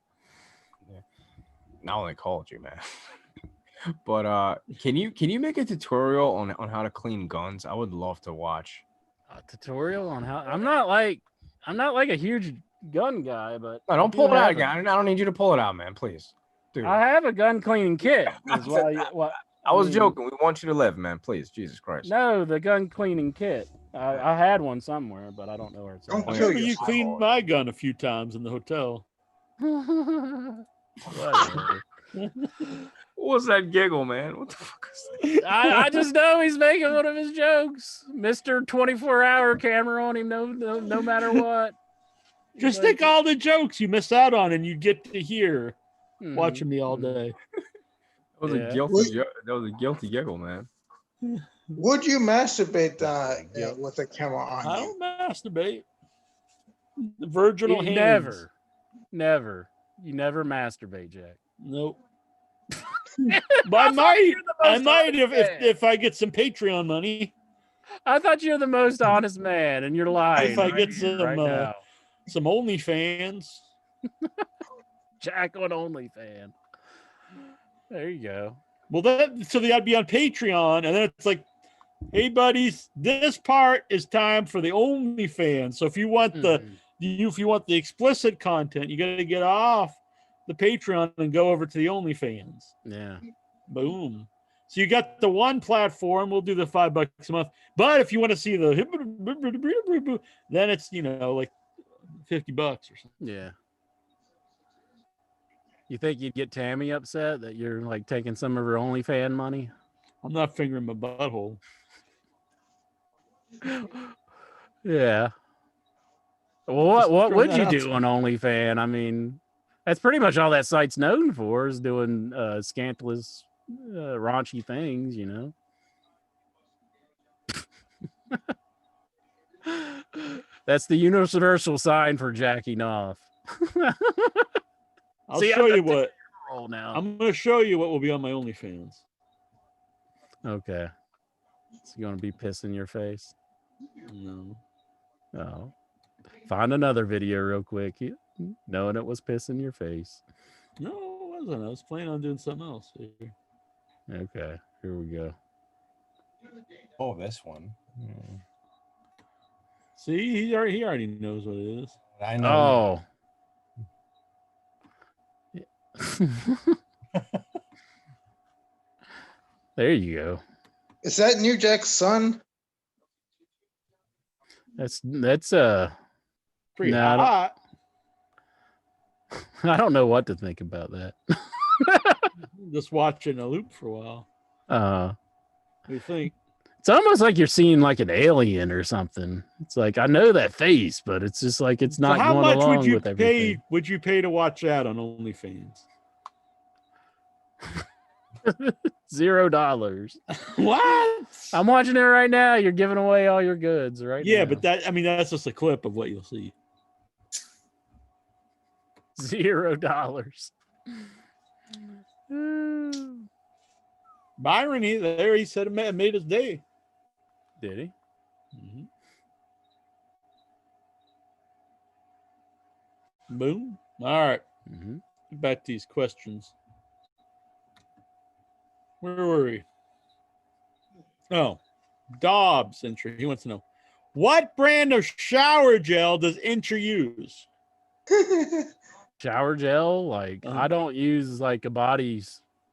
I only called you, man. But can you make a tutorial on how to clean guns? I would love to watch. A tutorial on how I'm not like a huge gun guy, but No, I don't do pull it out have again. I don't need you to pull it out, man. Please, dude. I have a gun cleaning kit. Is what I was mean, joking. We want you to live, man. Please, Jesus Christ. No, the gun cleaning kit. I had one somewhere, but I don't know where it's Don't at. I kill remember you yourself. cleaned my gun a few times in the hotel. Whatever. What was that giggle, man? What the fuck is that? I just know he's making one of his jokes. Mr. 24-hour camera on him, no matter what. Just think all the jokes you miss out on and you get to hear Mhm, watching me all mhm. day. That was Yeah. a guilty joke. That was a guilty giggle, man. Would you masturbate Yep. with a camera on I you? don't masturbate. The virginal You hands. never. You never masturbate, Jack. Nope. But I most might honest man. if I get some Patreon money. I thought you were the most honest man, and you're lying. If I right get here, some right now. some OnlyFans. Jack on OnlyFans. There you go. Well, I'd be on Patreon, and then it's like, hey buddies, this part is time for the OnlyFans. So if you want Mhm. if you want the explicit content, you got to get off the Patreon and go over to the OnlyFans. Yeah. Boom. So you got the one platform. We'll do the $5 a month. But if you want to see the, then it's like $50 or something. Yeah. You think you'd get Tammy upset that you're like taking some of her OnlyFans money? I'm not fingering my butthole. Yeah. Well, Just what throw would that you out do on OnlyFans? I mean, that's pretty much all that site's known for is doing scantless, raunchy things, That's the universal sign for jacking off. I'll See, show I'm you the what. roll now. I'm going to show you what will be on my OnlyFans. Okay. It's going to be piss in your face. No. Oh. Find another video real quick. Knowing it was piss in your face. No, it wasn't. I was planning on doing something else here. Okay. Here we go. Oh, this one. Hmm. See, he already knows what it is. I know. Oh. There you go. Is that New Jack's son? That's Pretty No, I don't- hot. I don't know what to think about that. Just watching a loop for a while. Uh What do you think? It's almost like you're seeing like an alien or something. It's like I know that face, but it's just like it's not So how going much along would you with pay? everything. Would you pay to watch that on OnlyFans? $0. What? I'm watching it right now. You're giving away all your goods right now. Yeah, but that's just a clip of what you'll see. $0. Byron, he said it made his day. Did he? Mm-hmm. Boom. All right. Mm-hmm. Get back to these questions. Where were we? Oh, Dobbs entry. He wants to know what brand of shower gel does Incher use? Shower gel, like Uh-huh. I don't use like a body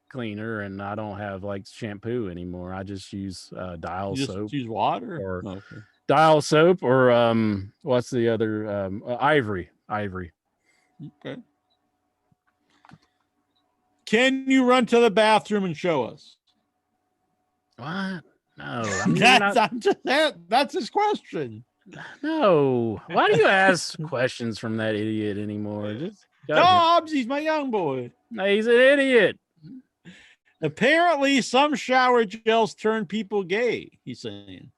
cleaner, and I don't have like shampoo anymore. I just use Dial You just soap, use water? or Oh, okay. Dial soap, or what's the other Ivory. Okay. Can you run to the bathroom and show us? What? No, I mean, That's his question. no. Why do you ask questions from that idiot anymore? Just go ahead. Dobbs, he's my young boy. He's an idiot. Apparently, some shower gels turn people gay, he's saying.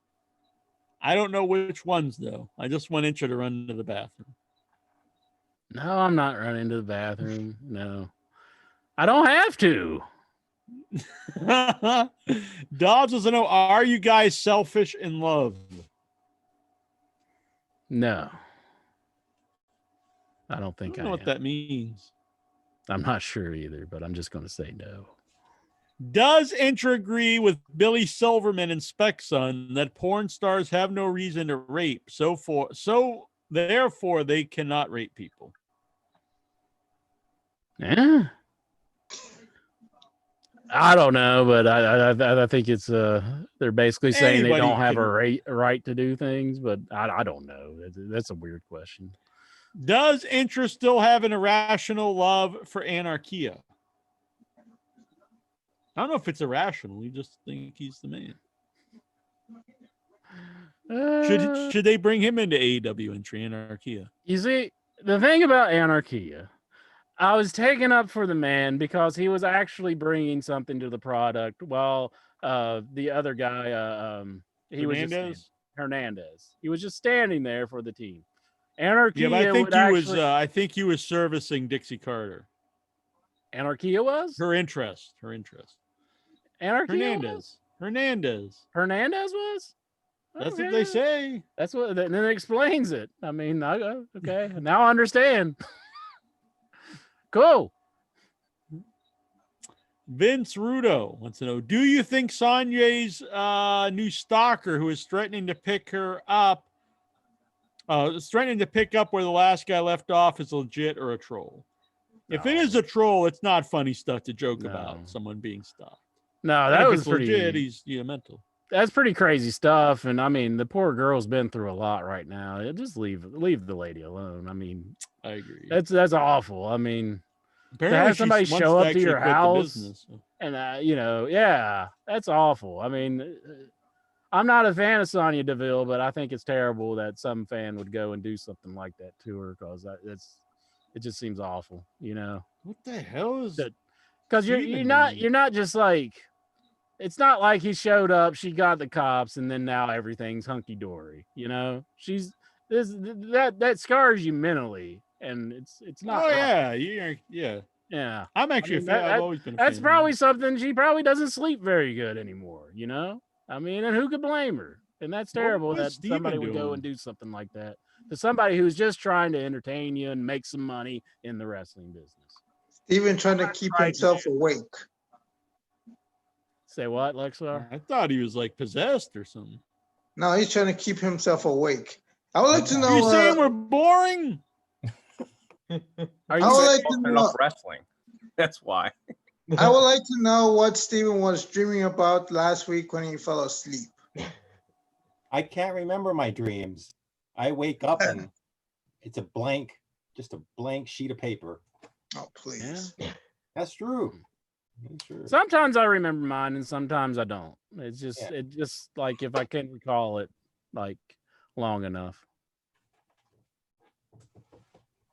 I don't know which ones, though. I just want Incher to run to the bathroom. No, I'm not running to the bathroom. No, I don't have to. Dobbs wants to know, are you guys selfish in love? No, I don't I think don't know what that means. I'm not sure either, but I'm just going to say no. Does Incher agree with Billy Silverman and Spec Son that porn stars have no reason to rape? So Therefore, they cannot rape people. Yeah. I don't know, but I think it's they're basically saying they Anybody don't have can- a right to do things, but I don't know. That's a weird question. Does Intra still have an irrational love for Anarchia? I don't know if it's irrational. You just think he's the man. Should they bring him into AEW and Anarchia? You see, the thing about Anarchia, I was taken up for the man because he was actually bringing something to the product, while the other guy, he was just Hernandez. He was just standing there for the team. Anarchia, Yeah, but I think would he was servicing Dixie Carter. Anarchia was Her interest. Anarchia was? Hernandez was. That's what they say. That's what. Then it explains it. I mean, okay, now I understand. Cool. Vince Rudo wants to know: do you think Sonya's new stalker, who is threatening to pick her up, threatening to pick up where the last guy left off, is legit or a troll? No. If it is a troll, it's not funny stuff to joke about. Someone being stalked. No, that was pretty legit. He's mental. That's pretty crazy stuff, and I mean, the poor girl's been through a lot right now. Just leave the lady alone. I mean, I agree. That's awful. I mean, apparently to have somebody show up to your house business, so. And yeah, that's awful. I mean, I'm not a fan of Sonya Deville, but I think it's terrible that some fan would go and do something like that to her, because it just seems awful. What the hell is that? Because you're not just like. It's not like he showed up, she got the cops, and then now everything's hunky dory. That scars you mentally, and it's not. Oh right. yeah. I'm actually a fan. I've always been. That's probably something. She probably doesn't sleep very good anymore. I mean, and who could blame her? And that's terrible that somebody would go and do something like that to somebody who's just trying to entertain you and make some money in the wrestling business. Steven trying to keep himself awake. Say what, Lexar? I thought he was like possessed or something. No, he's trying to keep himself awake. I would like to know. Are you saying we're boring? Are you like enough wrestling? That's why. I would like to know what Steven was dreaming about last week when he fell asleep. I can't remember my dreams. I wake up and it's just a blank sheet of paper. Oh, please. Yeah. That's true. Sometimes I remember mine and sometimes I don't. It's just like if I can't recall it like long enough.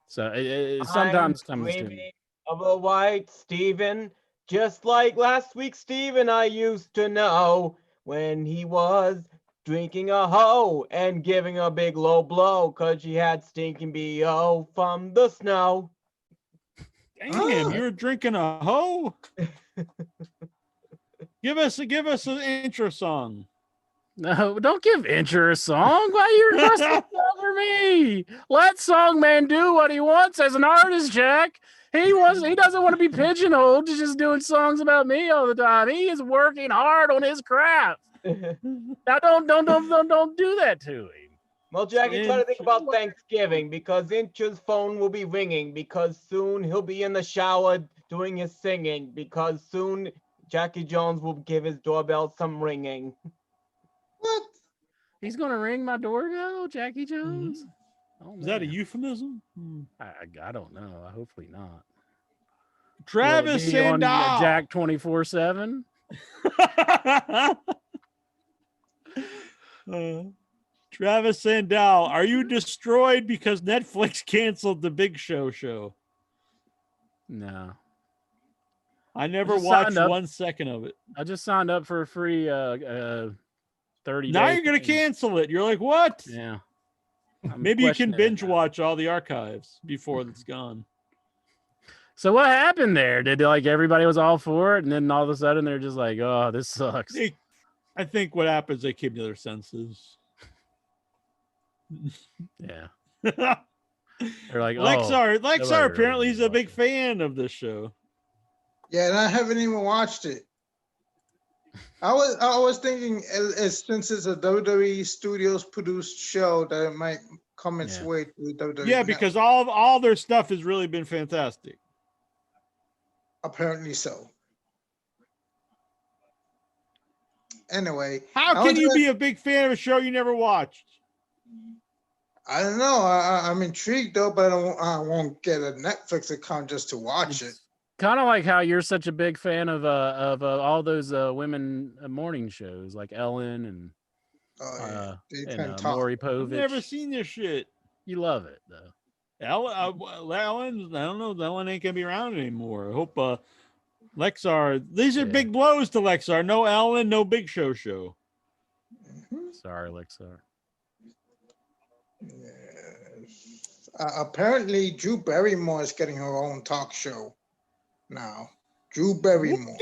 So it sometimes comes to me. Of a white Steven, just like last week Steven I used to know, when he was drinking a hoe and giving a big low blow because she had stinking BO from the snow. Damn, you're drinking a hoe. Give us an intro song. No, don't give intro a song. Why you're requesting over me? Let Songman do what he wants as an artist, Jack. He doesn't want to be pigeonholed to just doing songs about me all the time. He is working hard on his craft. Now don't do that to him. Well, Jackie, try to think about Thanksgiving, because Incha's phone will be ringing, because soon he'll be in the shower doing his singing, because soon Jackie Jones will give his doorbell some ringing. What? He's gonna ring my doorbell, Jackie Jones? Mm-hmm. Oh, is that a euphemism? I don't know. Hopefully not. Travis Sandow. Jack 24/7. Travis Sandow, are you destroyed because Netflix canceled the Big Show? No. I never watched 1 second of it. I just signed up for a free 30 Now you're going to cancel it. You're like, what? Yeah. Maybe you can binge watch all the archives before it's gone. So what happened there? Did everybody was all for it, and then all of a sudden they're just like, oh, this sucks? I think what happens, they came to their senses. Yeah. They're like, Lexar apparently he's a big fan of this show. Yeah, and I haven't even watched it. I was thinking, since it's a WWE Studios produced show, that it might come its Yeah. way to WWE. Yeah, Network. because all their stuff has really been fantastic. Apparently so. Anyway, How can you be a big fan of a show you never watched? I don't know. I'm intrigued though, but I won't get a Netflix account just to watch it. Kind of like how you're such a big fan of all those women morning shows like Ellen and Maury Povich. I've never seen this shit. You love it though. Ellen, I don't know. Ellen ain't gonna be around anymore. I hope Lexar. These are big blows to Lexar. No Ellen, no Big Show. Sorry, Lexar. Yes. Apparently, Drew Barrymore is getting her own talk show now. Drew Barrymore.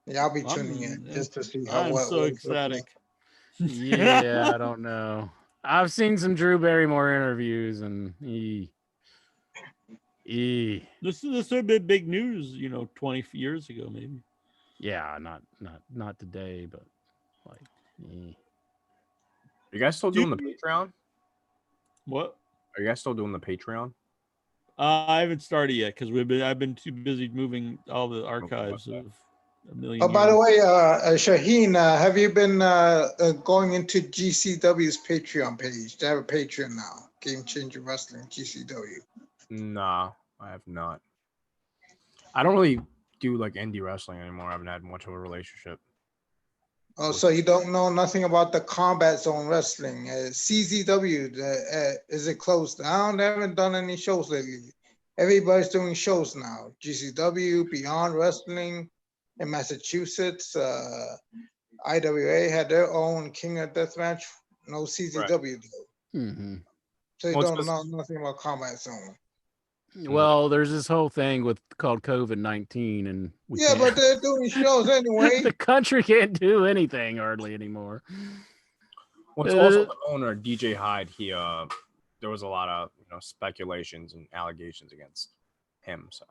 Yeah, I'll be tuning in just to see how I'm so ecstatic. Yeah, I don't know. I've seen some Drew Barrymore interviews, and this would have been big news, 20 years ago, maybe. Yeah, not today, but like. Are you guys still doing the Patreon? What? Are you guys still doing the Patreon? I haven't started yet because I've been too busy moving all the archives of a million. Oh, by the way, Shaheen, have you been going into GCW's Patreon page? They have a Patreon now. Game Changer Wrestling GCW. Nah, I have not. I don't really do like indie wrestling anymore. I haven't had much of a relationship. Oh, so you don't know nothing about the Combat Zone Wrestling. CZW, is it closed down? They haven't done any shows lately. Everybody's doing shows now. GCW, Beyond Wrestling in Massachusetts. IWA had their own King of Deathmatch. No CZW, though. Mm-hmm. So you don't know nothing about Combat Zone. Well, there's this whole thing called COVID-19, and but they're doing shows anyway. The country can't do anything hardly anymore. Well, it's also the owner, DJ Hyde. He there was a lot of speculations and allegations against him, so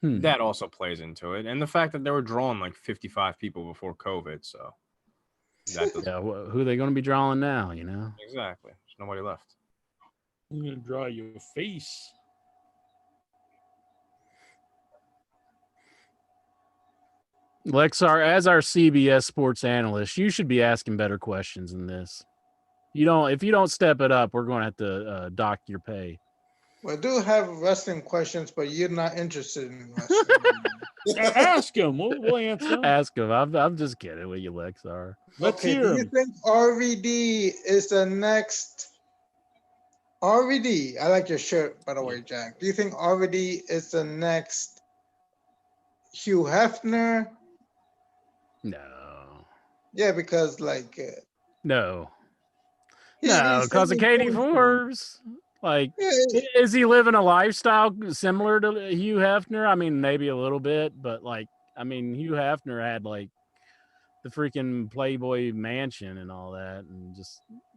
that also plays into it, and the fact that they were drawing like 55 people before COVID, so who are they going to be drawing now? Exactly. There's nobody left. I'm gonna draw your face. Lexar, as our CBS sports analyst, you should be asking better questions than this. If you don't step it up, we're going to have to dock your pay. Well, I do have wrestling questions, but you're not interested in wrestling. Ask him. We'll answer. Ask him. I'm just kidding with you, Lexar. Let's hear him. Do you think RVD is the next? RVD, I like your shirt, by the way, Jack. Do you think RVD is the next Hugh Hefner? No. Yeah, because no, because of Katie Forbes. Is he living a lifestyle similar to Hugh Hefner? I mean, maybe a little bit, but Hugh Hefner had the freaking Playboy mansion and all that,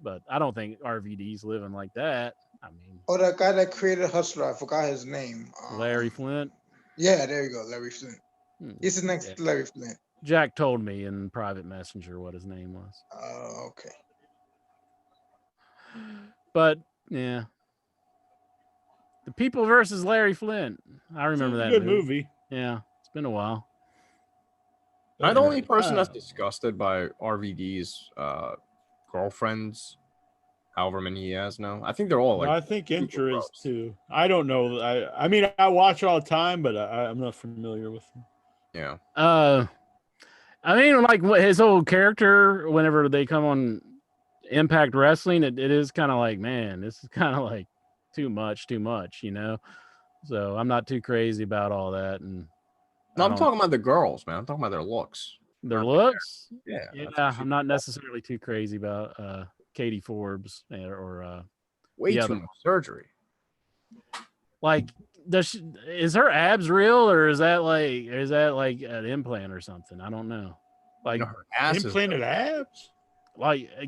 but I don't think RVD's living like that. I mean, that guy that created Hustler, I forgot his name. Larry Flint. Yeah, there you go, Larry Flint. He's the next Larry Flint. Jack told me in private messenger what his name was. Oh, okay. But yeah, The People versus Larry Flint. I remember that movie. Yeah, it's been a while. I'm the only person that's disgusted by RVD's girlfriends, however many he has now. I think they're all I think Incher is too. I don't know. I mean, I watch all the time, but I'm not familiar with them. Yeah. I mean, his whole character, whenever they come on Impact Wrestling, it is kind of man, this is kind of too much, So I'm not too crazy about all that. And no, I'm talking about the girls, man. I'm talking about their looks. Their looks? Yeah. I'm not necessarily too crazy about Katie Forbes or way too much surgery. Is her abs real, or is that an implant or something? I don't know. Her ass implanted abs?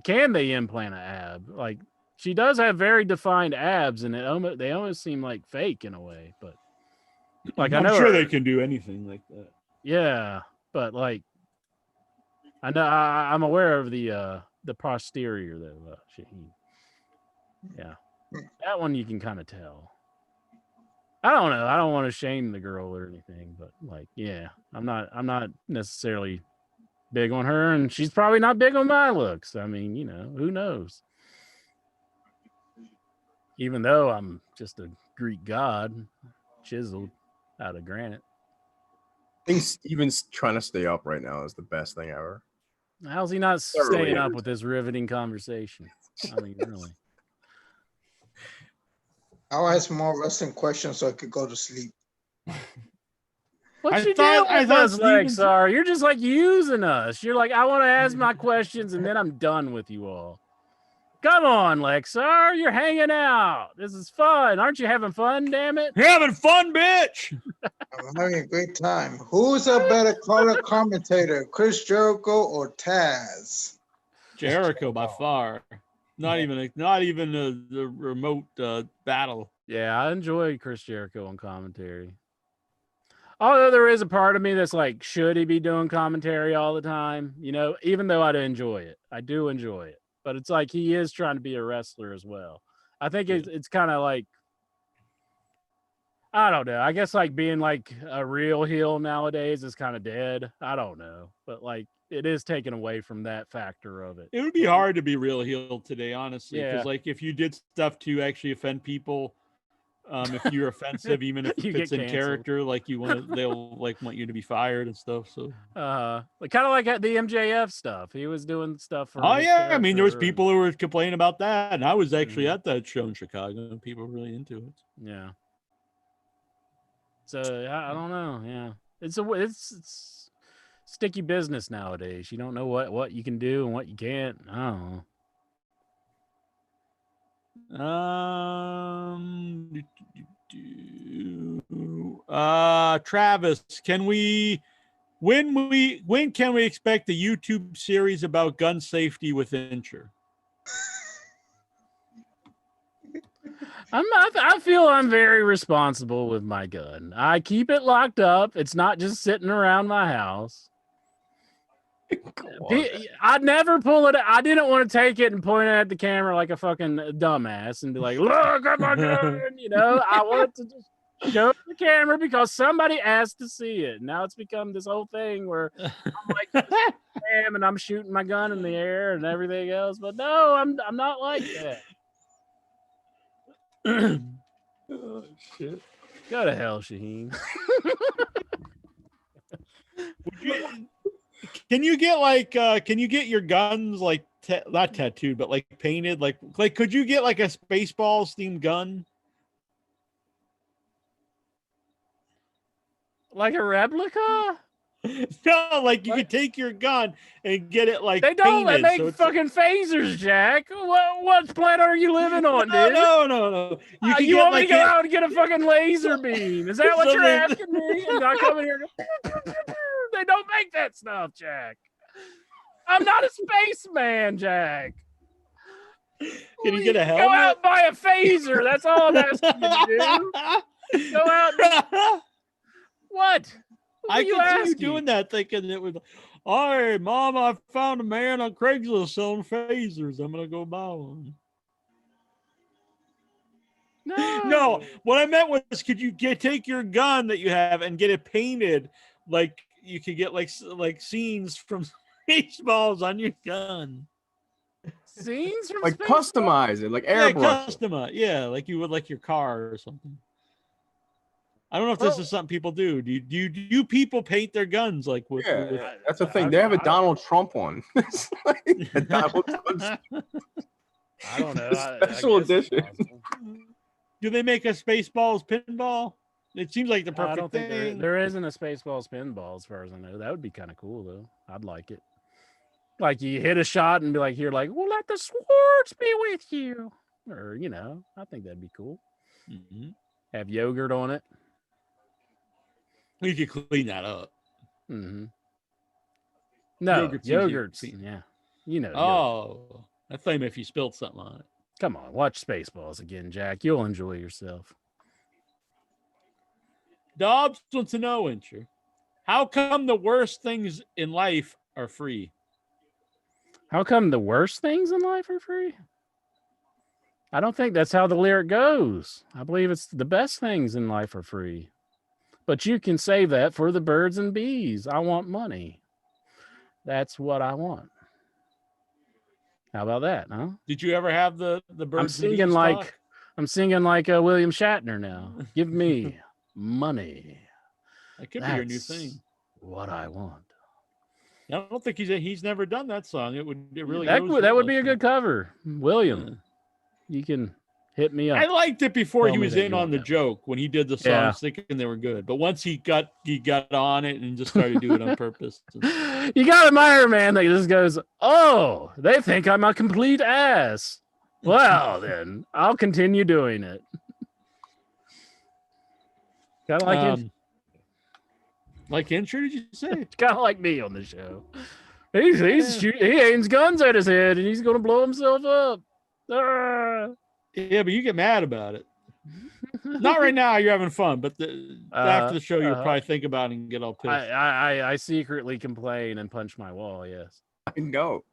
Can they implant an ab? She does have very defined abs, and they almost seem fake in a way. But I'm sure they can do anything like that. Yeah, but I know I'm aware of the posterior though. Yeah, that one you can kind of tell. I don't know. I don't want to shame the girl or anything, but like, yeah, I'm not necessarily big on her, and she's probably not big on my looks. I mean, you know, who knows? Even though I'm just a Greek god chiseled out of granite. I think Steven's trying to stay up right now is the best thing ever. How's he not Not really staying up with this riveting conversation? I mean, really. I'll ask more wrestling questions so I could go to sleep. What I you thought- doing I with thought us, Steven's- Lexar? You're just like using us. You're like, I want to ask my questions and then I'm done with you all. Come on, Lexar. You're hanging out. This is fun. Aren't you having fun, damn it? You're having fun, bitch. I'm having a great time. Who's a better color commentator, Chris Jericho or Taz? Jericho by far. Not even the remote battle. Yeah, I enjoy Chris Jericho on commentary. Although there is a part of me that's like, should he be doing commentary all the time? You know, even though I do enjoy it. I do enjoy it. But it's like he is trying to be a wrestler as well. I think it's kind of like, I don't know. I guess like being like a real heel nowadays is kind of dead. I don't know. But like it is taken away from that factor of it. It would be hard to be real heel today, honestly. Yeah. Because like if you did stuff to actually offend people, if you're offensive, even if You it's get in canceled. character, like they'll like want you to be fired and stuff. So Like kind of like the MJF stuff. He was doing stuff for oh his yeah, I mean there was character people who were complaining about that, and I was actually Mhm. at that show in Chicago, and people were really into it. Yeah. So I don't know. Yeah, it's sticky business nowadays. You don't know what you can do and what you can't. I don't know. Travis, when can we expect a YouTube series about gun safety with Incher? I feel I'm very responsible with my gun. I keep it locked up. It's not just sitting around my house. I'd never pull it. I didn't want to take it and point it at the camera like a fucking dumbass and be like, "Look at my gun." You know, I wanted to just show the camera because somebody asked to see it. Now it's become this whole thing where I'm like, "Damn," and I'm shooting my gun in the air and everything else. But no, I'm not like that. Oh, shit. Go to hell, Shaheen. Can you get your guns like not tattooed but like painted like could you get like a Spaceballs themed gun? Like a replica? No, like you could take your gun and get it like They don't painted, make so it's fucking phasers, Jack. What planet are you living on, dude? no. You can want me like to go out and get a fucking laser beam? Is that what so you're they- asking me? And I come in here and go, they don't make that stuff, Jack. I'm not a spaceman, Jack. Can you get a Go helmet? out and buy a phaser. That's all I'm asking you to do. Go out. What? I you can see you asking? doing that, thinking it was. Hey, Mom, I found a man on Craigslist selling phasers. I'm gonna go buy one. No, what I meant was, could you take your gun that you have and get it painted? Like you could get like scenes from Spaceballs on your gun. Scenes from Like Spaceballs? customize it, like Yeah, airbrush. customize. Yeah, like you would like your car or something. I don't know if this is something people do. Do you people paint their guns like with? Yeah, with... that's the thing. They have a Donald Trump one. It's like a Donald Trump I don't know. special edition. Do they make a Spaceballs pinball? It seems like the perfect I don't think thing. there isn't a Spaceballs pinball as far as I know. That would be kind of cool though. I'd like it. Like you hit a shot and be like, "Here, like, well, let the Swords be with you," or you know, I think that'd be cool. Mm-hmm. Have yogurt on it. You could clean that up. Mm-hmm. No, yogurt's easy. yeah. You know. Oh, I thought if you spilled something on it. Come on, watch Spaceballs again, Jack. You'll enjoy yourself. Dobbs wants to know, Incher, how come the worst things in life are free? How come the worst things in life are free? I don't think that's how the lyric goes. I believe it's the best things in life are free. But you can save that for the birds and bees. I want money. That's what I want. How about that, huh? Did you ever have the birds I'm and singing bees like talk? I'm singing like William Shatner now. Give me money. That could be your new thing. That's what I want. I don't think he's never done that song. It really that goes would, that well, would be a good cover. William, you can hit me up. I liked it before Tell he me was that in you on want the that one. joke when he did the songs, Yeah. thinking they were good. But once he got on it and just started doing it on purpose. You got to admire a man that just goes, "Oh, they think I'm a complete ass. Well, then I'll continue doing it." Kind of like Incher, did you say? kind of like me on the show. He aims guns at his head and he's gonna blow himself up. Ah. Yeah, but you get mad about it. Not right now. You're having fun, but after the show, you'll probably think about it and get all pissed. I secretly complain and punch my wall. Yes, I know.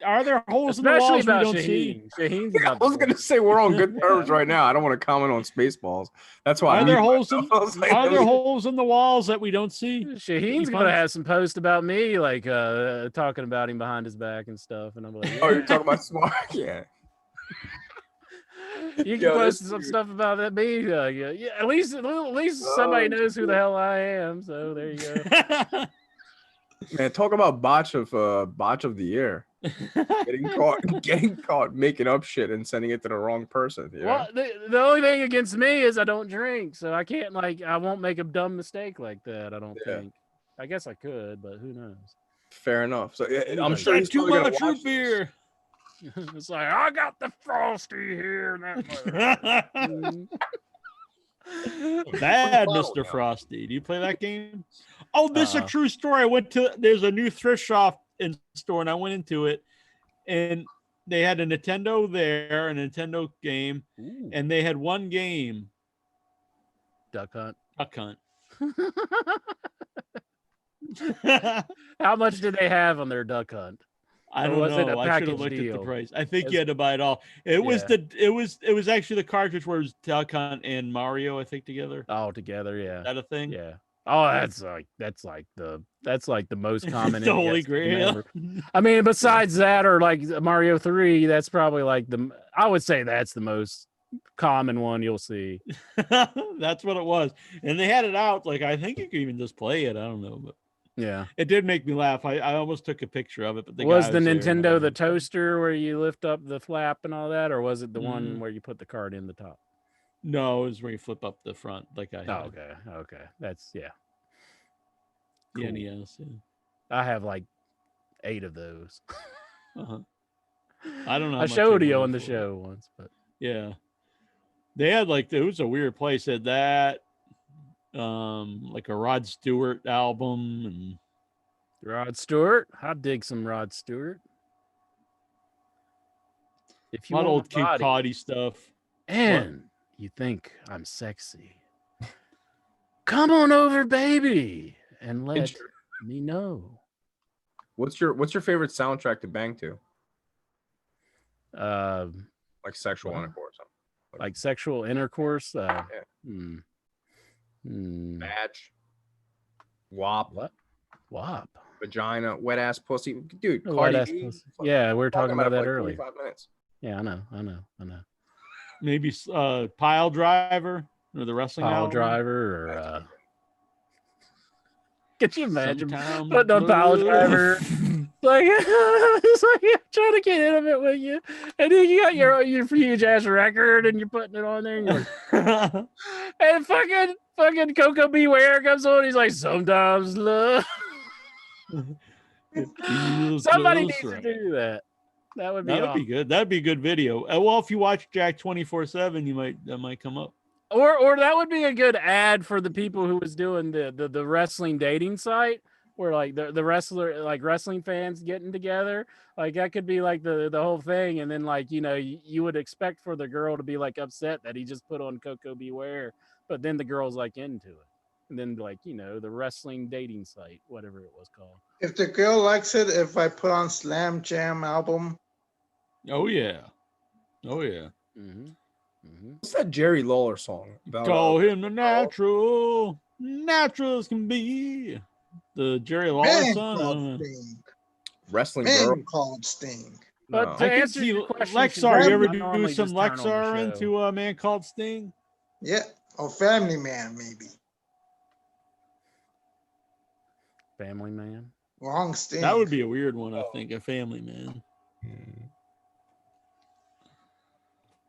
Are there holes especially in the walls about we don't see? Shaheen's Yeah, I was gonna say we're on good terms right now. I don't want to comment on Spaceballs. That's why. Are there holes holes in the walls that we don't see? Shaheen's gonna have some posts about me, like talking about him behind his back and stuff, and I'm like, Oh, you're talking about Smart? Yeah. You can post some stuff about that me. Yeah, at least somebody knows who the hell I am. So there you go. Man, talk about botch of the year. getting caught making up shit and sending it to the wrong person. You know? Well, the only thing against me is I don't drink, so I can't I won't make a dumb mistake like that. I don't think. I guess I could, but who knows? Fair enough. So I'm That's sure he's too much root beer. It's like I got the Frosty here. Bad Mr. Frosty. Do you play that game? Oh, this is a true story. There's a new thrift shop in store, and I went into it, and they had a Nintendo there, a Nintendo game, and they had one game. Duck Hunt. How much did they have on their Duck Hunt? I don't know. I should have looked at the price. I think you had to buy it all. It was actually the cartridge where it was Duck Hunt and Mario, I think, together. All together, yeah. Is that a thing? Yeah. Oh, that's like the most common. The Holy Grail. I mean, besides that, or like Mario 3, that's probably like I would say that's the most common one you'll see. That's what it was. And they had it out. Like, I think you could even just play it. I don't know, but yeah, it did make me laugh. I almost took a picture of it, but was the Nintendo the toaster where you lift up the flap and all that, or was it the one where you put the card in the top? No, it was where you flip up the front, like I had. Oh, okay. That's Cool. The NES. Yeah. I have like 8 of those. I don't know. I showed you on the show once, but yeah, they had it was a weird place. They had that. Like a Rod Stewart album and Rod Stewart. I dig some Rod Stewart. If you want old Kid Cudi stuff, and you think I'm sexy, come on over, baby, and let me know. What's your favorite soundtrack to bang to? Like sexual intercourse. Like sexual intercourse. Badge. WAP. What? WAP. Vagina. Wet ass pussy. Dude, Cardi B. Yeah, we were talking about that like earlier. 45 minutes. Yeah, I know. Maybe Pile Driver or the wrestling Pile album. Driver or could you imagine putting on Pile Driver? It's like you're trying to get intimate with you, and then you got your huge ass record, and you're putting it on there, and you're like, and fucking Coco Beware comes on. He's like, sometimes love. Somebody needs to do that. That would be good. That'd be a good video. Well, if you watch Jack 24/7, that might come up. Or that would be a good ad for the people who was doing the wrestling dating site, where like the wrestler, like wrestling fans getting together. Like that could be like the whole thing, and then like you would expect for the girl to be like upset that he just put on Coco Beware, but then the girl's like into it, and then like the wrestling dating site, whatever it was called. If the girl likes it, if I put on Slam Jam album. Oh yeah. What's that Jerry Lawler song about? Call him the natural as can be. The Jerry Lawler Man song. called Sting. Wrestling Girl. Man called Sting. But No. to I could answer see your question, Lexar. Shaheen, You ever I do normally some just turn on the Lexar show. into a Man Called Sting? Yeah, or Family Man, maybe. Family Man. Wrong Sting. That would be a weird one, I think. A Family Man.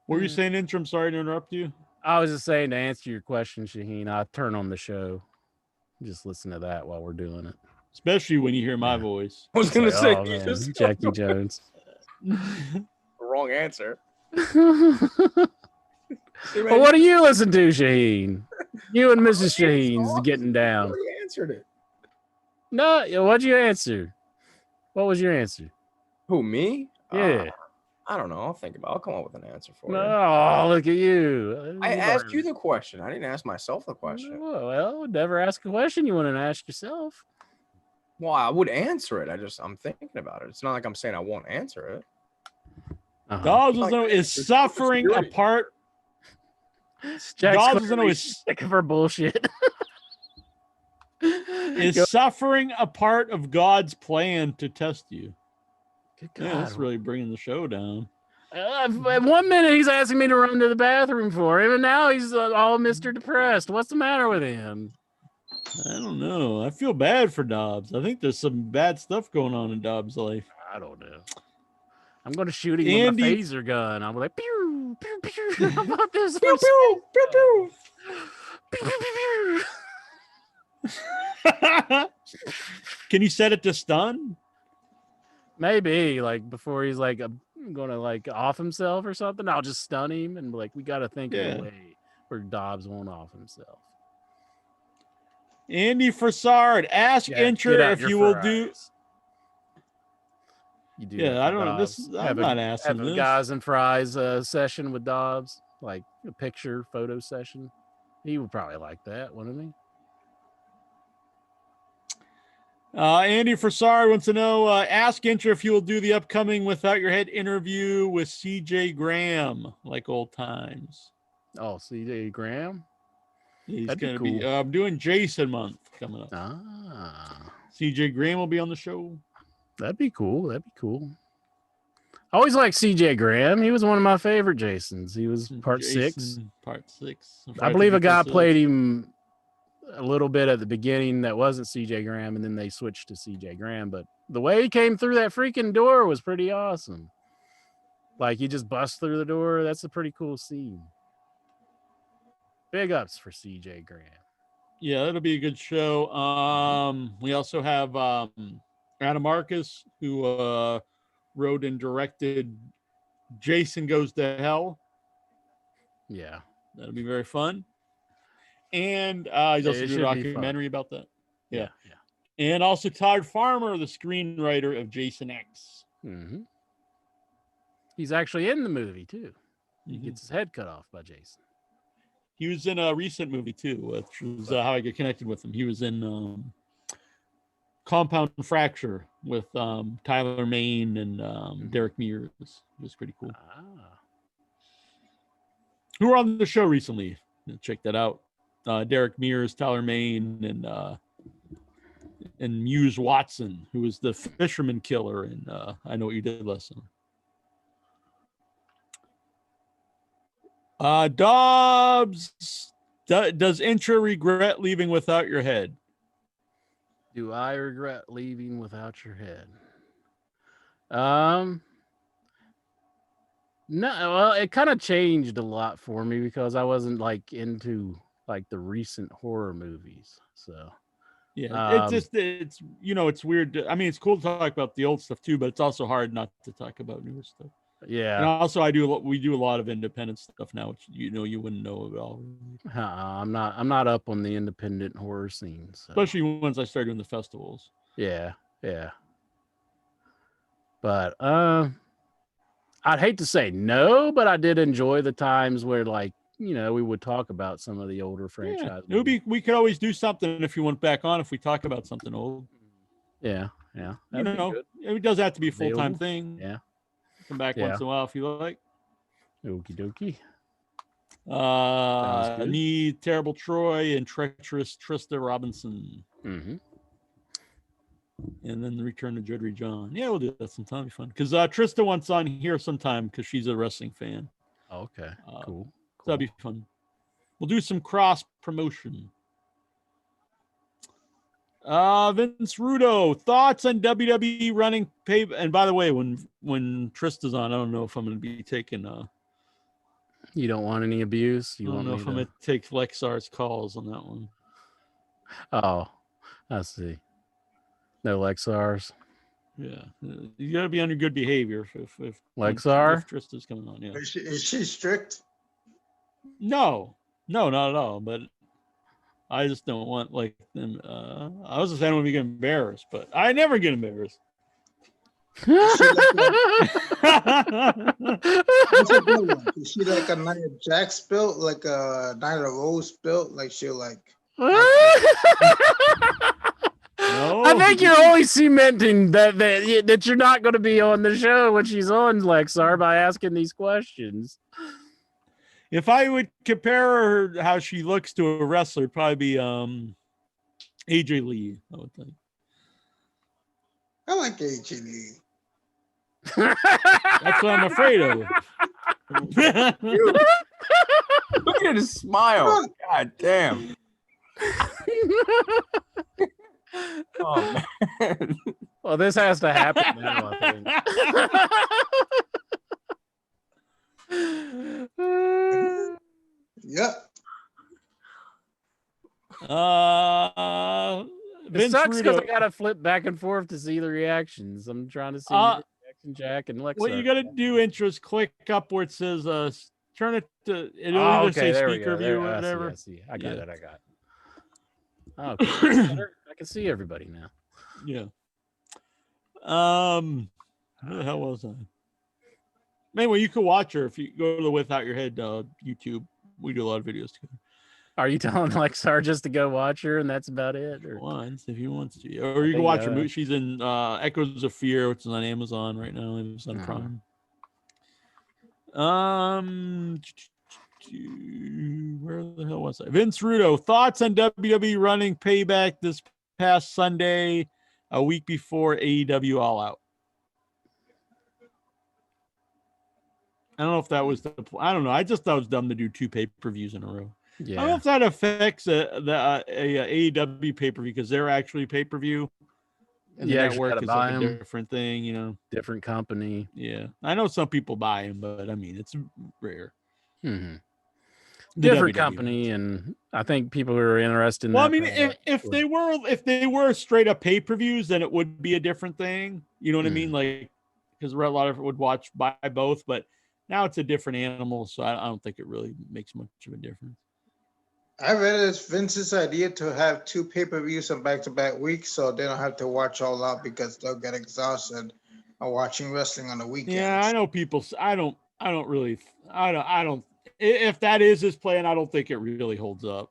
What were you saying, Intro? Sorry to interrupt you. I was just saying to answer your question, Shaheen, I turn on the show. Just listen to that while we're doing it. Especially when you hear my Yeah. voice. I was gonna It's say like, oh, you man, just Jackie Jones. wrong answer. Well, what do you listen to, Shaheen? You and Mrs. Shaheen's getting You down. already answered it. No, what'd you answer? What was your answer? Who, me? Yeah. I don't know. I'll come up with an answer for you. Oh, look at you. I asked you the question. I didn't ask myself the question. Well, never ask a question you want to ask yourself. Well, I would answer it. I'm thinking about it. It's not like I'm saying I won't answer it. Dobbs is suffering a part. Dobbs is sick of her bullshit. Is suffering a part of God's plan to test you? Good God. Yeah, that's really bringing the show down. 1 minute he's asking me to run to the bathroom for him, and now he's all Mr. Depressed. What's the matter with him? I don't know. I feel bad for Dobbs. I think there's some bad stuff going on in Dobbs' life. I don't know. I'm going to shoot him with my phaser gun. I'm like, pew, pew, pew. How about this? Pew, pew, pew, pew. Pew, pew, pew, pew. Can you set it to stun? Maybe, like, before he's like going to like off himself or something, I'll just stun him and be like, we got to think of a way where Dobbs won't off himself. Andy Farsard, ask Intra if you will do. You do. Yeah, I don't know. I'm not asking this. Guys and Fries session with Dobbs, like a photo session. He would probably like that, wouldn't he? Andy Farsard wants to know, ask Intra if you will do the upcoming Without Your Head interview with CJ Graham, like old times. Oh, CJ Graham? He's going to be I'm doing Jason month coming up. CJ Graham will be on the show. That'd be cool. I always liked CJ Graham. He was one of my favorite Jasons. He was part 6. Part 6. I believe a guy played him a little bit at the beginning that wasn't CJ Graham, and then they switched to CJ Graham. But the way he came through that freaking door was pretty awesome. Like, he just busts through the door. That's a pretty cool scene. Big ups for CJ Graham. Yeah, that'll be a good show. We also have Adam Marcus, who wrote and directed Jason Goes to Hell. Yeah. That'll be very fun. And he's also doing a documentary about that. Yeah. And also Todd Farmer, the screenwriter of Jason X. Mm-hmm. He's actually in the movie, too. He gets his head cut off by Jason. He was in a recent movie, too, which was how I get connected with him. He was in Compound Fracture with Tyler Main and Derek Mears. It was pretty cool. Who were on the show recently? Check that out. Derek Mears, Tyler Main, and Muse Watson, who was the fisherman killer in I Know What You Did Last Summer. Dobbs, does Intra regret leaving Without Your Head? Do I regret leaving Without Your Head? No, well, it kind of changed a lot for me because I wasn't like into like the recent horror movies. So yeah, it's weird. I mean, it's cool to talk about the old stuff too, but it's also hard not to talk about newer stuff. Yeah. And also, we do a lot of independent stuff now, which you wouldn't know at all. I'm not up on the independent horror scene, so. Especially once I started doing the festivals. Yeah. But I'd hate to say no, but I did enjoy the times where, like, we would talk about some of the older franchises. Yeah, we could always do something if you went back on if we talk about something old. Yeah. It does have to be a full-time thing. Yeah. Come back once in a while if you like. Okie dokie. good. Need Terrible Troy and Treacherous Trista Robinson. Mm-hmm. And then the return to Judry John. Yeah, we'll do that sometime. It'll be fun. Because Trista wants on here sometime because she's a wrestling fan. Okay, cool. So that'd be fun. We'll do some cross promotion. Vince Rudo, thoughts on WWE running pay? And by the way, when Trista's on, I don't know if I'm going to be taking. You don't want any abuse. You I don't want know me if I'm going to take Lexar's calls on that one. Oh, I see. No Lexars. Yeah, you got to be under good behavior if Lexar? if Trista's coming on. Yeah. Is she strict? No, not at all. But I just don't want like them. I was just saying I don't want to get embarrassed, but I never get embarrassed. That's a good one. Is she like a Nia Jax built, like a Nyla Rose built? Like she'll like. No. I think you're only cementing that you're not going to be on the show when she's on, Lexar, by asking these questions. If I would compare her how she looks to a wrestler, it'd probably be AJ Lee, I would think. I like AJ Lee. That's what I'm afraid of. Look at his smile. God damn. Oh man. Well, this has to happen now, I think. Yep. It sucks because I gotta flip back and forth to see the reactions. I'm trying to see the reaction, Jack and Lexar. What you gotta do, intros, click up where it says turn it to it'll either say speaker view or whatever. I see. I got it. Oh, okay. I can see everybody now. Yeah. Where the hell was I? Anyway, you can watch her if you go to the Without Your Head YouTube. We do a lot of videos together. Are you telling Lexar just to go watch her and that's about it? Or once, if he wants to, or you can watch her movie. She's in Echoes of Fear, which is on Amazon right now. It's on Prime. Where the hell was I? Vince Rudo, thoughts on WWE running Payback this past Sunday, a week before AEW All Out? I don't know if that was I don't know. I just thought it was dumb to do 2 pay-per-views in a row. Yeah. I don't know if that affects the AEW pay-per-view because they're actually pay-per-view. And the network is like a different thing, you know. Different company. Yeah. I know some people buy them, but I mean, it's rare. Mm-hmm. Different company, and I think people who are interested in I mean, if they were straight up pay-per-views, then it would be a different thing. You know what I mean? Like, because a lot of it would buy both, but now it's a different animal, so I don't think it really makes much of a difference. I read it's Vince's idea to have 2 pay-per-views on back-to-back weeks, so they don't have to watch all out because they'll get exhausted on watching wrestling on the weekend. Yeah, I know people. I don't. If that is his plan, I don't think it really holds up.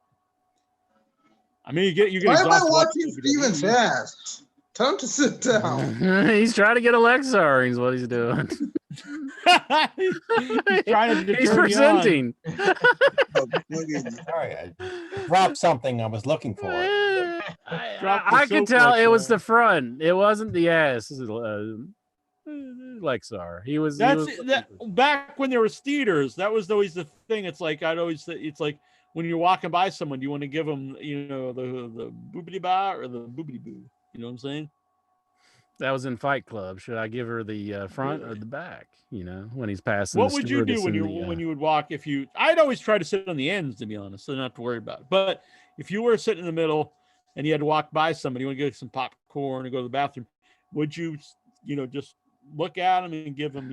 I mean, you get. Why am I watching Steven's ass? Tell him to sit down. He's trying to get a Lexar. Is what he's doing. He's presenting. Sorry, I dropped something I was looking for. I could tell it was the front. It wasn't the ass. Lexar. He was. Back when there were Steeders. That was always the thing. It's like it's like when you're walking by someone, you want to give them, you know, the boobity ba or the boobity boo. You know what I'm saying? That was in Fight Club. Should I give her the front or the back? You know, when he's passing. What would you do when you would walk? I'd always try to sit on the ends, to be honest, so not to worry about it. But if you were sitting in the middle and you had to walk by somebody, you want to get some popcorn or go to the bathroom, would you, just look at them and give them,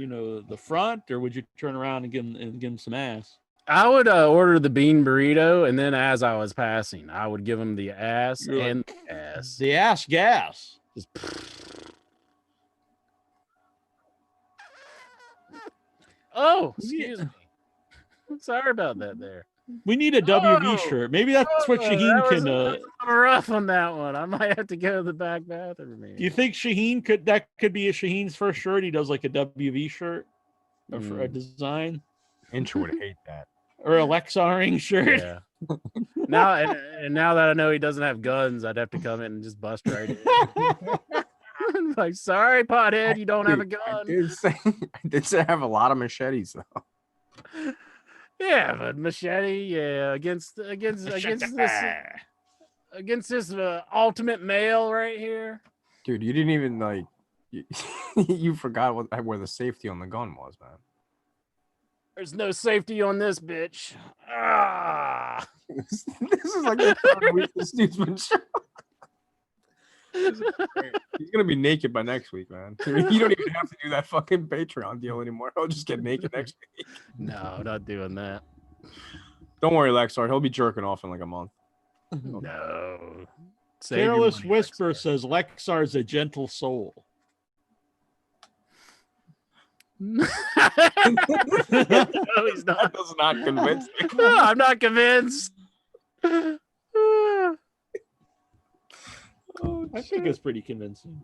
the front, or would you turn around and give them some ass? I would order the bean burrito, and then as I was passing, I would give them the ass and the ass. The ass gas. Just. Oh, excuse me. Sorry about that there. We need a WB shirt. Maybe that's what Shaheen can. Rough on that one. I might have to go to the back bathroom. Do you think Shaheen could be a Shaheen's first shirt? He does like a WB shirt for a design. Inch would hate that. Or a Lexaring shirt. Yeah. Now and now that I know he doesn't have guns, I'd have to come in and just bust right in. Like, sorry, pothead, you don't have a I gun. did say I have a lot of machetes though. Yeah, but machete, yeah, against this ultimate male right here. Dude, you didn't even like. You forgot where the safety on the gun was, man. There's no safety on this bitch. Ah. This is like the third week this dude's been shown. He's gonna be naked by next week, man. You don't even have to do that fucking Patreon deal anymore. He'll just get naked next week. No, not doing that. Don't worry, Lexar. He'll be jerking off in like a month. No. Save your Careless money, Whisper Lexar. says Lexar's a gentle soul. No, he's not. That does not convince me. No, I'm not convinced. I think it's pretty convincing.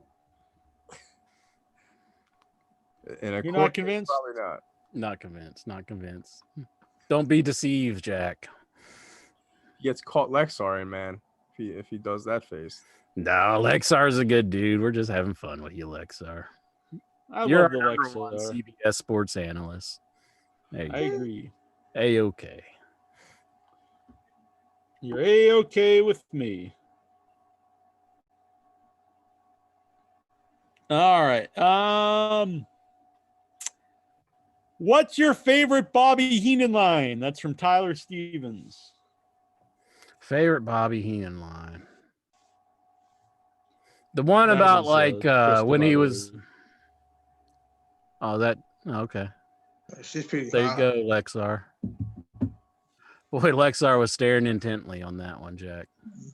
In a You're court not case, convinced? Probably not. Not convinced. Not convinced. Don't be deceived, Jack. He gets caught Lexar in, man. If he does that face. No, Lexar's a good dude. We're just having fun with you, Lexar. I You're love the our number one Lexar. CBS sports analyst. Hey, I agree. A-okay. You're A-okay with me. All right. What's your favorite Bobby Heenan line? That's from Tyler Stevens. Favorite Bobby Heenan line. The one That about was, like Krista, when by he the was way. okay. She's pretty There you hot. go, Lexar. Boy, Lexar was staring intently on that one, Jack.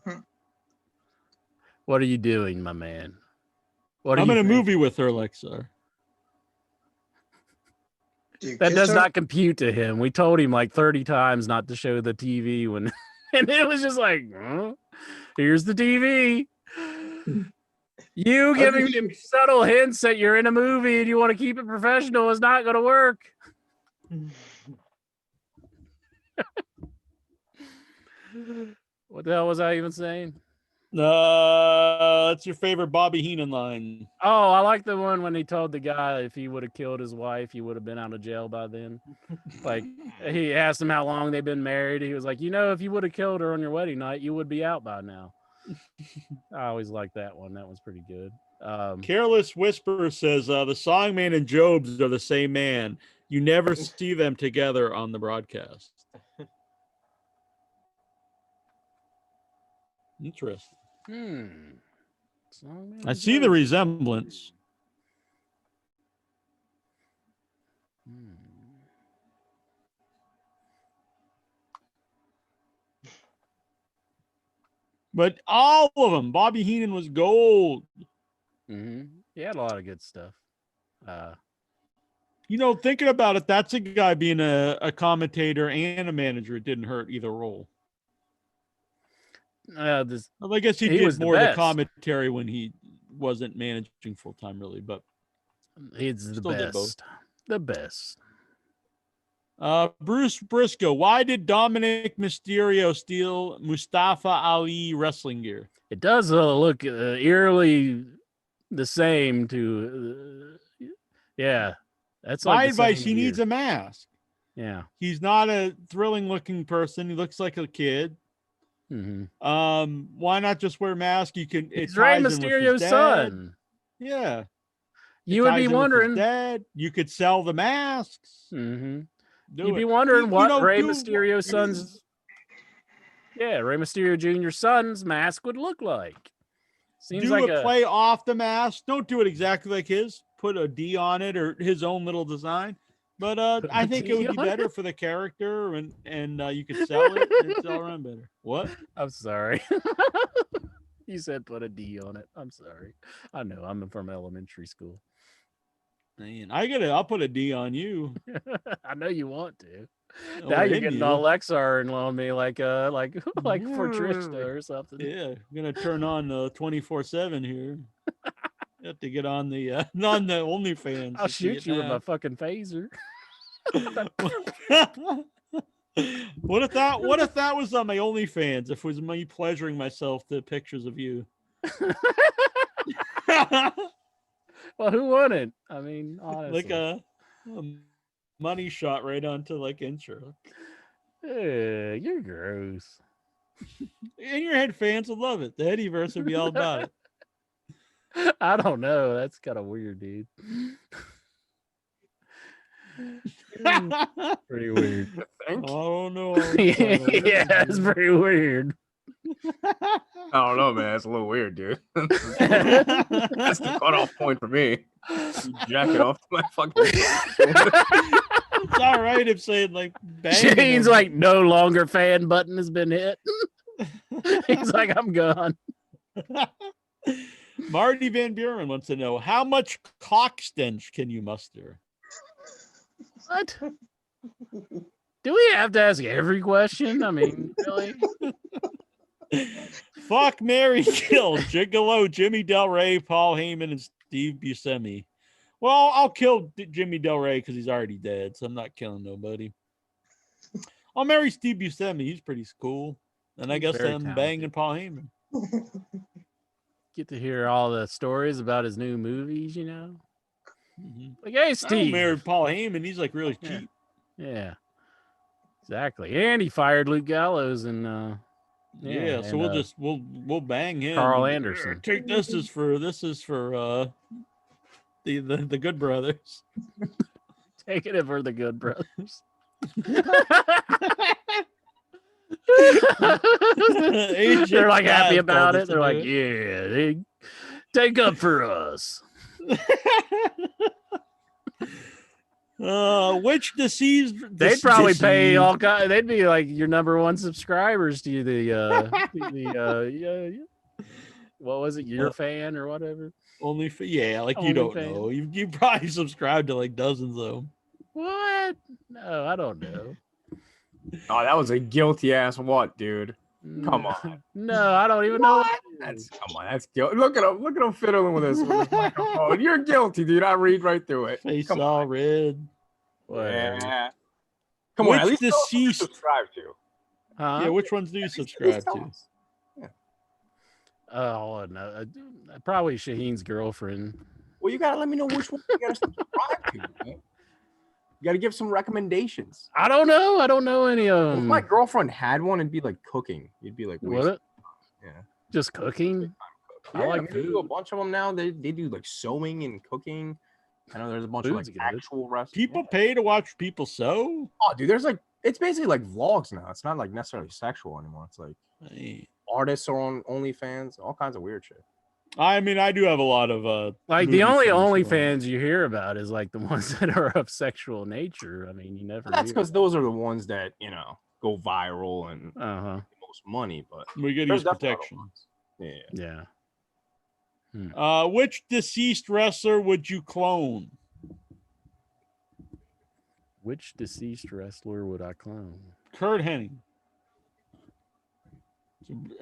Mhm. What are you doing, my man? What I'm are in you a thinking? movie with her, Lexar. Do you That kiss does her? not compute to him. We told him like 30 times not to show the TV when and it was just like, huh? Here's the TV. You giving him subtle hints that you're in a movie and you want to keep it professional is not going to work. What the hell was I even saying? That's your favorite Bobby Heenan line. Oh, I like the one when he told the guy if he would have killed his wife, he would have been out of jail by then. Like, he asked him how long they've been married. He was like, if you would have killed her on your wedding night, you would be out by now. I always liked that one. That was pretty good. Careless Whisper says the Songman and Jobs are the same man. You never see them together on the broadcast. Interesting. I see the resemblance. But all of them, Bobby Heenan was gold. He had a lot of good stuff. Thinking about it, that's a guy being a commentator and a manager. It didn't hurt either role. I guess he did more the commentary when he wasn't managing full time, really. But he's the best. The best. Bruce Briscoe, why did Dominic Mysterio steal Mustafa Ali wrestling gear? It does look eerily the same to yeah. That's my like advice. He needs a mask. Yeah, he's not a thrilling looking person. He looks like a kid. Why not just wear a mask? You can. It's Rey Mysterio's son. Yeah, you would be wondering. Dad, you could sell the masks. You'd be wondering what Rey Mysterio's son's. Yeah, Rey Mysterio Jr.'s son's mask would look like. Seems like a play off the mask. Don't do it exactly like his. Put a D on it or his own little design. But I think it would be better for the character, and you could sell it and sell around better. What? I'm sorry. You said put a D on it. I'm sorry. I know. I'm from elementary school. Man, I'll put a D on you. I know you want to. Now you're getting all Lexar and on me like for Trista or something. Yeah, I'm gonna turn on 24/7 here. You have to get on the OnlyFans. I'll shoot you with my fucking phaser. What if that was on my OnlyFans? If it was me pleasuring myself to pictures of you. Well, who wouldn't? I mean, honestly. Like a money shot right onto like intro. You're gross. In your head, fans will love it. The Headyverse would be all about it. I don't know. That's kind of weird, dude. Pretty weird. I don't know. Yeah, it's pretty weird. I don't know, man. It's a little weird, dude. That's the cutoff point for me. You jack it off to my fucking. It's all right if saying like Shane's like no longer fan button has been hit. He's like, I'm gone. Marty Van Buren wants to know how much cock stench can you muster? What? Do we have to ask every question? I mean, really? Fuck, Mary, kill Gigolo, Jimmy Del Rey, Paul Heyman, and Steve Buscemi. Well, I'll kill Jimmy Del Rey because he's already dead, so I'm not killing nobody. I'll marry Steve Buscemi. He's pretty cool. And I guess I'm banging Paul Heyman. Get to hear all the stories about his new movies, you know? Like, hey, Steve. I married Paul Heyman. He's like really cheap. Yeah. Exactly. And he fired Luke Gallows and yeah, so we'll bang him. Carl Anderson. Take this is for the Good Brothers. Taking it for the Good Brothers. They're like happy about it. They're like, yeah, they take up for us. Which deceased? They'd probably pay all kinds. They'd be like your number one subscribers to the what was it? Your fan or whatever. Only for like you don't know. You probably subscribed to like dozens of them. What? No, I don't know. Oh, that was a guilty ass what, dude? Come on. No, I don't even know. That's guilty. Look at him fiddling with this microphone. You're guilty, dude. I read right through it. Face all red. Yeah. Come on, at least deceased subscribe to. Huh? Yeah, which ones do you subscribe to? Yeah. Oh no, probably Shaheen's girlfriend. Well, you gotta let me know which one you gotta subscribe to. Man. You gotta give some recommendations. I don't know any of them. If my girlfriend had one, it'd be like cooking. You'd be like, what? Yeah. Just cooking. Yeah, I like they food. do a bunch of them now. They do like sewing and cooking. I know there's a bunch Food's of like good. actual recipes. People pay to watch people sew? Oh, dude, there's like it's basically like vlogs now. It's not like necessarily sexual anymore. It's like artists are on OnlyFans, all kinds of weird shit. I mean, I do have a lot of like the only OnlyFans you hear about is like the ones that are of sexual nature. I mean, you never. That's because those are the ones that go viral and most money. But we get use protection. Yeah. Which deceased wrestler would you clone? Which deceased wrestler would I clone? Kurt Hennig.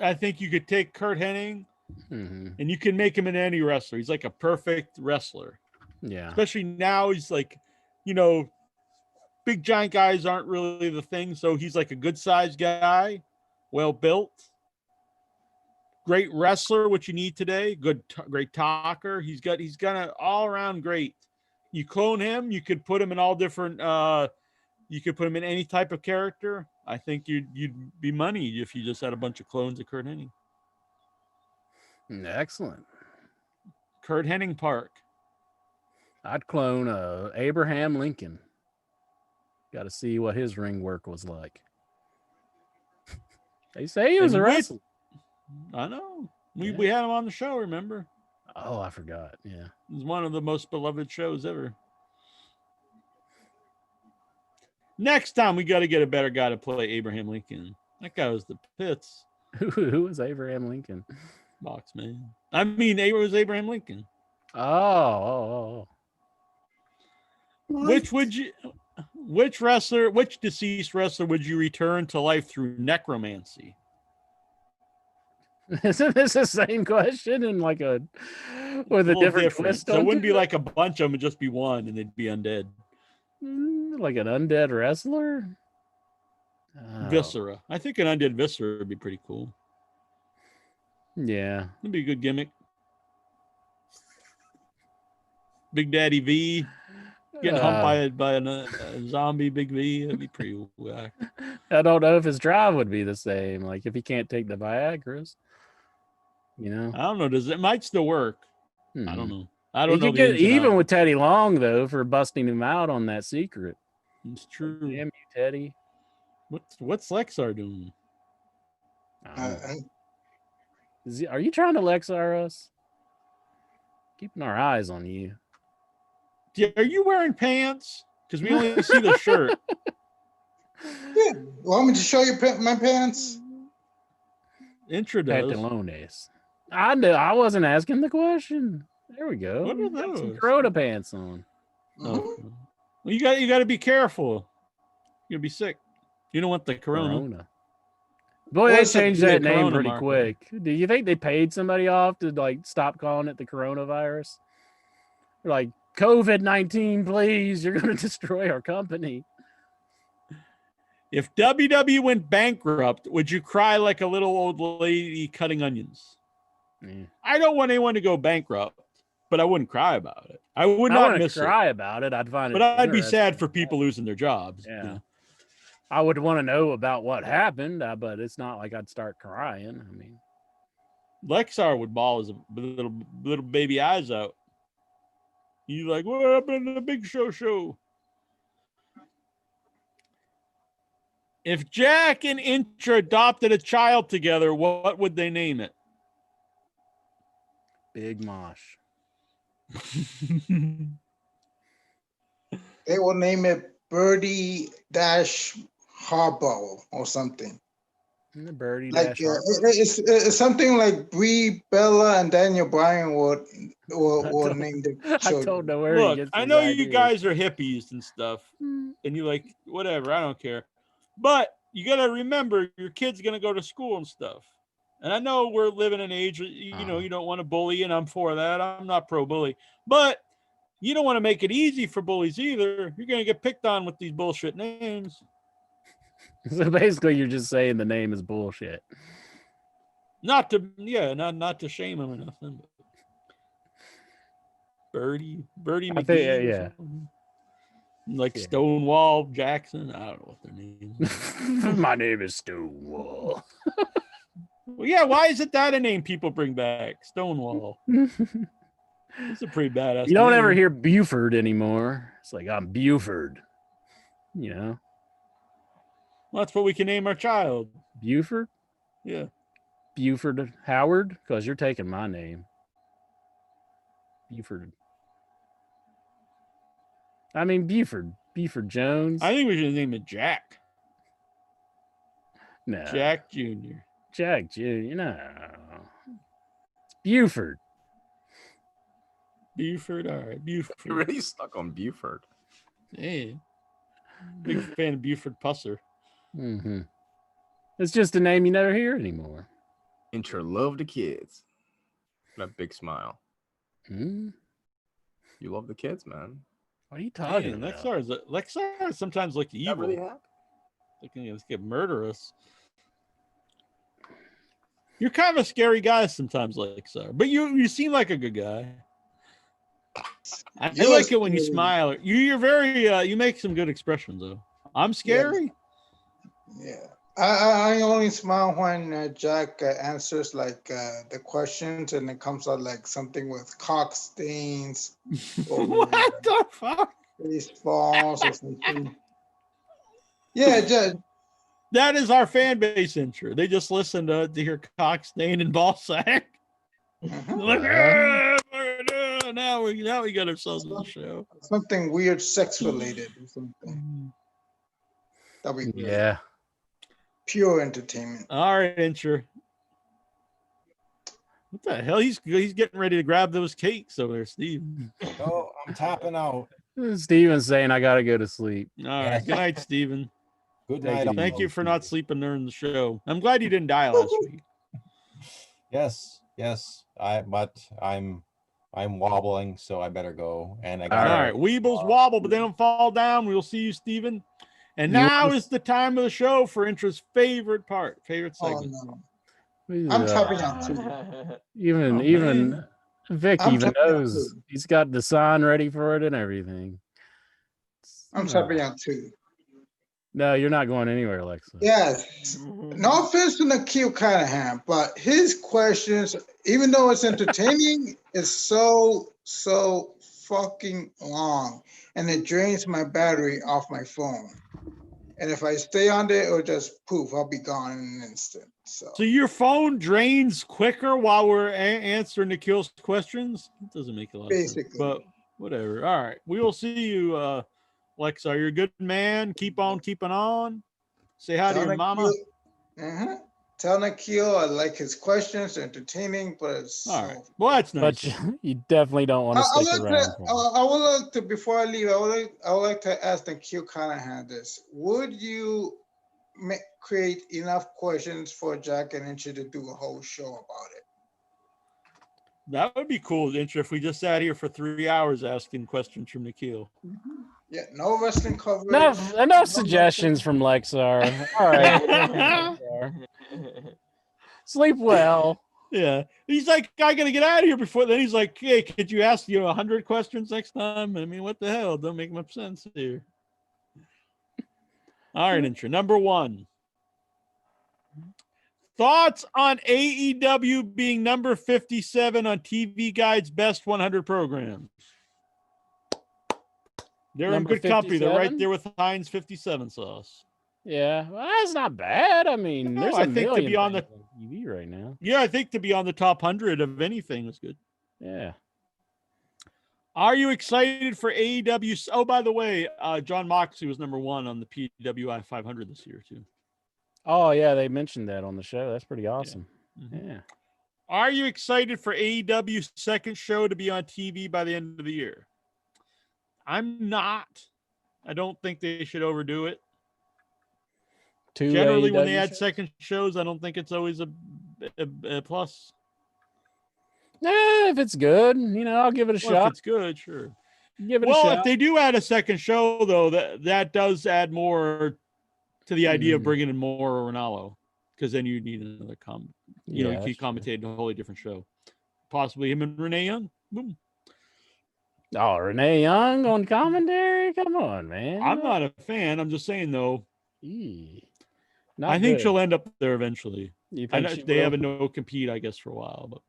I think you could take Kurt Hennig and you can make him an any wrestler. He's like a perfect wrestler. Yeah. Especially now, he's like, big giant guys aren't really the thing. So he's like a good sized guy, well built. Great wrestler, what you need today. Great talker. He's got an all around great. You clone him, you could put him in all different. You could put him in any type of character. I think you'd be money if you just had a bunch of clones of Kurt Hennig. Excellent. Kurt Hennig Park. I'd clone Abraham Lincoln. Got to see what his ring work was like. They say he was a wrestler. I know. We had him on the show, remember? Oh, I forgot. Yeah. It was one of the most beloved shows ever. Next time, we got to get a better guy to play Abraham Lincoln. That guy was the pits. Who was Abraham Lincoln? Boxman. I mean, it was Abraham Lincoln. Oh. Which deceased wrestler would you return to life through necromancy? Isn't this the same question and like with a different twist? So it wouldn't be like a bunch of them, it'd just be one and they'd be undead. Like an undead wrestler? Oh, Viscera. I think an undead Viscera would be pretty cool. yeah. It'd be a good gimmick. Big Daddy V getting humped by a zombie Big V. That'd be pretty whack. I don't know if his drive would be the same. Like if he can't take the Viagra's, you know. I don't know. It might still work? I don't know. I don't He know. could get even with Teddy Long though for busting him out on that secret. It's true. Damn you, Teddy. What's Lexar doing? Are you trying to Lexar us? Keeping our eyes on you. Yeah, are you wearing pants? Because we only see the shirt. Yeah. Want me to show you my pants? Intro does. Pantalones. I knew I wasn't asking the question. There we go. What are You got some those? Corona pants on. Oh. Well, you got to be careful. You'll be sick. You don't want the corona. Boy, they What's changed the that name corona pretty marker? quick. Do you think they paid somebody off to like stop calling it the coronavirus? They're like, COVID-19, please, you're going to destroy our company. If WWE went bankrupt, would you cry like a little old lady cutting onions? Yeah. I don't want anyone to go bankrupt, but I wouldn't cry about it. I would not miss cry about it. I'd find it, but I'd be interesting. sad for people losing their jobs. Yeah. You know? I would want to know about what happened, but it's not like I'd start crying. I mean, Lexar would bawl his little baby eyes out. He's like, what happened to the Big Show? If Jack and Intra adopted a child together, what would they name it? Big Mosh. They will name it Birdie Dash Harbaugh or something. The Birdie Like Dash. it's something like Brie, Bella, and Daniel Bryan would name the I children. don't know where. Look, he gets I his know ideas. you guys are hippies and stuff, and you like whatever. I don't care, but you got to remember your kid's gonna go to school and stuff. And I know we're living in an age, you know, you don't want to bully, and I'm for that. I'm not pro bully, but you don't want to make it easy for bullies either. You're gonna get picked on with these bullshit names. So basically, you're just saying the name is bullshit. Not to shame him or nothing. Birdie I think, McGee, yeah. like Stonewall Jackson. I don't know what their name is. My name is Stonewall. Well, yeah, why isn't that a name people bring back? Stonewall. It's a pretty badass. You don't name. ever hear Buford anymore. It's like, I'm Buford. You know? Well, that's what we can name our child. Buford? Yeah. Buford Howard? Because you're taking my name. Buford. I mean, Buford. Buford Jones. I think we should name it Jack. No. Jack Jr. Jack Jr. No. Buford. Buford. All right. Buford. You're really stuck on Buford. Hey. Big fan of Buford Pusser. Mm-hmm. It's just a name you never hear anymore. Intra love the kids. That big smile. Hmm? You love the kids, man. What are you talking Man, about? Lexar sometimes look evil. That really happened? They can murder us. You're kind of a scary guy sometimes, Lexar, but you seem like a good guy. I like it when you smile. You're very you make some good expressions though. I'm scary. Yeah. I only smile when Jack answers like the questions and it comes out like something with cock stains or What the fuck? face balls or something. Yeah, Jack. That is our fan base intro. They just listen to hear cock stain and ball sack. Like, now we got ourselves on the show. Something weird sex related or something. That'd be great. Yeah. Pure entertainment. All right, intro. What the hell? He's getting ready to grab those cakes over there, Steve. Oh, I'm tapping out. Steven's saying I gotta go to sleep. All right. Good night, Steven. Good Take night. it easy. Thank you for not sleeping during the show. I'm glad you didn't die last week. Yes, but I'm I'm wobbling, so I better go. And I All got right, Weebles wobble, but they don't fall down. We'll see you, Steven. And now is the time of the show for Intra's favorite Oh segment. no, I'm tapping out too. Even Vic I'm even tapping out knows. too. He's got the sign ready for it and everything. I'm tapping out too. No, you're not going anywhere, Alexa. Yes. No offense to Nikhil Cunningham, but his questions, even though it's entertaining, is so fucking long, and it drains my battery off my phone. And if I stay on there, it'll just poof. I'll be gone in an instant. So your phone drains quicker while we're answering Nikhil's questions? It doesn't make a lot of sense. Basically. But whatever. All right. We will see you, Lexa. You're a good man. Keep on keeping on. Say hi to your mama. Tell Nikhil I like his questions. They're entertaining, but it's all right. Well, that's nice. But you definitely don't want to stick around. I would like to, before I leave, I would like to ask Nikhil Cunningham this. Would you create enough questions for Jack and Incher to do a whole show about it? That would be cool, Incher, if we just sat here for 3 hours asking questions from Nikhil. Yeah, no wrestling coverage. Enough suggestions from Lexar. All right. Sleep well. Yeah. He's like, I got to get out of here before. Then he's like, hey, could you ask 100 questions next time? I mean, what the hell? Don't make much sense here. All right, Incher. Number 1. Thoughts on AEW being number 57 on TV Guide's Best 100 programs? They're in good 57? Company. They're right there with Heinz 57 sauce. Yeah, well, that's not bad. I mean, there's I think to be on the TV right now. Yeah, I think to be on the top 100 of anything was good. Yeah. Are you excited for AEW? Oh, by the way, John Moxley was number 1 on the PWI 500 this year too. Oh yeah, they mentioned that on the show. That's pretty awesome. Yeah. Are you excited for AEW's second show to be on TV by the end of the year? I'm not. I don't think they should overdo it. Generally, when they add second shows, I don't think it's always a plus. If it's good, I'll give it a shot. If it's good, sure. Give it a shot. If they do add a second show, though, that does add more to the idea of bringing in more Ronaldo, because then you need another you keep commentating a wholly different show. Possibly him and Renee Young. Boom. Oh, Renee Young on commentary? Come on, man. I'm not a fan. I'm just saying, though. I think she'll end up there eventually. You think they have a no compete, I guess, for a while. But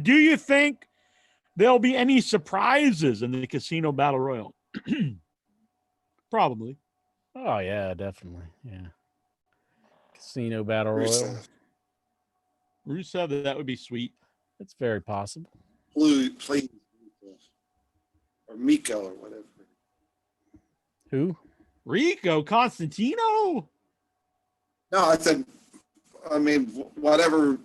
do you think there'll be any surprises in the Casino Battle Royal? Probably. Oh yeah, definitely. Yeah. Casino Battle Royal. Rusev, that would be sweet. It's very possible. Please. Or Miko or whatever. Who? Rico Constantino? No, whatever.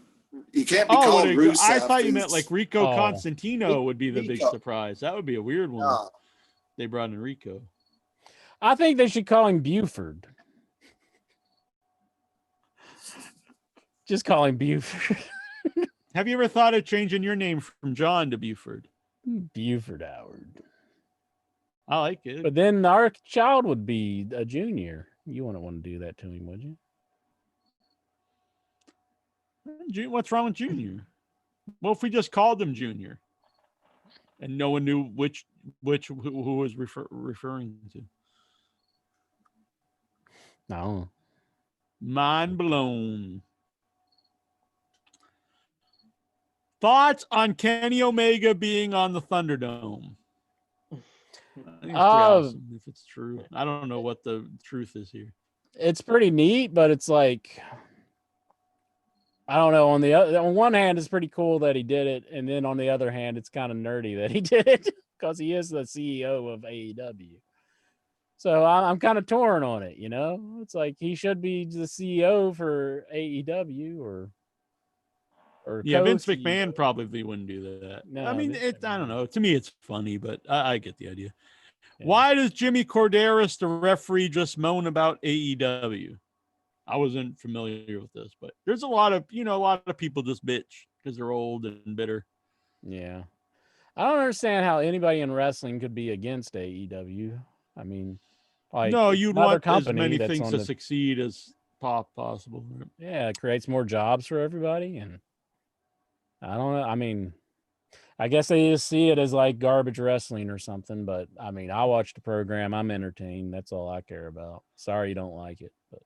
You can't be called Rusev. I thought you meant like Rico Constantino would be the big surprise. That would be a weird one. No. They brought in Rico. I think they should call him Buford. Just call him Buford. Have you ever thought of changing your name from John to Buford? Buford Howard. I like it. But then our child would be a junior. You wouldn't want to do that to him, would you? What's wrong with Junior? Well, if we just called him Junior and no one knew who was referring to. No. Mind blown. Thoughts on Kenny Omega being on the Thunderdome? I think it's pretty awesome if it's true. I don't know what the truth is here. It's pretty neat, but it's like, I don't know. On one hand, it's pretty cool that he did it, and then on the other hand, it's kind of nerdy that he did it because he is the CEO of AEW. So I'm kind of torn on it. It's like he should be the CEO for AEW or Vince McMahon probably wouldn't do that. No, I mean, I don't know. To me, it's funny, but I get the idea. Yeah. Why does Jimmy Corderas, the referee, just moan about AEW? I wasn't familiar with this, but there's a lot of people just bitch because they're old and bitter. Yeah. I don't understand how anybody in wrestling could be against AEW. I mean, like, No, it's you'd another want as company many that's things on to the, succeed as possible. yeah, it creates more jobs for everybody. And I don't know. I mean, I guess they just see it as like garbage wrestling or something. But I mean, I watch the program. I'm entertained. That's all I care about. Sorry you don't like it. But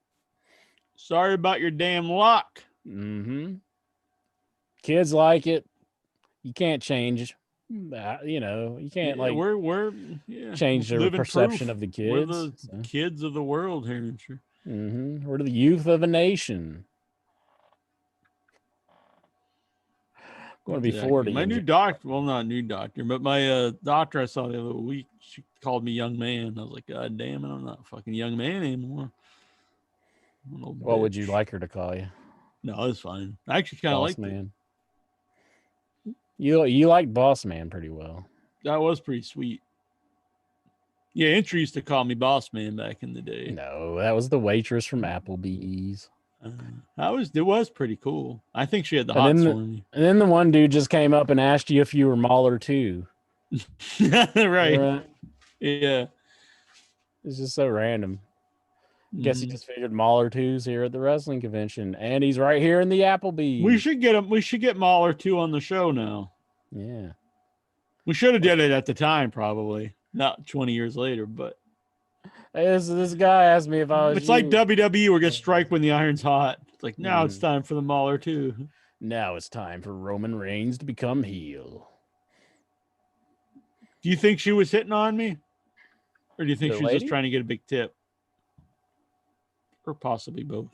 sorry about your damn luck. Mm-hmm. Kids like it. You can't change. You can't we're change the perception proof. of the kids. We're the kids of the world here. Sure. Mm-hmm. We're the youth of a nation. Going to be 40. My new doctor, well, not new doctor, but my doctor I saw the other week, she called me young man. I was like, God damn it, I'm not a fucking young man anymore. What would you like her to call you? No, it's fine. I actually kind of like man. You like Boss Man pretty well. That was pretty sweet. Yeah, Intry used to call me Boss Man back in the day. No, that was the waitress from Applebee's. It was pretty cool. I think she had the hots for me. And then the one dude just came up and asked you if you were Mahler too. Right. Yeah. It's just so random. Guess he just figured Mahler 2's here at the wrestling convention, and he's right here in the Applebee's. We should get him. We should get Mahler 2 on the show now. Yeah. We should have did it at the time, probably not 20 years later, but this guy asked me if I was. It's like WWE. We're gonna strike when the iron's hot. It's like now it's time for the Mahler 2. Now it's time for Roman Reigns to become heel. Do you think she was hitting on me, or do you think she was just trying to get a big tip? Or possibly both.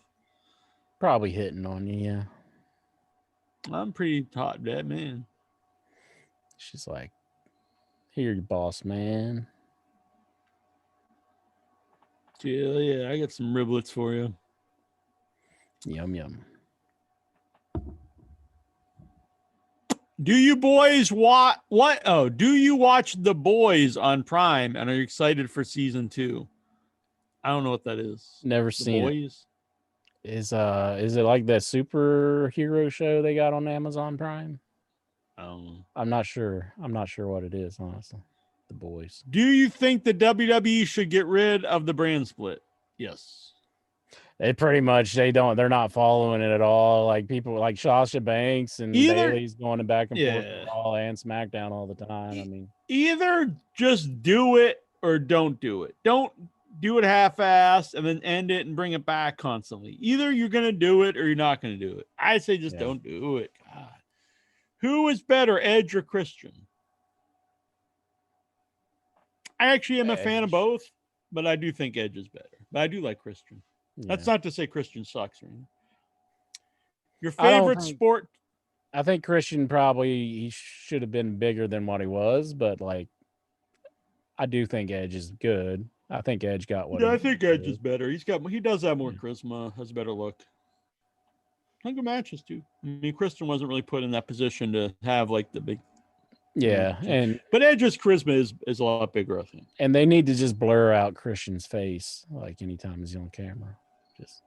Probably hitting on you, yeah. I'm pretty hot, that man. She's like, here, you boss man. Yeah, I got some riblets for you. Yum, yum. Do you boys watch what? Oh, do you watch The Boys on Prime? And are you excited for season 2? I don't know what that is. Never seen it. Is it like that superhero show they got on Amazon Prime? I'm not sure. I'm not sure what it is, honestly. The Boys. Do you think the WWE should get rid of the brand split? Yes. They're not following it at all. Like people like Sasha Banks and Bailey's going back and forth with Raw and SmackDown all the time. I mean, either just do it or don't do it. Don't do it half-assed and then end it and bring it back constantly. Either you're going to do it or you're not going to do it. I say just don't do it. God. Who is better, Edge or Christian? I actually am a fan of both, but I do think Edge is better. But I do like Christian. Yeah. That's not to say Christian sucks or anything. Your favorite sport? I think Christian he should have been bigger than what he was, but like I do think Edge is good. I think Edge got what. Yeah, I think Edge is better. He does have more charisma, has a better look. Good matches too. I mean, Christian wasn't really put in that position to have like the big. Yeah, but Edge's charisma is a lot bigger, I think. And they need to just blur out Christian's face like anytime he's on camera. Just.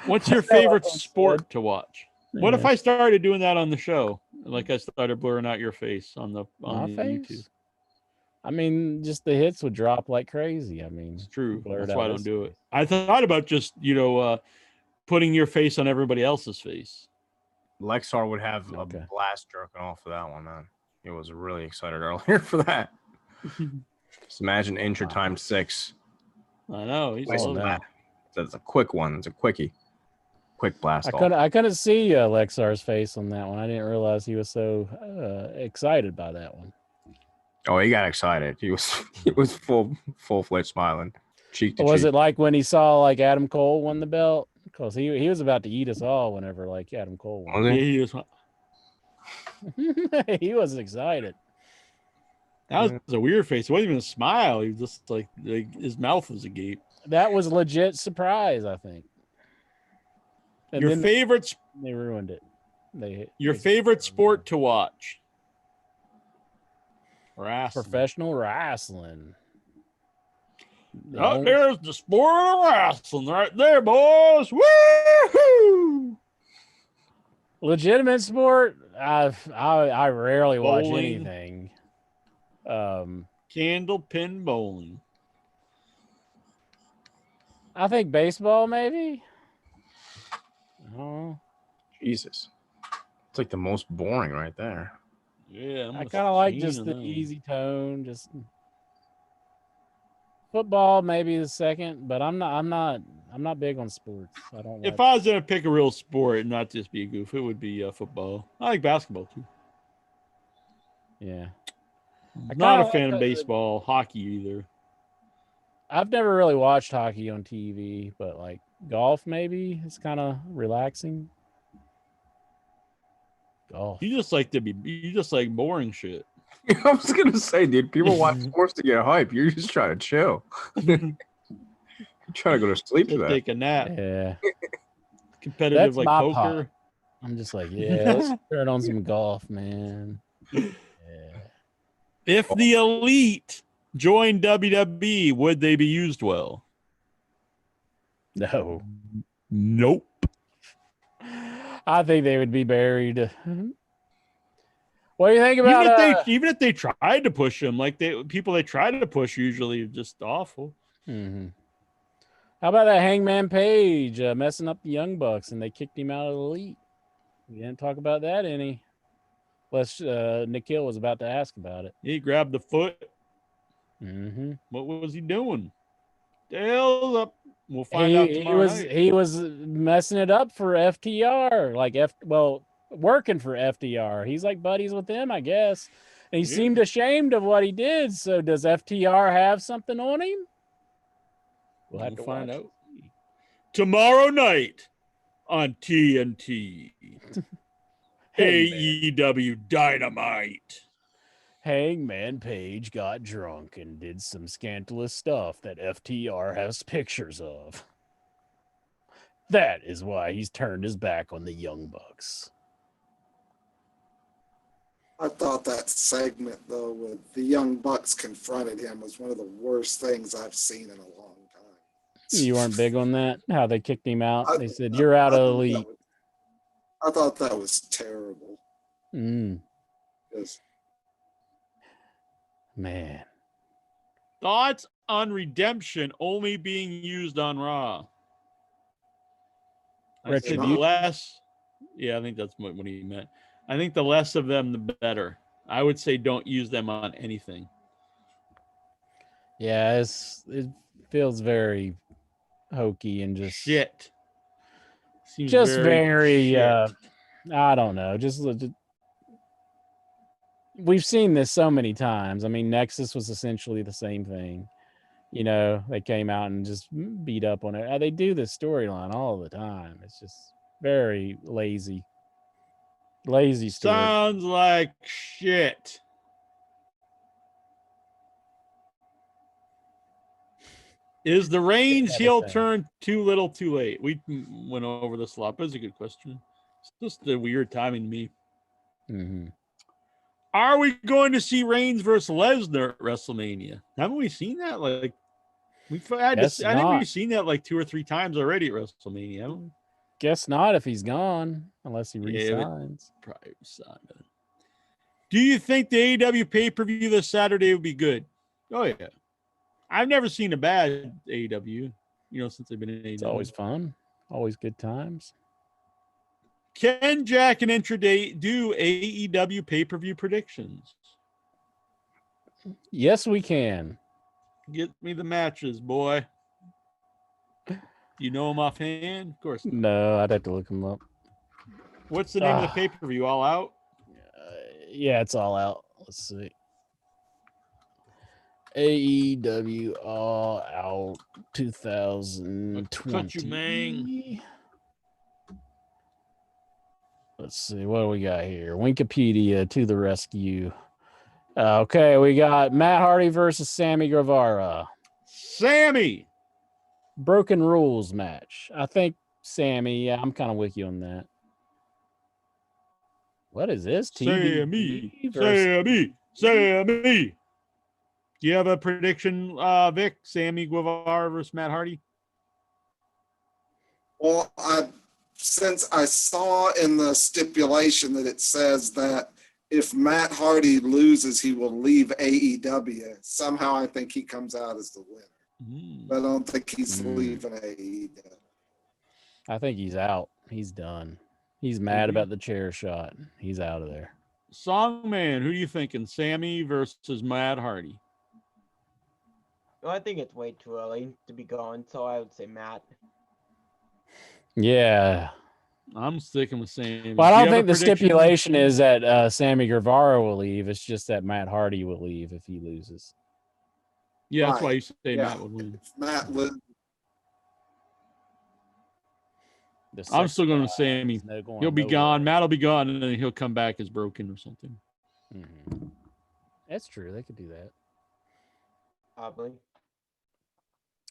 What's your favorite sport to watch? What if I started doing that on the show? Like I started blurring out your face on the YouTube. I mean, just the hits would drop like crazy. I mean, it's true. That's why I don't do it. I thought about just, putting your face on everybody else's face. Lexar would have a blast jerking off for that one, man. He was really excited earlier for that. Just imagine intro time 6. I know. He's all that. It's a quick one. It's a quickie. Quick blast off. I couldn't see Lexar's face on that one. I didn't realize he was so excited by that one. Oh, he got excited. He was full-fledged smiling, cheek to cheek. Was it like when he saw like Adam Cole won the belt? Because he was about to eat us all whenever like Adam Cole won. He was excited. That was a weird face. It wasn't even a smile. He was just like his mouth was agape. That was legit surprise, I think. And your favorite? They ruined it. Your favorite sport to watch? Wrestling. Professional wrestling. There's the sport of wrestling right there, boys. Woo-hoo! Legitimate sport. I rarely watch Bowling. anything. Candle pin bowling. I think baseball, maybe. Oh, Jesus. It's like the most boring right there. Yeah, I kind of like fan just of the them. easy tone. Just football, maybe the second, but I'm not big on sports. I don't. If Watch. I was gonna pick a real sport and not just be a goof, it would be football. I like basketball too. Yeah, Not a kinda fan like of baseball, hockey either. I've never really watched hockey on TV, but like golf, maybe it's kind of relaxing. Golf. You just like boring shit. I was gonna say, dude, people watch sports to get hype. You're just trying to chill. You're trying to go to sleep for To that. take a nap. Yeah, Competitive that's like my poker. pot. I'm just like, yeah, let's turn on some golf, man. Yeah. If the elite joined WWE, would they be used well? No, Nope. I think they would be buried. What do you think about Even if they tried to push them, like people they try to push usually are just awful. Mm-hmm. How about that Hangman Page messing up the Young Bucks and they kicked him out of the elite? We didn't talk about that any. Unless Nikhil was about to ask about it. He grabbed the foot. Mm-hmm. What was he doing? The hell's up? We'll find out tomorrow night. He was messing it up for FTR, like working for FTR. He's like buddies with them, I guess. And he seemed ashamed of what he did. So does FTR have something on him? We'll have to find watch. out tomorrow night on TNT. AEW Dynamite. Hangman Page got drunk and did some scandalous stuff that FTR has pictures of. That is why he's turned his back on the Young Bucks. I thought that segment, though, with the Young Bucks confronted him was one of the worst things I've seen in a long time. You weren't big on that? How they kicked him out? They said, you're out of elite. I thought that was terrible. Man. Thoughts on Redemption only being used on Raw? I said the less. Yeah, I think that's what he meant. I think the less of them, the better. I would say don't use them on anything. Yeah, it feels very hokey and just shit. Seems just very I don't know. Just we've seen this so many times. I mean, Nexus was essentially the same thing. You know, they came out and just beat up on it. They do this storyline all the time. It's just very lazy. Lazy story. Sounds like shit. Is the Reigns heel turn too little too late? We went over this a lot, but it's a good question. It's just a weird timing to me. Mm-hmm. Are we going to see Reigns versus Lesnar at WrestleMania? Haven't we seen that? Like we've had I think we've seen that like 2 or 3 times already at WrestleMania, haven't we? Guess not if he's gone, unless he resigns. Probably resign. Do you think the AEW pay-per-view this Saturday would be good? Oh yeah. I've never seen a bad AEW, since they've been in AEW. It's always fun. Always good times. Can Jack and Intraday do AEW pay-per-view predictions? Yes, we can. Get me the matches, boy. You know them offhand? Of course. No, I'd have to look them up. What's the name of the pay-per-view? All Out? Yeah, it's All Out. Let's see. AEW All Out 2020. Cut you, man. Let's see. What do we got here? Wikipedia to the rescue. Okay, we got Matt Hardy versus Sammy Guevara. Sammy! Broken rules match. I think Sammy. Yeah, I'm kind of with you on that. What is this? Sammy. Do you have a prediction, Vic? Sammy Guevara versus Matt Hardy? Well, since I saw in the stipulation that it says that if Matt Hardy loses, he will leave AEW. Somehow I think he comes out as the winner. But I don't think he's leaving AEW. I think he's out. He's done. He's mad about the chair shot. He's out of there. Songman, who are you thinking? Sammy versus Matt Hardy? Well, I think it's way too early to be going, so I would say Matt. Yeah. I'm sticking with Sammy. Well, I don't think the stipulation is that Sammy Guevara will leave. It's just that Matt Hardy will leave if he loses. Yeah, that's why you say Matt would win. If Matt loses. I'm still going to Sammy. He'll be gone. Matt will be gone, and then he'll come back as broken or something. Mm-hmm. That's true. They could do that. Probably.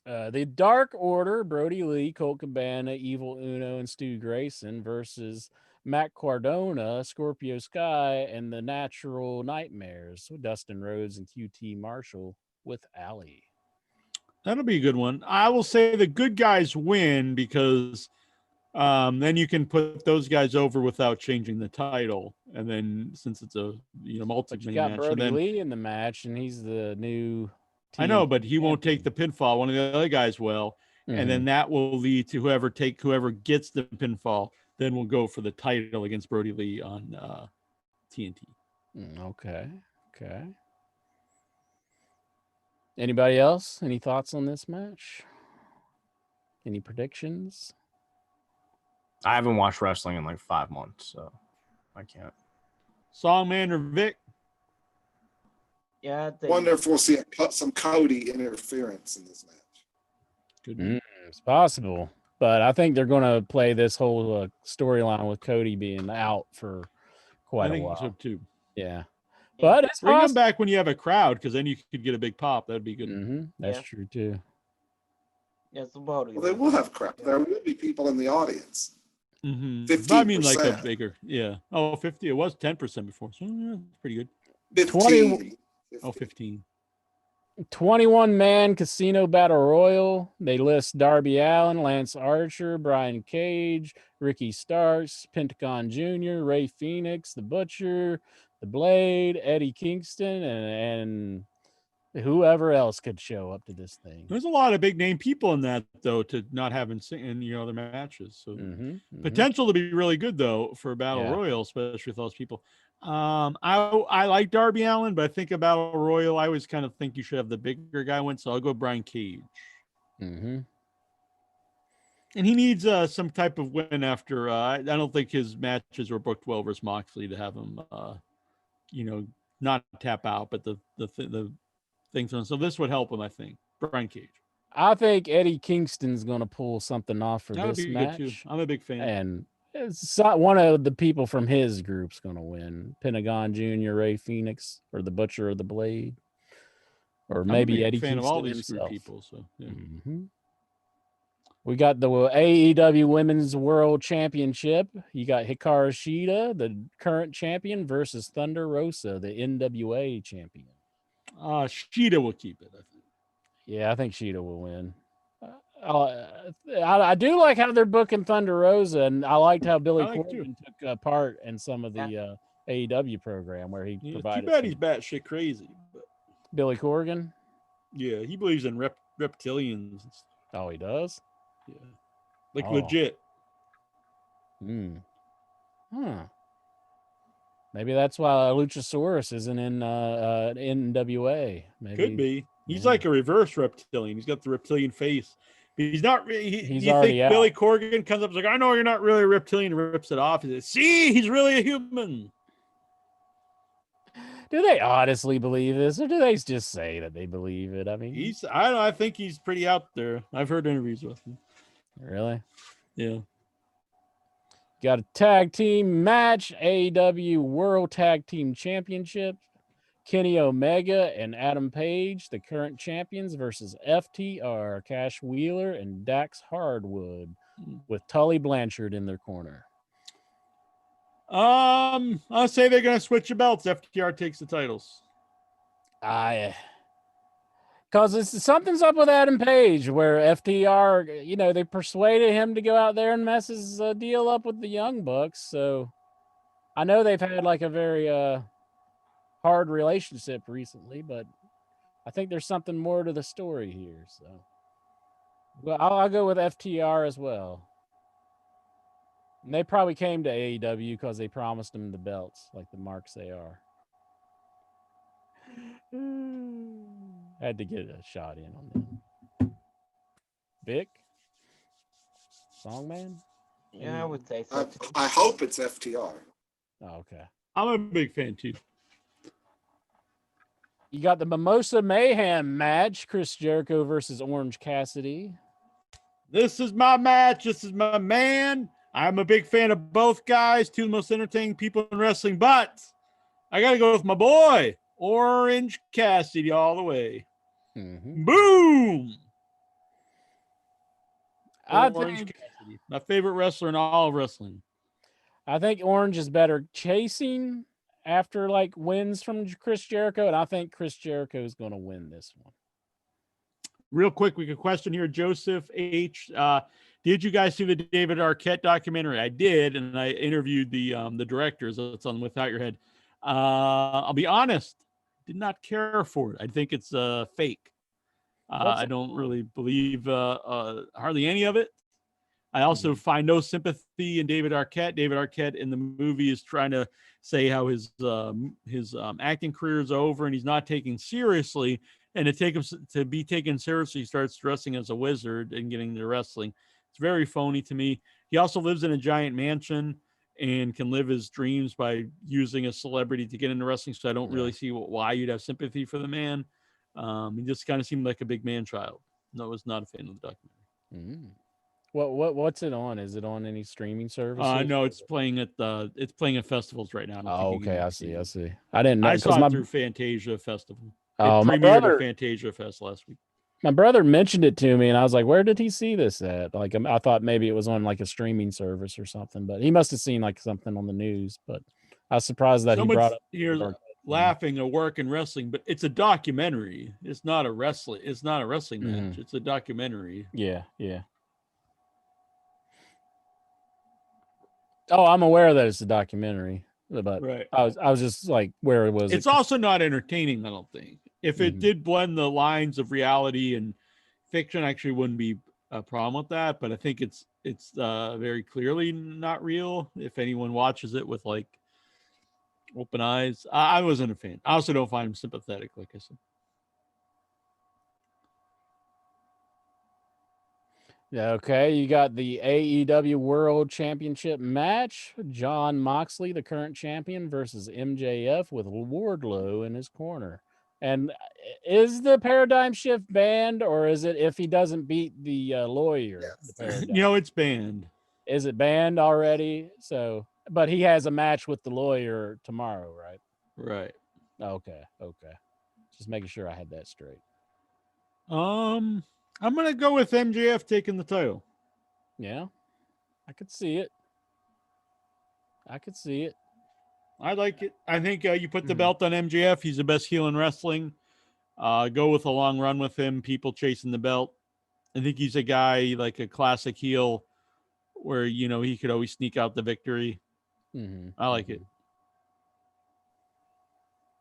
The Dark Order, Brody Lee, Colt Cabana, Evil Uno, and Stu Grayson versus Matt Cardona, Scorpio Sky, and the Natural Nightmares with Dustin Rhodes and QT Marshall with Allie. That'll be a good one. I will say the good guys win because then you can put those guys over without changing the title. And then since it's a multi-man match, Brody Lee in the match, and he's the new. I know, but he won't take the pinfall. One of the other guys will, and then that will lead to whoever gets the pinfall. Then we'll go for the title against Brody Lee on TNT. Okay. Anybody else? Any thoughts on this match? Any predictions? I haven't watched wrestling in like 5 months, so I can't. Songman or Vic? Yeah. Wonder if we'll see some Cody interference in this match. It's possible, but I think they're going to play this whole storyline with Cody being out for quite a while. I think so too. Yeah, but it's bring them back when you have a crowd, because then you could get a big pop. That'd be good. That's true too. Yes, well, they will have crowd. There will be people in the audience. 50%. I mean, like a bigger, 50. It was 10% before, so yeah, pretty good. 15. 15. 21-man casino battle royal. They list Darby Allin, Lance Archer, Brian Cage, Ricky Starks, Pentagon Jr., Ray Phoenix, The Butcher, The Blade, Eddie Kingston, and whoever else could show up to this thing. There's a lot of big name people in that, though, to not have in other matches. So potential to be really good, though, for a battle royal, especially with those people. I like Darby Allin, but I think a battle royal, I always kind of think you should have the bigger guy win. So I'll go Brian Cage. And he needs some type of win after. I don't think his matches were booked well versus Moxley to have him, not tap out, but the things. So this would help him, I think. Brian Cage. I think Eddie Kingston's going to pull something off for this match. Good too. I'm a big fan. And it's not one of the people from his group's going to win. Pentagon Jr., Ray Phoenix, or the Butcher or the Blade, or maybe Eddie Kingston of all these himself. People, so yeah. We got the AEW Women's World Championship. You got Hikaru Shida, the current champion, versus Thunder Rosa, the NWA champion. Shida will keep it, I think. Yeah, I think Shida will win. I do like how they're booking Thunder Rosa, and I liked how Billy Corgan took part in some of the AEW program where he provided. Too bad he's batshit crazy. But... Billy Corgan? Yeah, he believes in reptilians. Oh, he does? Yeah. Like legit. Maybe that's why Luchasaurus isn't in NWA. Maybe. Could be. He's like a reverse reptilian. He's got the reptilian face. But he's not really. He's you already think out. Billy Corgan comes up and is like, I know you're not really a reptilian, rips it off. He says, see, he's really a human. Do they honestly believe this, or do they just say that they believe it? I mean, I think he's pretty out there. I've heard interviews with him. Really? Yeah. Got a tag team match, AEW World Tag Team Championship. Kenny Omega and Adam Page, the current champions, versus FTR, Cash Wheeler, and Dax Hardwood, with Tully Blanchard in their corner. I'll say they're going to switch the belts. FTR takes the titles. I Because something's up with Adam Page, where FTR, they persuaded him to go out there and mess his deal up with the Young Bucks. So I know they've had like a very hard relationship recently, but I think there's something more to the story here. So, well, I'll go with FTR as well. And they probably came to AEW because they promised them the belts, like the marks they are. Had to get a shot in on them. Vic? Songman? Yeah, I would say so. I hope it's FTR. Oh, okay. I'm a big fan too. You got the Mimosa Mayhem match, Chris Jericho versus Orange Cassidy. This is my match. This is my man. I'm a big fan of both guys, two of the most entertaining people in wrestling, but I got to go with my boy, Orange Cassidy, all the way. Mm-hmm. Boom! Orange Cassidy, my favorite wrestler in all of wrestling. I think Orange is better chasing after like wins from Chris Jericho, and I think Chris Jericho is going to win this one. Real quick, we could question here, Joseph H. Did you guys see the David Arquette documentary? I did, and I interviewed the directors. It's on Without Your Head. I'll be honest, did not care for it. I think it's fake. I don't really believe hardly any of it. I also find no sympathy in David Arquette. David Arquette in the movie is trying to say how his acting career is over and he's not taken seriously. And to be taken seriously, he starts dressing as a wizard and getting into wrestling. It's very phony to me. He also lives in a giant mansion and can live his dreams by using a celebrity to get into wrestling. So I don't really see why you'd have sympathy for the man. He just kind of seemed like a big man child. No, I was not a fan of the documentary. Mm. What's it on? Is it on any streaming service? No, it's playing at festivals right now. Oh, okay, I see. I didn't know. I saw it through Fantasia Festival. Oh, it premiered at Fantasia Fest last week. My brother mentioned it to me, and I was like, "Where did he see this at?" Like, I thought maybe it was on like a streaming service or something, but he must have seen like something on the news. But I was surprised that he brought up here laughing a work in wrestling, but it's a documentary. It's not a wrestling. It's not a wrestling match. It's a documentary. Yeah. Oh, I'm aware that it's a documentary, but right. I was just like, where was it? It's also not entertaining, I don't think. If it did blend the lines of reality and fiction, actually wouldn't be a problem with that. But I think it's very clearly not real. If anyone watches it with like open eyes, I wasn't a fan. I also don't find him sympathetic, like I said. Okay, you got the AEW World Championship match. Jon Moxley, the current champion, versus MJF with Wardlow in his corner. And is the paradigm shift banned, or is it if he doesn't beat the lawyer? Yes. It's banned. Is it banned already? So, but he has a match with the lawyer tomorrow, right? Right. Okay. Just making sure I had that straight. I'm going to go with MJF taking the title. Yeah, I could see it. I like it. I think you put the belt on MJF. He's the best heel in wrestling. Go with a long run with him. People chasing the belt. I think he's a guy like a classic heel where, he could always sneak out the victory. I like it.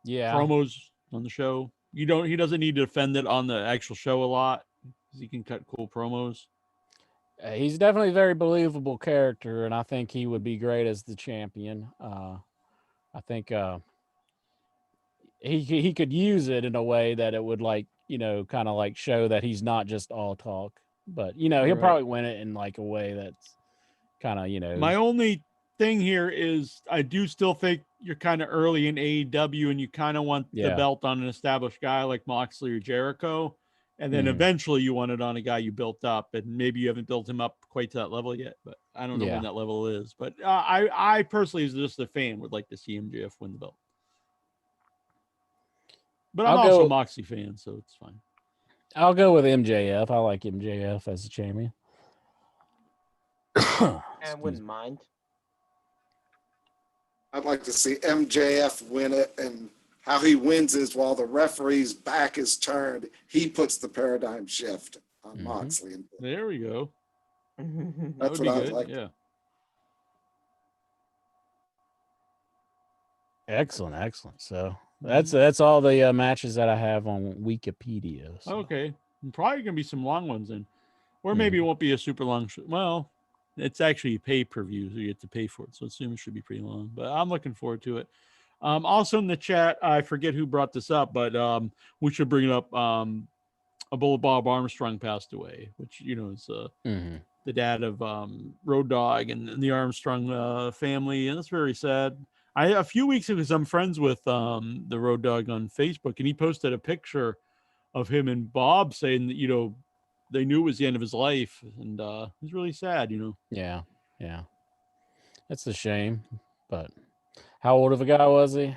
Yeah. Promos on the show. He doesn't need to defend it on the actual show a lot. He can cut cool promos. He's definitely a very believable character, and I think he would be great as the champion. I think he could use it in a way that it would kind of like show that he's not just all talk. But he'll probably win it in like a way that's kind of My only thing here is I do still think you're kind of early in AEW, and you kind of want the belt on an established guy like Moxley or Jericho. And then eventually you want it on a guy you built up, and maybe you haven't built him up quite to that level yet, but I don't know when that level is. But I personally, as just a fan, would like to see MJF win the belt. But I'm also a Moxley fan, so it's fine. I'll go with MJF. I like MJF as a champion. I wouldn't mind. I'd like to see MJF win it and how he wins is while the referee's back is turned, he puts the paradigm shift on Moxley. There we go. That That's would what be I good. like. Yeah. Excellent. So that's all the matches that I have on Wikipedia. So. Okay. And probably gonna be some long ones then, or maybe it won't be a super long. Well, it's actually pay-per-view, so you have to pay for it. So I assume it should be pretty long. But I'm looking forward to it. Also in the chat, I forget who brought this up, but we should bring it up. A Bullet Bob Armstrong passed away, which is the dad of Road Dogg and the Armstrong family, and it's very sad. A few weeks ago, I'm friends with the Road Dogg on Facebook, and he posted a picture of him and Bob saying that they knew it was the end of his life, and it was really sad. Yeah. That's a shame. But how old of a guy was he?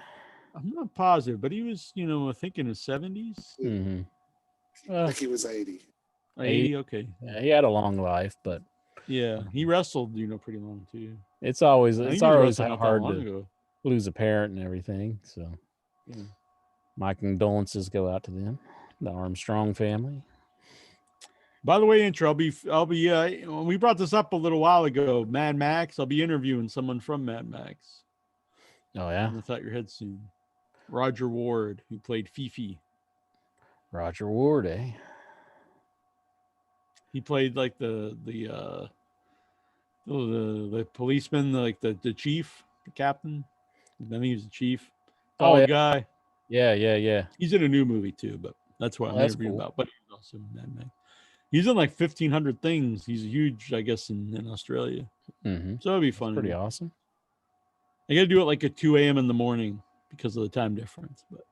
I'm not positive, but he was, I think in his 70s. I think he was 80. 80, okay. Yeah, he had a long life, but yeah, he wrestled, pretty long too. It's always hard to ago. Lose a parent and everything. So, my condolences go out to them, the Armstrong family. By the way, Intro, I'll be. When we brought this up a little while ago, Mad Max. I'll be interviewing someone from Mad Max. Oh yeah, without your head soon. Roger Ward, who played Fifi. Roger Ward, eh? He played like the policeman, like the chief, the captain. Then he was the chief. Tall guy. Yeah. He's in a new movie too, but that's what I'm interviewing about. But he's also in Mad Max. He's in like 1,500 things. He's huge, I guess, in Australia. So it'll be fun. Pretty awesome. I got to do it like at 2 a.m. in the morning because of the time difference. But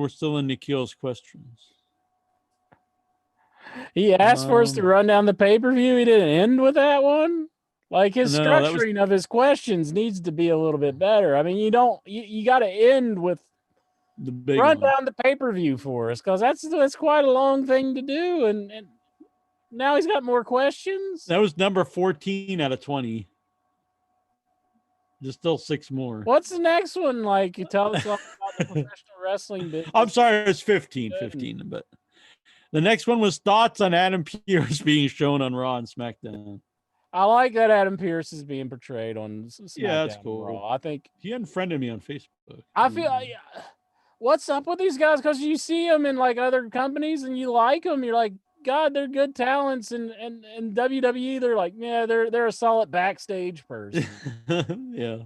we're still in Nikhil's questions. He asked for us to run down the pay-per-view. He didn't end with that one. Like his structuring of his questions needs to be a little bit better. I mean, you got to end with the big run down the pay-per-view for us, because that's quite a long thing to do. And now he's got more questions. That was number 14 out of 20. There's still 6 more. What's the next one? Like, you tell us all about the professional wrestling business. I'm sorry, it's 15, but the next one was thoughts on Adam Pearce being shown on Raw and SmackDown. I like that Adam Pearce is being portrayed on SmackDown. Yeah, that's cool. Raw. I think he unfriended me on Facebook. I feel what's up with these guys? Because you see them in like other companies and you like them. You're like, God, they're good talents, and WWE, they're like, yeah, they're a solid backstage person. Yeah,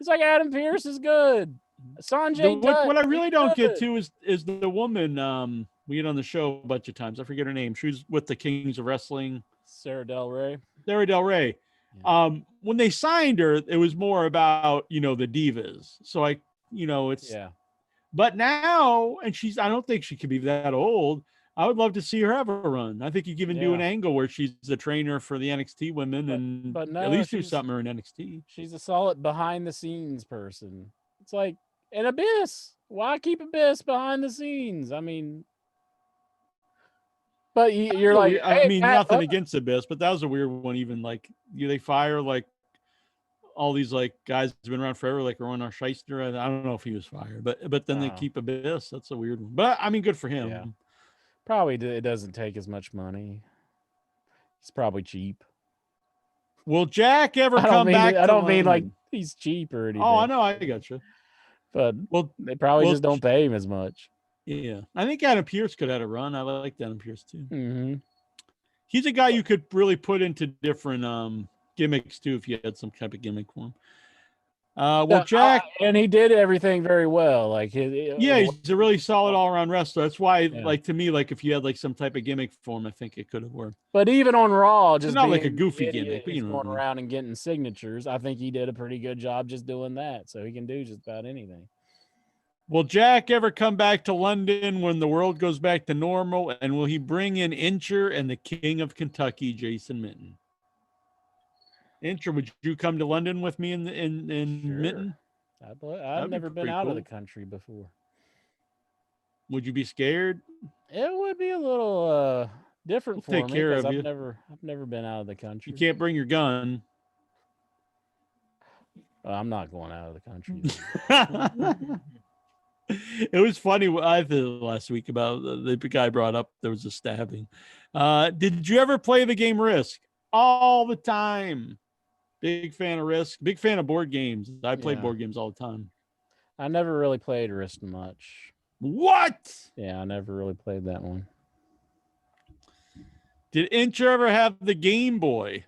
it's like Adam Pearce is good. Sanjay Dutt, what I really don't get to is the woman we get on the show a bunch of times. I forget her name. She was with the Kings of Wrestling. Sarah Del Rey. Yeah. When they signed her, it was more about the divas. So it's But now, and I don't think she could be that old. I would love to see her have a run. I think you can even do an angle where she's a trainer for the NXT women, but no, at least do something in NXT. She's a solid behind the scenes person. It's like an Abyss. Why keep Abyss behind the scenes? I mean, but you're like, I mean, nothing against Abyss, but that was a weird one. Even like, they fire like all these like guys who've been around forever, like Rowan Shyster. I don't know if he was fired, but then they keep Abyss. That's a weird one. But I mean, good for him. Yeah. Probably it doesn't take as much money. He's probably cheap. Will Jack ever come back? I don't mean like he's cheap or anything. Oh, I know, I got you. But they probably just don't pay him as much. Yeah, I think Adam Pearce could have had a run. I like Adam Pearce too. Mm-hmm. He's a guy you could really put into different gimmicks too if you had some type of gimmick for him. Jack, and he did everything very well. Like he's a really solid all-around wrestler. That's why, like, to me, like if you had like some type of gimmick for him, I think it could have worked. But even on Raw, just not like a goofy gimmick, but going around and getting signatures, I think he did a pretty good job just doing that. So he can do just about anything. Will Jack ever come back to London when the world goes back to normal? And will he bring in Incher and the King of Kentucky, Jason Minton? Incher, would you come to London with me in Sure. Minton? I've never been out of the country before. Would you be scared? It would be a little Different We'll for take me care because of I've you. never been out of the country. You can't bring your gun. I'm not going out of the country. It was funny what I thought last week about the guy brought up there was a stabbing. Did you ever play the game Risk? All the time. Big fan of Risk. Big fan of board games. I play board games all the time. I never really played Risk much. What? Yeah, I never really played that one. Did Incher ever have the Game Boy?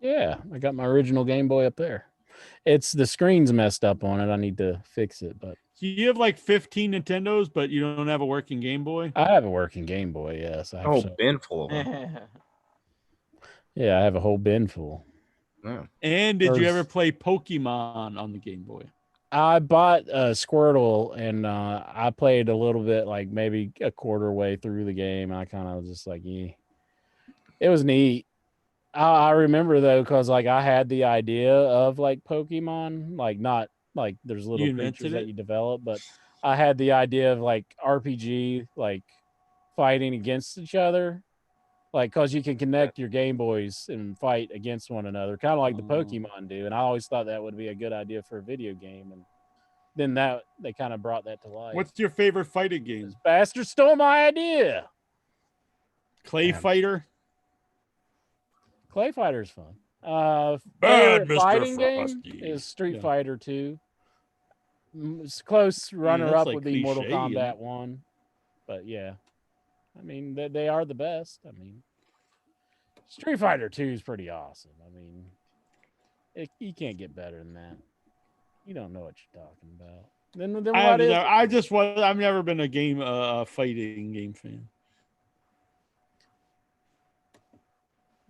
Yeah, I got my original Game Boy up there. It's the screen's messed up on it. I need to fix it, but So you have like 15 Nintendos, but you don't have a working Game Boy? I have a working Game Boy, yes. I have Oh, bin full of them. Yeah, I have a whole bin full. Yeah. And did you ever play Pokemon on the Game Boy? I bought Squirtle, and I played a little bit, like maybe a quarter way through the game. I kind of was just like, yeah. It was neat. I remember though, because like I had the idea of like Pokemon, like not like there's little creatures that you develop, but I had the idea of like RPG, like fighting against each other, like because you can connect your Game Boys and fight against one another, kind of like the Pokemon do. And I always thought that would be a good idea for a video game, and then that they kind of brought that to life. What's your favorite fighting game? This bastard stole my idea. Clay Fighter. Clay Fighter is fun. Bad Favorite Mr. fighting Frosty. game is Street Fighter 2. It's close runner up like would be Mortal cliche, isn't Kombat it? 1. But yeah, I mean, they are the best. I mean, Street Fighter 2 is pretty awesome. I mean, you can't get better than that. You don't know what you're talking about. Then what is it? I've never been a game fighting game fan.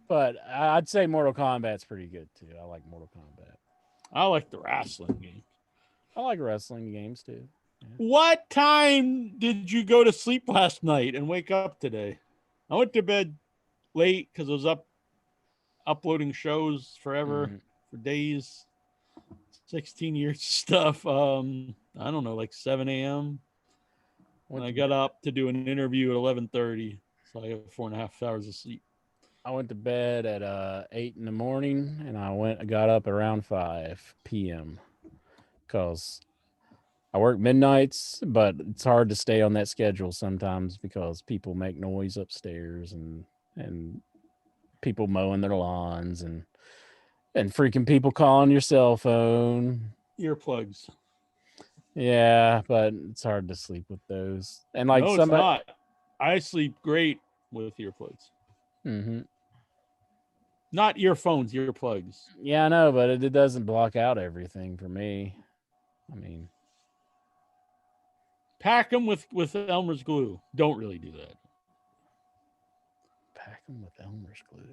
But I'd say Mortal Kombat's pretty good too. I like Mortal Kombat. I like the wrestling game. I like wrestling games too. Yeah. What time did you go to sleep last night and wake up today? I went to bed late because I was uploading shows forever for days. 16 years of stuff. I don't know, like 7 a.m. When I got up to do an interview at 11:30, so I got 4.5 hours of sleep. I went to bed at 8 in the morning, and I got up around 5 p.m. because I work midnights, but it's hard to stay on that schedule sometimes because people make noise upstairs and people mowing their lawns and freaking people calling your cell phone. Earplugs. Yeah, but it's hard to sleep with those. And like no, it's not. I sleep great with earplugs. Mm-hmm. Not earphones, earplugs. Yeah, I know, but it doesn't block out everything for me. I mean, pack them with Elmer's glue. Don't really do that. Pack them with Elmer's glue.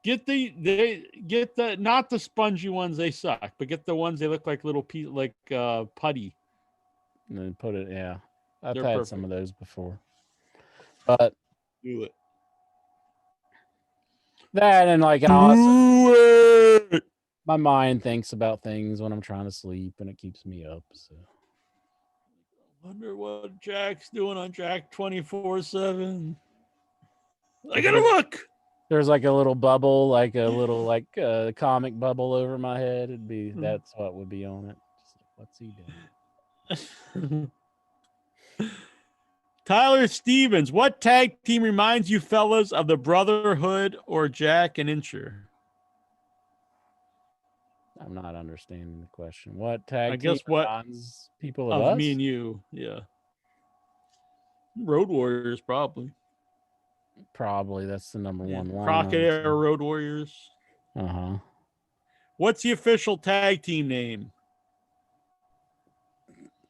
Get the not the spongy ones, they suck, but get the ones they look like little putty. And then put it, yeah. I've They're had perfect. some of those before. But do it. That and like also, my mind thinks about things when I'm trying to sleep and it keeps me up. So wonder what Jack's doing on Jack 24/7. I gotta look. There's like a little bubble, like a little comic bubble over my head. That's what would be on it. Just like, what's he doing? Tyler Stevens, what tag team reminds you fellas of the Brotherhood or Jack and Incher? I'm not understanding the question. What tag I team guess what reminds people of us? Me and you, yeah. Road Warriors, probably. Probably that's the number one line. Crockett Era Road Warriors. Uh-huh. What's the official tag team name?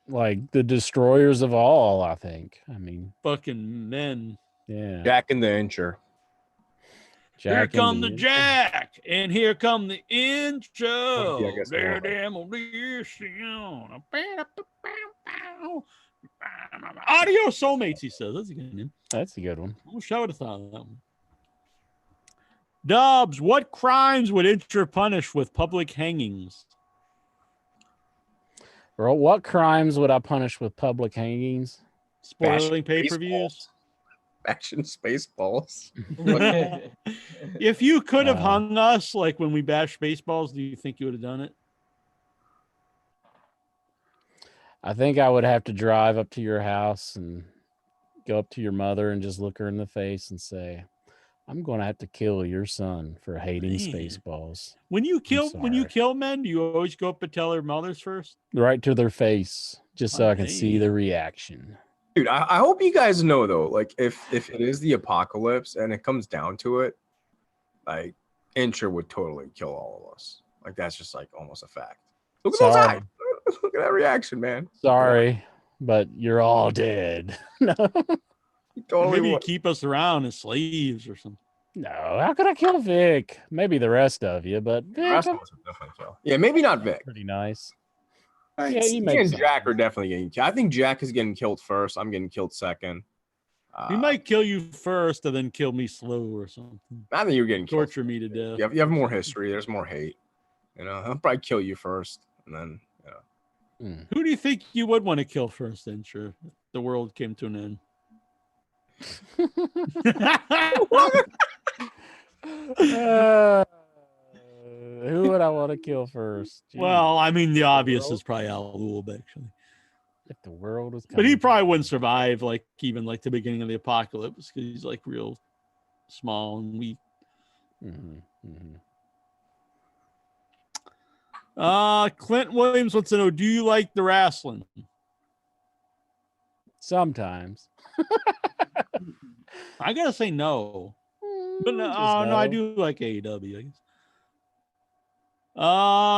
Like the Destroyers of All, I think. I mean, fucking men. Yeah. Jack and the Incher. Here come the Jack, and here come the Incher. Yeah, There, damn, Audio Soulmates, he says. That's a good name. That's a good one. I wish I would have thought of that one. Dubs, what crimes would Incher punish with public hangings? Bro, what crimes would I punish with public hangings? Spoiling pay-per-views. Bashing Spaceballs. If you could have Wow. hung us, like when we bashed Spaceballs, do you think you would have done it? I think I would have to drive up to your house and go up to your mother and just look her in the face and say, I'm going to have to kill your son for hating Man. Spaceballs. When you sorry. kill men, do you always go up and tell their mothers first? Right to their face, just so I can see the Damn. reaction. Dude, I hope you guys know though, like if it is the apocalypse and it comes down to it, like Incher would totally kill all of us. Like that's just like almost a fact. Look at those Sorry. eyes. Look at that reaction, man. Sorry, but you're all dead. No. He totally Maybe would. keep us around as slaves or something. No, how could I kill Vic? Maybe the rest of you, but Vic, Rest of I'm us would definitely kill. Yeah, maybe not Vic. pretty nice. Thanks. Yeah, he Me makes and Jack are definitely getting killed. I think Jack is getting killed first. I'm getting killed second. He might kill you first and then kill me slow or something. I think you're getting killed. Torture me to death. You have more history. There's more hate. You know, he'll probably kill you first, and then Who do you think you would want to kill first, then, sure, if the world came to an end? Who would I want to kill first? Jeez. Well, I mean, the obvious world? is probably Al Lube, actually. If the world was But he coming probably to- wouldn't survive, like, even like the beginning of the apocalypse, because he's like real small and weak. Mhm, mhm. Clint Williams wants to know, do you like the wrestling? Sometimes. I gotta say no. But no, Just no, I do like AEW, I guess.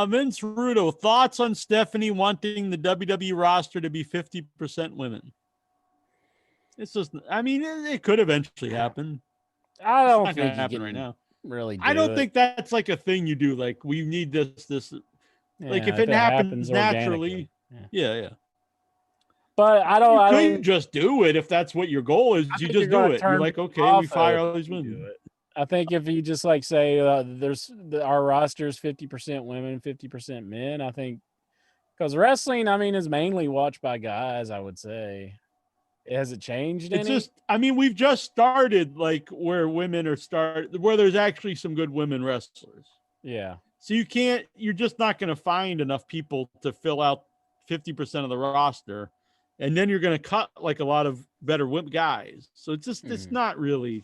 Vince Rudo, thoughts on Stephanie wanting the WWE roster to be 50% women? It's just, I mean, it could eventually happen. I It's don't not gonna think you happen can right now. really. I don't it. think that's like a thing you do. Like, we need this. Like, Yeah, if it happens organically. naturally, yeah. But I don't. I You don't could just do it if that's what your goal is. I You think just you're do gonna it. You're turn like, people okay, we off fire of all these if you do women. it. I think if you just like say our roster is 50% women, 50% men. I think because wrestling, I mean, is mainly watched by guys. I would say. Has it changed It's any? just, I mean, we've just started like where women are where there's actually some good women wrestlers. Yeah. So you're just not going to find enough people to fill out 50% of the roster. And then you're going to cut like a lot of better guys. So it's just, it's not really,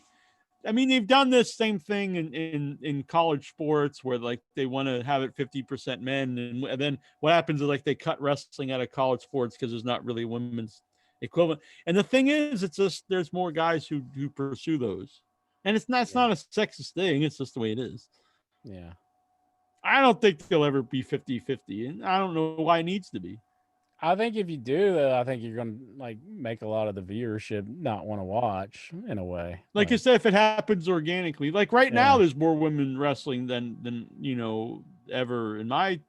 I mean, they've done this same thing in college sports where like they want to have it 50% men. And then what happens is like they cut wrestling out of college sports because there's not really women's equivalent. And the thing is, it's just, there's more guys who pursue those. And it's not a sexist thing. It's just the way it is. Yeah. I don't think they'll ever be 50-50. And I don't know why it needs to be. I think if you do that, I think you're gonna like make a lot of the viewership not want to watch in a way. Like I said, if it happens organically, like right now, Yeah. there's more women wrestling than you know ever in my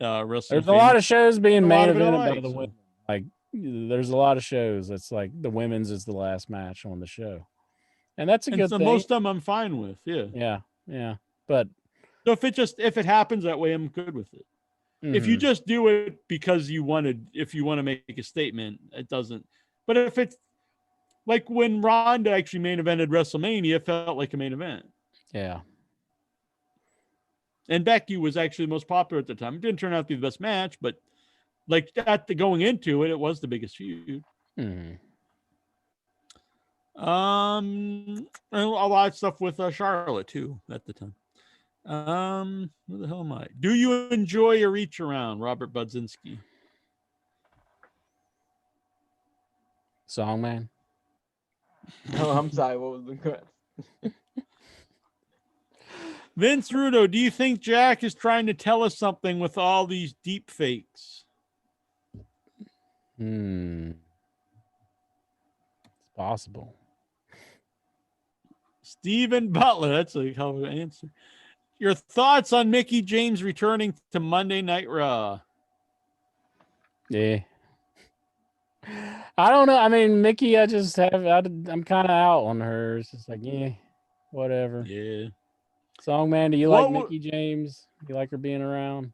wrestling. There's a lot of shows being A main lot of it I evented by like, the so. women. Like there's a lot of shows that's like the women's is the last match on the show, and that's a And good so thing. most of them I'm fine with. Yeah. Yeah. But So if it happens that way, I'm good with it. If you mhm. just do it because if you want to make a statement, it doesn't. But if it's like when Ronda actually main evented WrestleMania, it felt like a main event. Yeah. And Becky was actually the most popular at the time. It didn't turn out to be the best match, but like going into it, it was the biggest feud. Mhm. And a lot of stuff with Charlotte too at the time. Where the hell am I? Do you enjoy a reach around, Robert Budzinski? Songman. No, I'm sorry. What was the question? Vince Rudo, do you think Jack is trying to tell us something with all these deep fakes? It's possible. Stephen Butler, that's a hell of an answer. Your thoughts on Mickey James returning to Monday Night Raw? Yeah. I don't know. I mean, Mickey, I'm kind of out on her. It's just like, yeah, whatever. Yeah. Songman, do you What like w- Mickey James? You like her being around?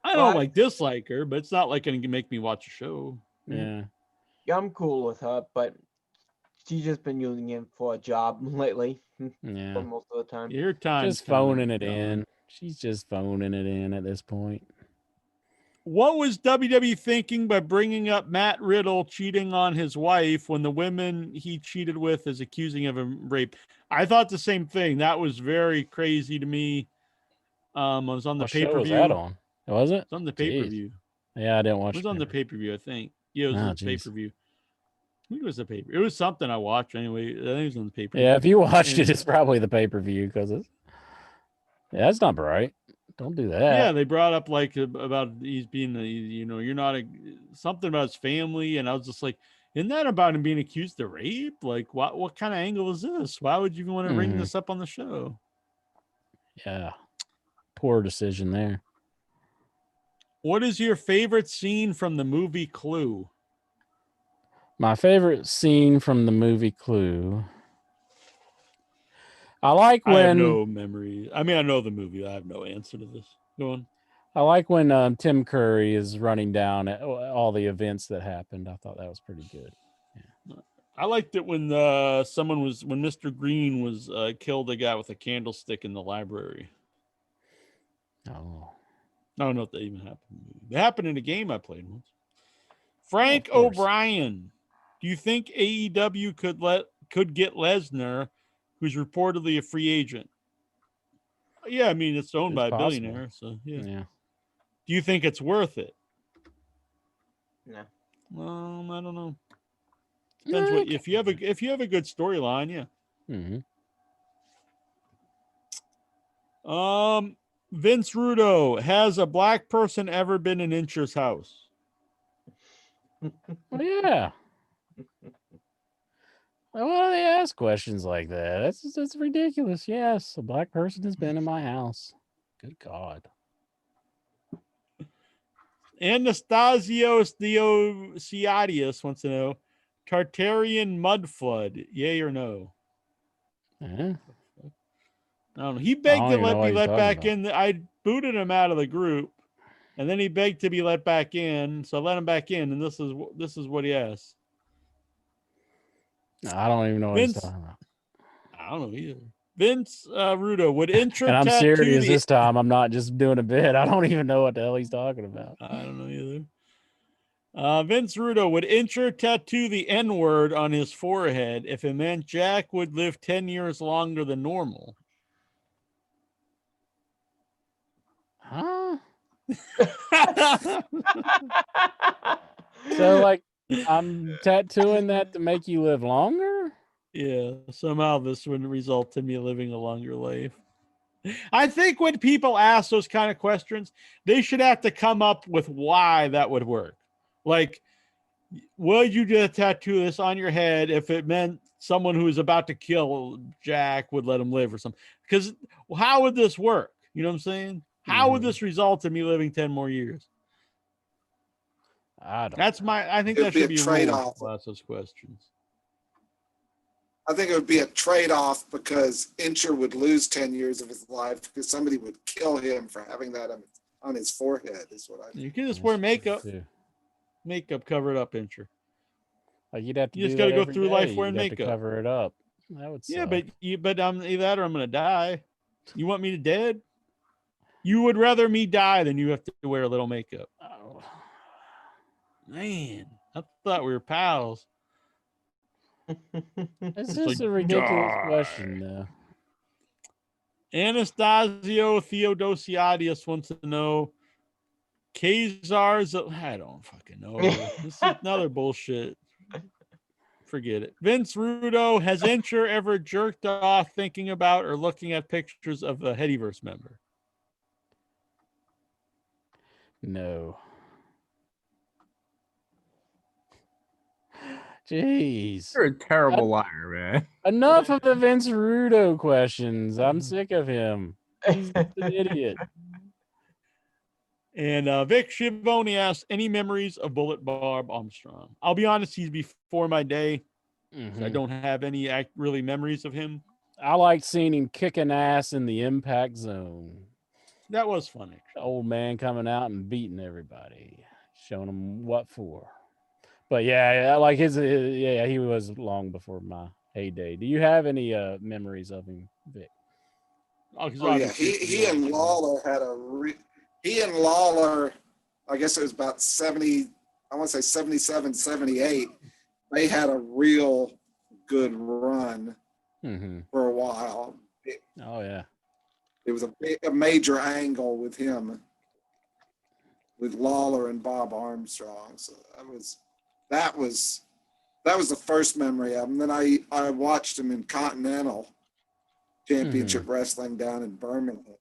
I don't dislike her, but it's not like going to make me watch a show. Yeah. Yeah, I'm cool with her, but She's just been using him for a job lately. Yeah. For most of the time. Your time. Just phoning it in. She's just phoning it in at this point. What was WWE thinking by bringing up Matt Riddle cheating on his wife when the women he cheated with is accusing of him rape? I thought the same thing. That was very crazy to me. It was on the What pay show per was view. that on? Was it? It's on the pay per Jeez. view. Yeah, I didn't watch It was on the pay per view, I think. Yeah, it was Oh, on the pay per view. I think it was the paper. It was something I watched anyway. I think it was on the pay per view. Yeah, if you watched it, it's probably the pay per view because it's. Yeah, that's not right. Don't do that. Yeah, they brought up like about he's being, you're not something about his family, and I was just like, isn't that about him being accused of rape? Like, what kind of angle is this? Why would you even want to bring this up on the show? Yeah, poor decision there. What is your favorite scene from the movie Clue? My favorite scene from the movie Clue. I like when. I have no memory. I mean, I know the movie. I have no answer to this. Go on. I like when Tim Curry is running down at all the events that happened. I thought that was pretty good. Yeah. I liked it when when Mr. Green was killed a guy with a candlestick in the library. Oh. I don't know if that even happened. It happened in a game I played once. Frank O'Brien. Do you think AEW could get Lesnar, who's reportedly a free agent? Yeah, I mean it's owned by a billionaire, so yeah. Do you think it's worth it? No. I don't know. Depends what if you have a good storyline, yeah. Mm-hmm. Vince Rudo, has a black person ever been in Incher's house? Well, yeah. Why do they ask questions like that? That's ridiculous. Yes, a black person has been in my house. Good God. Anastasios Theosiadius wants to know, Tartarian mud flood, yay or no? Uh-huh. I don't know. He begged to be let back in. I booted him out of the group, and then he begged to be let back in. So I let him back in, and this is what he asked. I don't even know what he's talking about. I don't know either. Vince Rudo would Incher and I'm tattoo serious this time. I'm not just doing a bit. I don't even know what the hell he's talking about. I don't know either. Vince Rudo would Incher tattoo the N-word on his forehead if it meant Jack would live 10 years longer than normal. Huh? So, like, I'm tattooing that to make you live longer? Yeah, somehow this would result in me living a longer life. I think when people ask those kind of questions, they should have to come up with why that would work. Like, would you just tattoo this on your head if it meant someone who is about to kill Jack would let him live or something? Because how would this work? You know what I'm saying? How would this result in me living 10 more years? I think that should be a trade-off. Ask those questions. I think it would be a trade-off because Incher would lose 10 years of his life because somebody would kill him for having that on his forehead, is what I think. You can just wear makeup. Makeup cover it up, Incher. Like you'd have to. You just got to go through life wearing makeup. makeup. To cover it up. That would suck. Yeah, but I'm either that or I'm gonna die. You want me to dead? You would rather me die than you have to wear a little makeup. Oh. Man, I thought we were pals. It's just a ridiculous question, though. Anastasio Theodosiadius wants to know, Kazar's. I don't fucking know. This is another bullshit. Forget it. Vince Rudo, has Incher ever jerked off thinking about or looking at pictures of a Headyverse member? No. Jeez. You're a terrible liar, man. Enough of the Vince Rudo questions. I'm sick of him. He's an idiot. And Vic Schiavone asks, any memories of Bullet Barb Armstrong? I'll be honest, he's before my day. So I don't have any really memories of him. I liked seeing him kicking ass in the impact zone. That was funny. The old man coming out and beating everybody, showing them what for. But yeah, like yeah, he was long before my heyday. Do you have any memories of him, Vic? Oh yeah, he and Lawler had he and Lawler, I guess it was about 70, I want to say 77, 78. They had a real good run for a while. Oh yeah. It was a major angle with him, with Lawler and Bob Armstrong. So that was the first memory of him. Then I watched him in Continental Championship Wrestling down in Birmingham.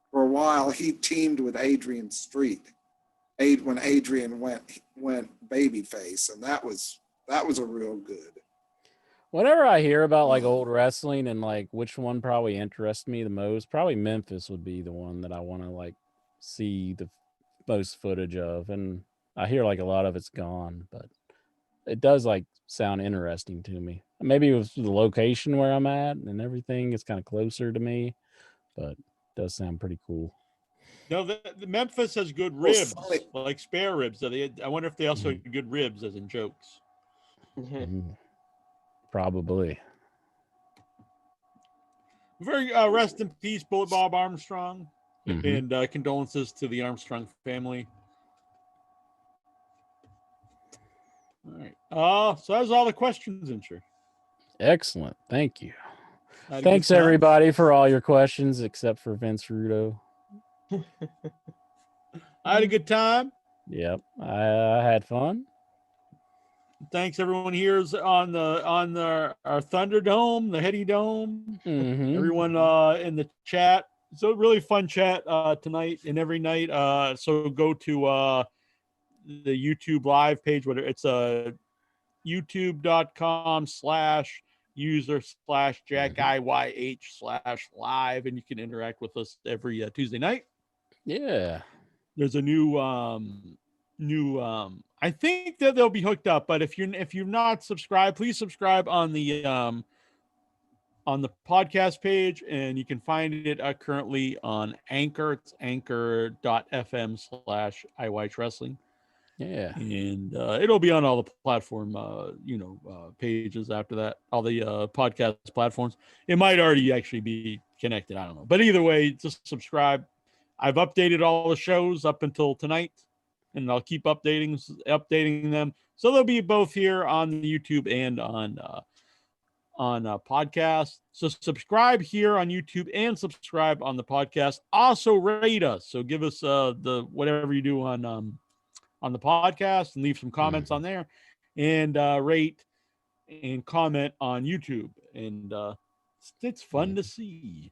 For a while, he teamed with Adrian Street. When Adrian went babyface, and that was a real good. Whenever I hear about like old wrestling and like which one probably interests me the most, probably Memphis would be the one that I want to like see the most footage of. And I hear like a lot of it's gone, but it does like sound interesting to me. Maybe it was the location where I'm at and everything is kind of closer to me, but it does sound pretty cool. No, the Memphis has good ribs, like spare ribs. So I wonder if they also have good ribs, as in jokes. Probably. Very rest in peace, Bullet Bob Armstrong, and condolences to the Armstrong family. All right. So that's all the questions, Incher. Excellent. Thank you. Thanks everybody for all your questions, except for Vince Rudo. I had a good time. Yep, I had fun. Thanks everyone here on our Thunderdome, the Heady Dome. Everyone in the chat. It's a really fun chat tonight and every night. So go to the YouTube live page. Whether it's youtube.com/user/JackIYH/live, and you can interact with us every Tuesday night. Yeah. There's a new I think that they'll be hooked up, but if you're not subscribed, please subscribe on the podcast page, and you can find it currently on Anchor. It's anchor.fm/IYH Wrestling. Yeah. And it'll be on all the platform pages after that, all the podcast platforms. It might already actually be connected, I don't know, but either way, just subscribe. I've updated all the shows up until tonight, and I'll keep updating them, so they'll be both here on the YouTube and on podcast. So subscribe here on YouTube and subscribe on the podcast. Also rate us, so give us the whatever you do on the podcast, and leave some comments on there, and rate and comment on YouTube, and it's fun to see.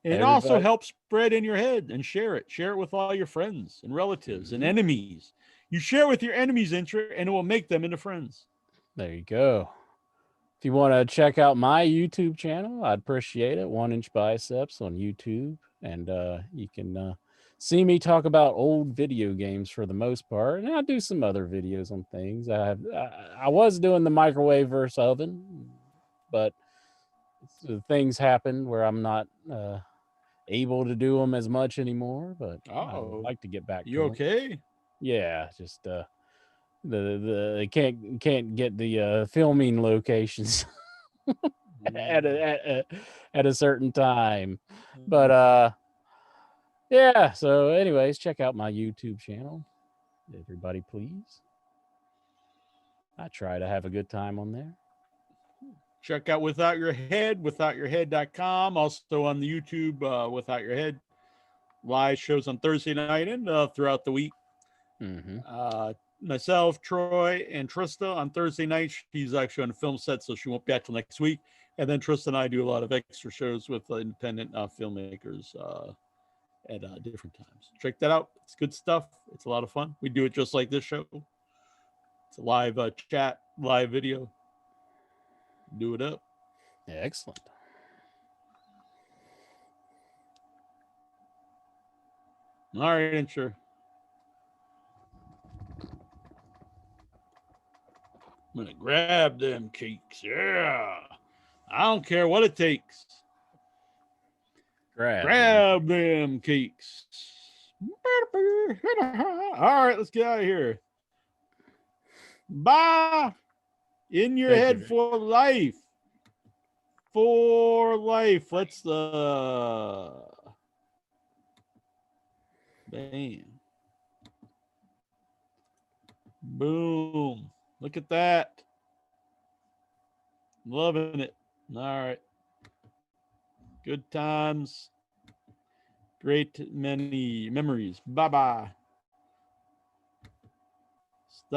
And it also helps spread in your head, and share it with all your friends and relatives and enemies. You share with your enemies, and it will make them into friends. There you go. If you want to check out my YouTube channel, I'd appreciate it. 1 Inch Biceps on YouTube, and you can see me talk about old video games for the most part, and I do some other videos on things. I was doing the microwave versus oven, but things happen where I'm not able to do them as much anymore. But I would like to get back. You okay? Yeah, just the can't get the filming locations at a certain time, but yeah. So, anyways, check out my YouTube channel, everybody, please. I try to have a good time on there. Check out Without Your Head, withoutyourhead.com. Also on the YouTube, Without Your Head. Live shows on Thursday night and throughout the week. Myself, Troy, and Trista on Thursday night. She's actually on a film set, so she won't be back till next week. And then Trista and I do a lot of extra shows with independent filmmakers at different times. Check that out. It's good stuff. It's a lot of fun. We do it just like this show. It's a live chat, live video. Do it up. Yeah, excellent. All right, Incher. I'm gonna grab them cakes. Yeah, I don't care what it takes. Grab them cakes. All right, let's get out of here. Bye. In your Thank you, head Vic. for life. For life. Let's bam. Boom. Look at that. Loving it. All right. Good times. Great many memories. Bye-bye.